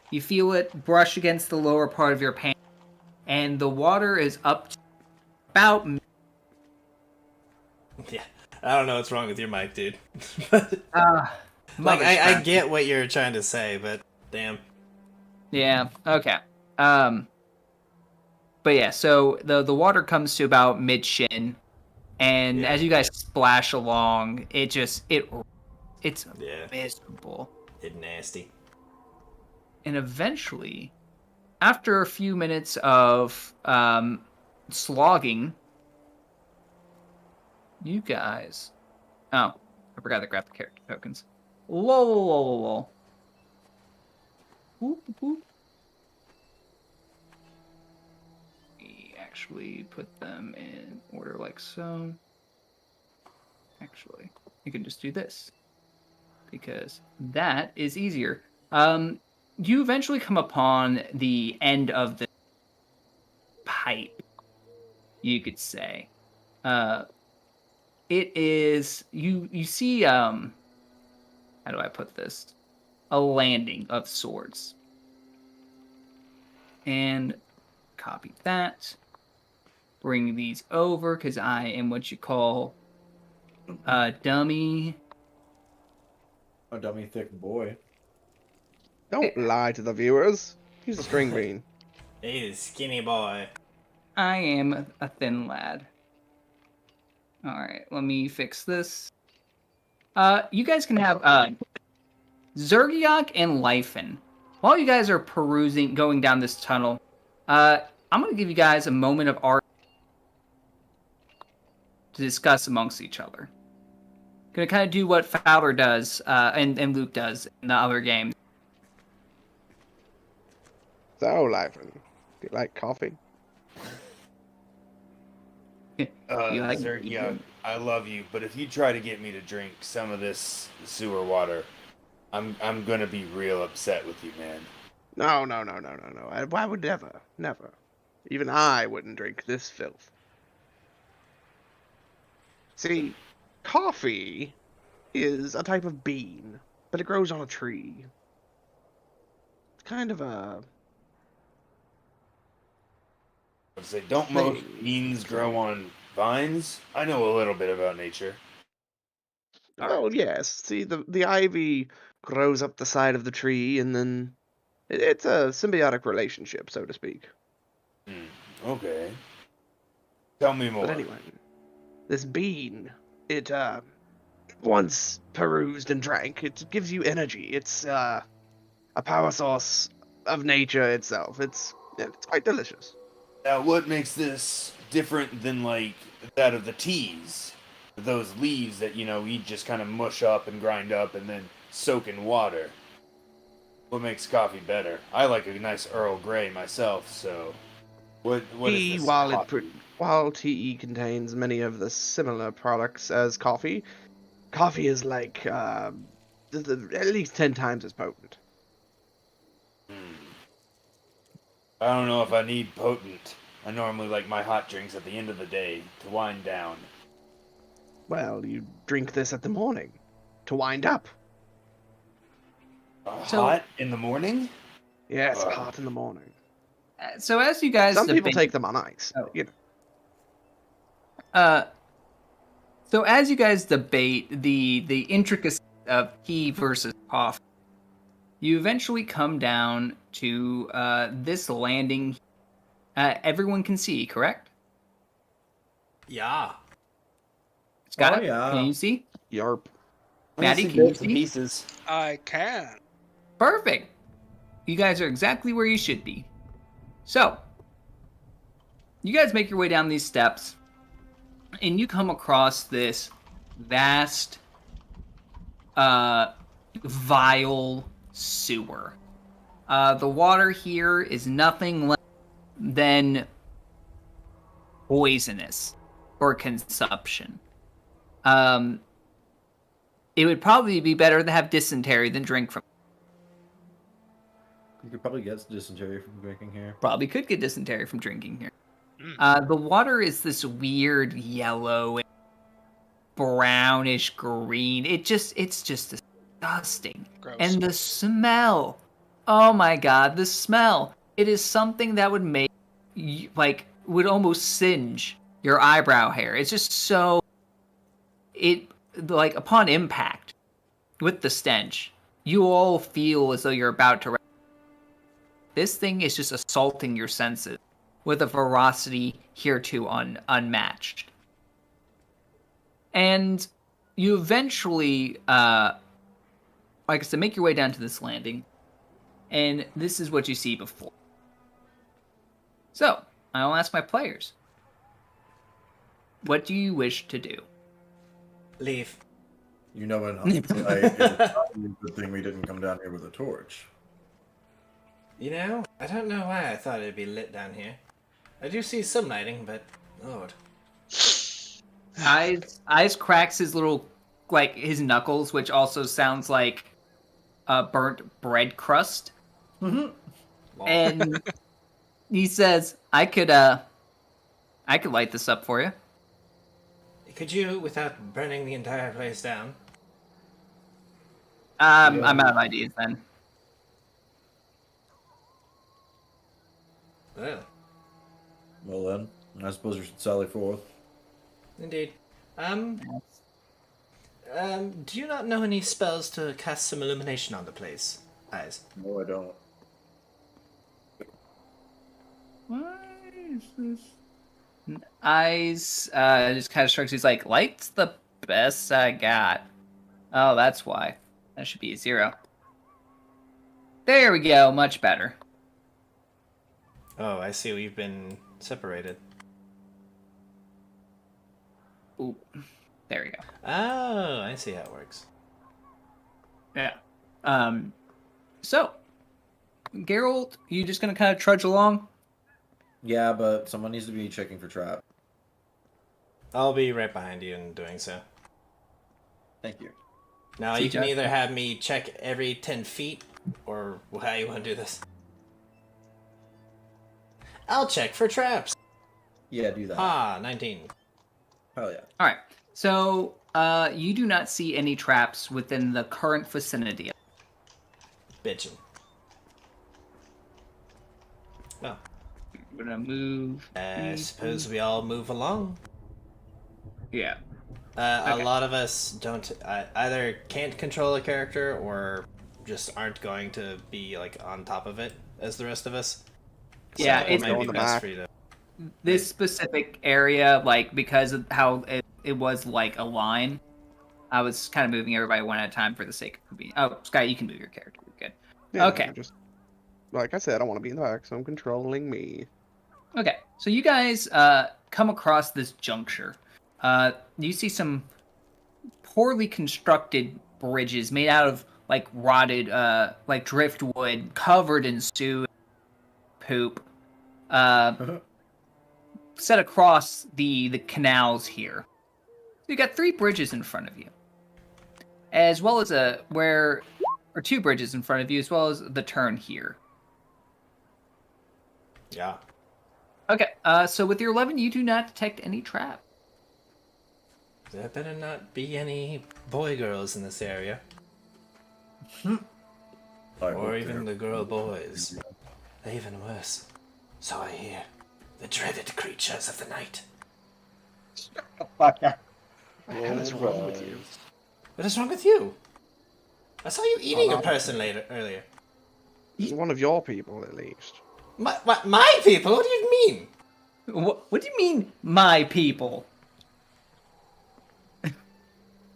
You feel it brush against the lower part of your pants, and the water is up to about... Yeah, I don't know what's wrong with your mic, dude. I get what you're trying to say, but damn. Yeah, okay. But yeah, so the water comes to about mid-shin, and as you guys splash along, it's miserable. It's nasty. And eventually, after a few minutes of slogging, you guys... Oh, I forgot to grab the character tokens. Lol. Whoop, whoop. We actually put them in order like so. Actually, you can just do this, because that is easier. You eventually come upon the end of the pipe, you could say. It is, you see, how do I put this? A landing of sorts. And copy that. Bring these over, because I am what you call a dummy. A dummy thick boy. Don't lie to the viewers. He's a string bean. He's a skinny boy. I am a thin lad. Alright, let me fix this. You guys can have Zergiok and Lyphin. While you guys are going down this tunnel, I'm going to give you guys a moment of art to discuss amongst each other. Going to kind of do what Fowler does, and Luke does in the other games. So, Lyfin, do you like coffee? Zergiok, I love you, but if you try to get me to drink some of this sewer water, I'm gonna be real upset with you, man. No. I would never. Even I wouldn't drink this filth. See, Coffee is a type of bean, but it grows on a tree. It's kind of a Say, don't most thing. beans grow on vines? I know a little bit about nature. Oh yes, see the ivy grows up the side of the tree, and then it's a symbiotic relationship, so to speak. Okay. Tell me But more. anyway, this bean, it once perused and drank, it gives you energy. It's a power source of nature itself. It's quite delicious. Now, what makes this different than, like, that of the teas? Those leaves that, you just kind of mush up and grind up and then soak in water. What makes coffee better? I like a nice Earl Grey myself, so... What is Tea, this while coffee? while tea contains many of the similar products as coffee, coffee is like at least 10 times as potent. I don't know if I need potent. I normally like my hot drinks at the end of the day to wind down. Well, you drink this at the morning to wind up. Hot in the morning? Yes, hot in the morning. So as you guys Some people debate, take them on ice. Oh. You know. So as you guys debate the intricacies of tea versus coffee, you eventually come down to this landing. Everyone can see, correct? Yeah. Scott, yeah. can you see? Yarp. Maddie, I see can you bits and see? pieces. I can. Perfect. You guys are exactly where you should be. So, you guys make your way down these steps, and you come across this vast, vile sewer. The water here is nothing less than poisonous for consumption. It would probably be better to have dysentery than drink from. You could probably get dysentery from drinking here. Probably could get dysentery from drinking here. Mm. The water is this weird yellow, brownish green. It's just disgusting. Gross. And the smell. Oh my god, the smell. It is something that would make you, would almost singe your eyebrow hair. It's just so upon impact with the stench, you all feel as though you're about to. This thing is just assaulting your senses with a ferocity hereto unmatched. And you eventually, like I said, make your way down to this landing, and this is what you see before. So, I'll ask my players, what do you wish to do? Leave. You know, and it's a good thing we didn't come down here with a torch. You know, I don't know why I thought it'd be lit down here. I do see some lighting, but Lord. Eyes cracks his little, his knuckles, which also sounds like burnt bread crust. Mm-hmm. And he says, I could light this up for you. Could you, without burning the entire place down? I'm out of ideas then. Well, Well then, I suppose we should sally forth. indeed. Do you not know any spells to cast some illumination on the place, Eyes? No, I don't. What is this? Eyes just kind of shrugs. He's like, light's the best I got. Oh, that's why. That should be a 0. There we go. Much better. Oh, I see. We've been separated. Ooh, there we go. Oh, I see how it works. Yeah. So, Geralt, you just gonna kind of trudge along? Yeah, but someone needs to be checking for trap. I'll be right behind you in doing so. Thank you. Now, See, you can Jack? either have me check every 10 feet, or how you want to do this. I'll check for traps. Yeah, do that. 19. Hell yeah. All right. So, You do not see any traps within the current vicinity. Bitchin'. Well, I'm gonna move. I suppose we all move along. Yeah. A Okay. lot of us don't either can't control a character or just aren't going to be like on top of it as the rest of us. Yeah, so it it's might be on the best back. for you to. this specific area, like because of how it was like a line. I was kind of moving everybody one at a time for the sake of convenience. Oh, Sky, you can move your character. You're good. Yeah, Okay. I just like I said, I want to be in the back, so I'm controlling me. Okay, so you guys come across this juncture. You see some poorly constructed bridges made out of like rotted, like driftwood, covered in stew, poop, set across the canals here. So you got 3 bridges in front of you, as well as or 2 bridges in front of you, as well as the turn here. Yeah. Okay, so with your 11, you do not detect any trap. There better not be any boy girls in this area. Or even the girl boys. Even worse. So I hear. The dreaded creatures of the night. What the hell is wrong with you? What is wrong with you? I saw you eating a no. person earlier. One of your people, at least. My people? What do you mean? What do you mean, my people?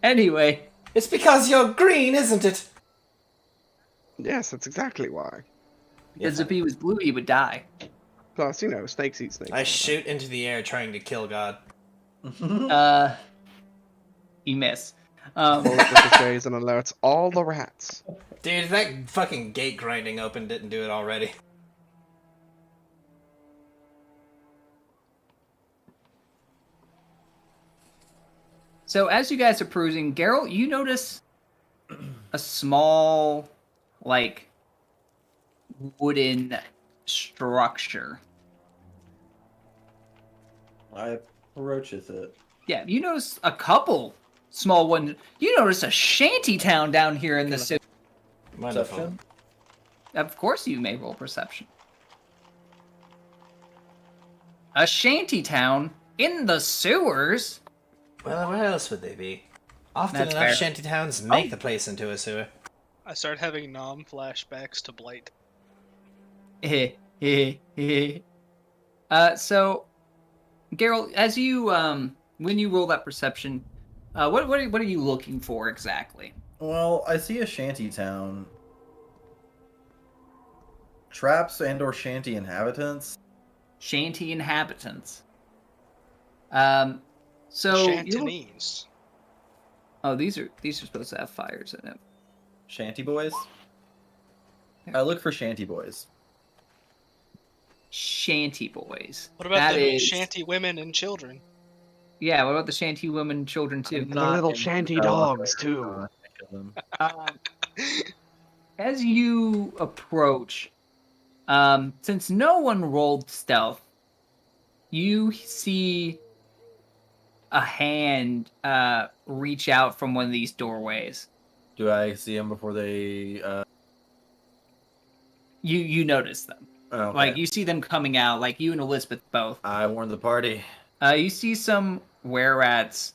Anyway. It's because you're green, isn't it? Yes, that's exactly why. Because if he was blue, he would die. Plus, snakes eat snakes. I shoot into the air trying to kill God. You miss. Bullet ricochets and alerts all the rats. Dude, that fucking gate grinding open didn't do it already. So as you guys are perusing, Geralt, you notice a small, like, wooden structure. I approacheth it. Yeah, you notice a couple small ones. You notice a shanty town down here in the city. Wonderful. Of course you may roll perception. A shanty town in the sewers? Well, where else would they be? Often That's enough, fair. shanty towns make the place into a sewer. I start having nom flashbacks to Blight. So, Geralt, as you when you roll that perception, what are you looking for exactly? Well, I see a shanty town. Traps and/or shanty inhabitants. Shanty inhabitants. So Shantinese. Oh, these are supposed to have fires in them. Shanty boys. I look for shanty boys. Shanty boys. What about That the is- shanty women and children? Yeah, what about the shanty women and children too? And the little shanty dogs, too. As you approach, since no one rolled stealth, you see a hand reach out from one of these doorways. Do I see them before they? You notice them. Okay. Like you see them coming out. Like you and Elizabeth both. I warned the party. You see some were-rats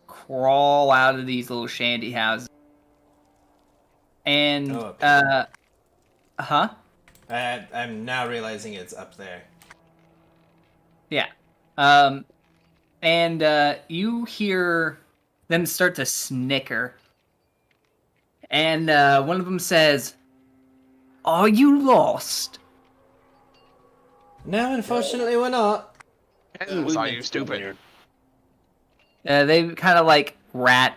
crawl out of these little shanty houses. And, I'm now realizing it's up there. Yeah. And you hear them start to snicker. And one of them says, "Are you lost?" No, unfortunately we're not. Hens, are you stupid? They kind of like rat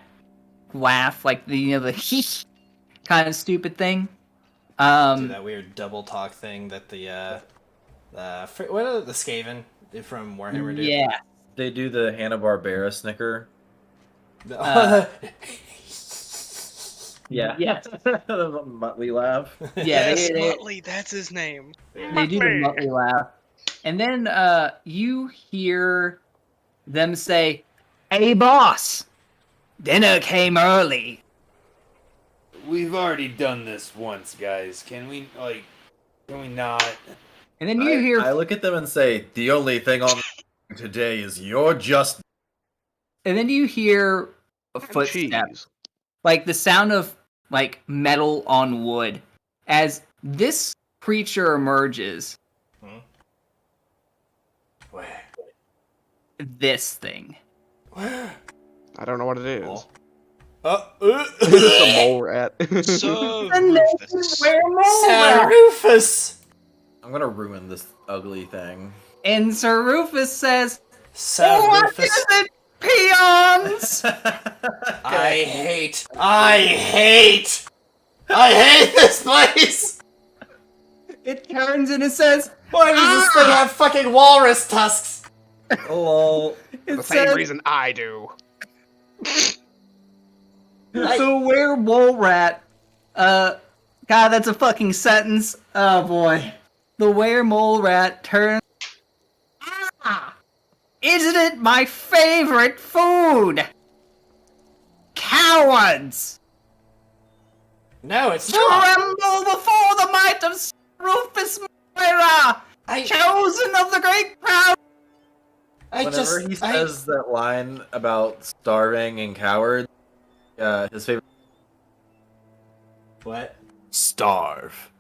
laugh, like the hee kind of stupid thing. Do that weird double talk thing that the what are the Skaven from Warhammer do? Yeah. They do the Hanna-Barbera snicker. Yeah. Yeah. The Muttley laugh. Yeah, Yes, they Muttley, that's his name. do the Muttley laugh. And then you hear them say, "Hey, boss, Dinner came early. We've already done this once, guys. Can we not? And then you hear... I look at them and say, the only thing on today is you're just... And then you hear a footstep. Cheese. Like the sound of like metal on wood. As this creature emerges. Where? This thing. Where? I don't know what it is. It's a mole rat. So Sir Rufus! I'm gonna ruin this ugly thing. And Sir Rufus says, Sir "What Rufus. is it, peons?" I hate this place! It turns and it says, Why does this thing have fucking walrus tusks? Lol. it The same says, reason I do. "So where mole rat?" God, that's a fucking sentence. Oh boy. The were mole rat turns. Isn't it my favorite food? Cowards! No, it's not. Tremble before the might of Sir Rufus Moira, chosen of the great crowd. Whenever he says that line about starving and cowards, his favorite... What? Starve.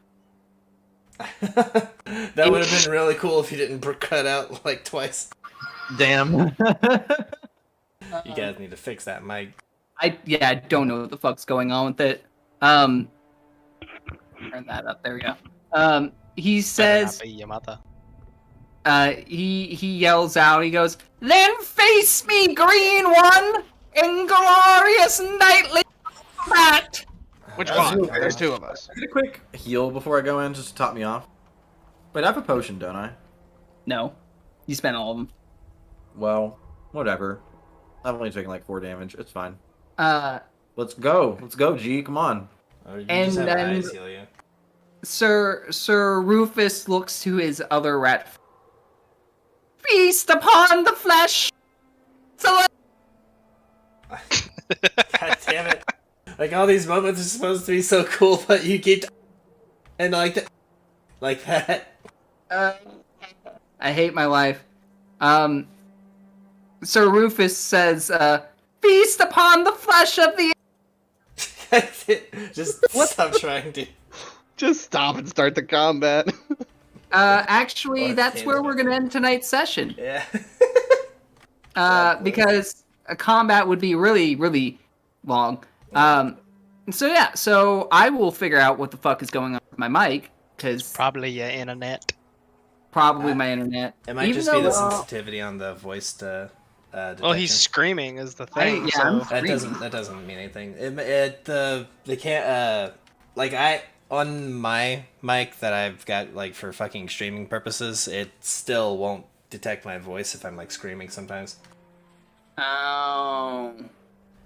That would have been really cool if you didn't cut out like twice. Damn. You guys need to fix that mic. I don't know what the fuck's going on with it. Turn that up. There we go. He says, he yells out. He goes, "Then face me, green one, in glorious knightly combat." Which one? There's two of us. Get a quick heal before I go in, just to top me off. Wait, I have a potion, don't I? No, you spent all of them. Well, whatever. I've only taken like 4 damage. It's fine. Let's go. Let's go, G. Come on. Oh, you and just have then eyes heal you. Sir Rufus looks to his other rat. Feast upon the flesh. So God damn it! Like all these moments are supposed to be so cool, but you keep and like that. I hate my life. Sir Rufus says, "Feast upon the flesh of the." Just stop trying to. Just stop and start the combat. Actually, that's where we're gonna end tonight's session. Yeah. Because a combat would be really, really long. So I will figure out what the fuck is going on with my mic, because probably your internet. Probably my internet. It might just be the sensitivity on the voice to. Well, he's screaming is the thing. That doesn't mean anything. They can't on my mic that I've got like for fucking streaming purposes, it still won't detect my voice if I'm like screaming sometimes. Oh.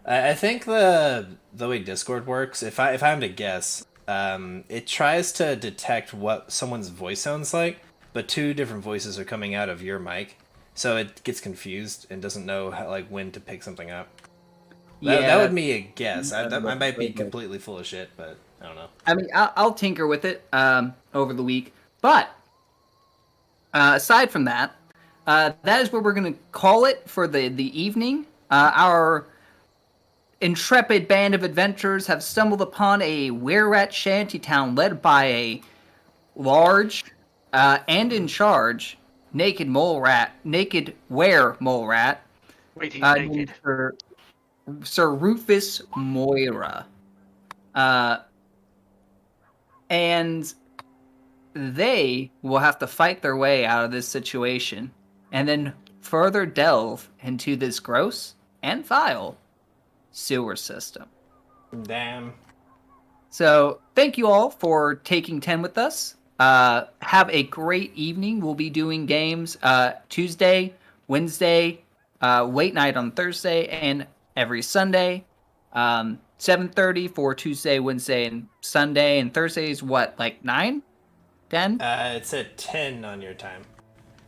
I think the way Discord works, if I'm to guess, it tries to detect what someone's voice sounds like, but 2 different voices are coming out of your mic, so it gets confused and doesn't know when to pick something up. That would be a guess. I might be completely full of shit, but I don't know. I mean, I'll tinker with it over the week, but aside from that, that is where we're going to call it for the evening. Our intrepid band of adventurers have stumbled upon a were-rat shantytown led by a large and in charge naked were mole rat. Wait, he's naked. Sir Rufus Moira. And they will have to fight their way out of this situation and then further delve into this gross and vile sewer system. Damn. So thank you all for taking 10 with us. Have a great evening. We'll be doing games Tuesday, Wednesday, late night on Thursday, and every Sunday. 7:30 for Tuesday, Wednesday, and Sunday. And Thursday is what, like 9? 10? It's at 10 on your time.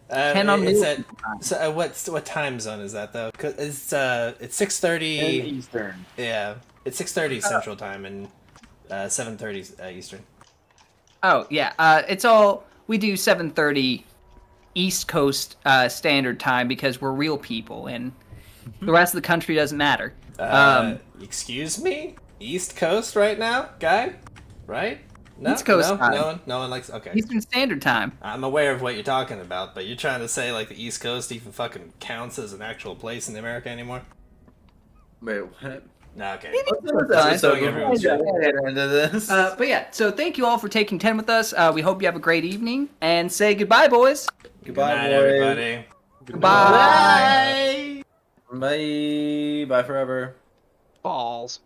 10 on it's Mountain at, so, what time zone is that though? 'Cause it's 6:30 Eastern. Yeah, it's 6:30 Central Time and 7:30 Eastern. Oh yeah, we do 7:30 East Coast Standard Time because we're real people and the rest of the country doesn't matter. Excuse me, East Coast right now, guy, right? No, East Coast time. no one likes. Okay, Eastern Standard Time. I'm aware of what you're talking about, but you're trying to say like the East Coast even fucking counts as an actual place in America anymore? Wait, what? No, okay. But yeah, so thank you all for taking 10 with us. We hope you have a great evening and say goodbye, boys. Goodbye, everybody. Goodbye. Bye. Bye forever. Balls.